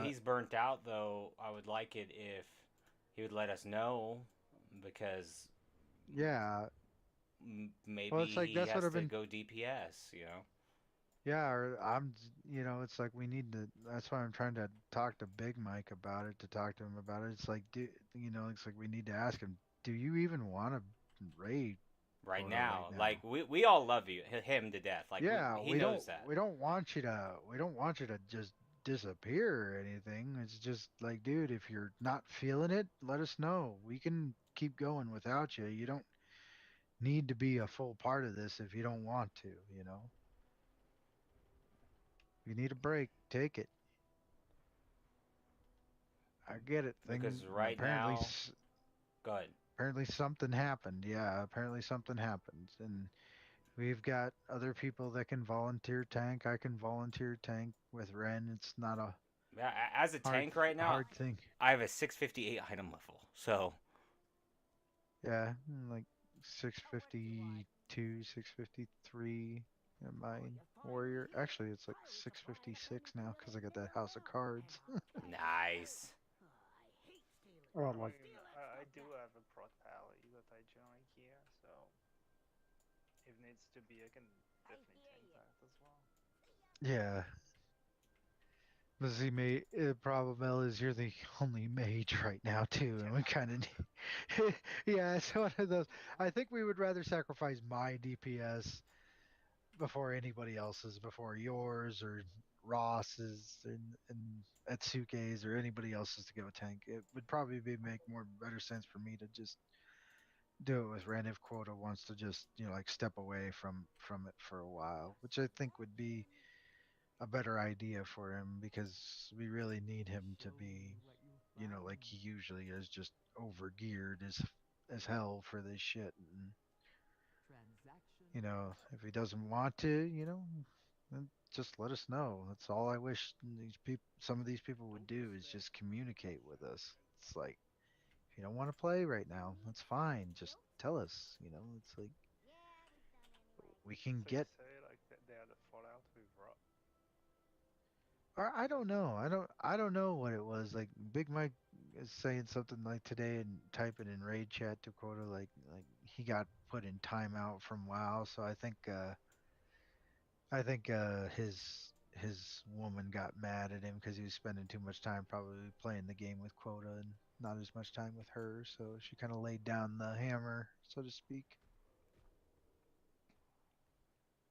he's burnt out, though, I would like it if he would let us know, because yeah, maybe well, it's like, he that's has what I've to been. go DPS. Yeah, or it's like we need to. That's why I'm trying to talk to Big Mike about it. To talk to him about it, it's like, it's like we need to ask him. Do you even want to raid Right Quota now? right now? Like we all love him to death. Like yeah, he knows that. We don't want you to. We don't want you to just disappear or anything. It's just like, dude, if you're not feeling it, let us know. We can keep going without you. You don't need to be a full part of this if you don't want to. You need a break, take it. I get it. Because right now, go ahead. Apparently something happened. Yeah, apparently something happened, and we've got other people that can volunteer tank. I can volunteer tank with Ren. It's not a as a tank right now. Hard thing. I have a 658 item level, so yeah, like 652, 653. And my warrior, actually, it's like 656 now because I got that house of cards. Nice. Oh, like, I do have a prot pally that I joined here, so if needs to be, I can definitely tank that as well. Yeah. But see, the problem is you're the only mage right now too, and we kind of yeah, it's one of those. I think we would rather sacrifice my DPS before anybody else's, before yours or Ross's and Atsuke's or anybody else's to go tank. It would probably make more better sense for me to just do it with Ren if Quota wants to just like step away from it for a while, which I think would be a better idea for him because we really need him to be, like he usually is, just over geared as hell for this shit. And if he doesn't want to, then just let us know. That's all I wish some of these people would do, is just communicate with us. It's like, if you don't want to play right now, that's fine. Just tell us. It's like we can So get. you say like they had a fallout with Rob. Or I don't know. I don't know what it was. Like Big Mike is saying something like today and typing in raid chat to Quota like he got put in timeout from WoW. So I think his woman got mad at him because he was spending too much time probably playing the game with Quota and not as much time with her. So she kind of laid down the hammer, so to speak.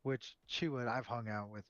Which she would. I've hung out with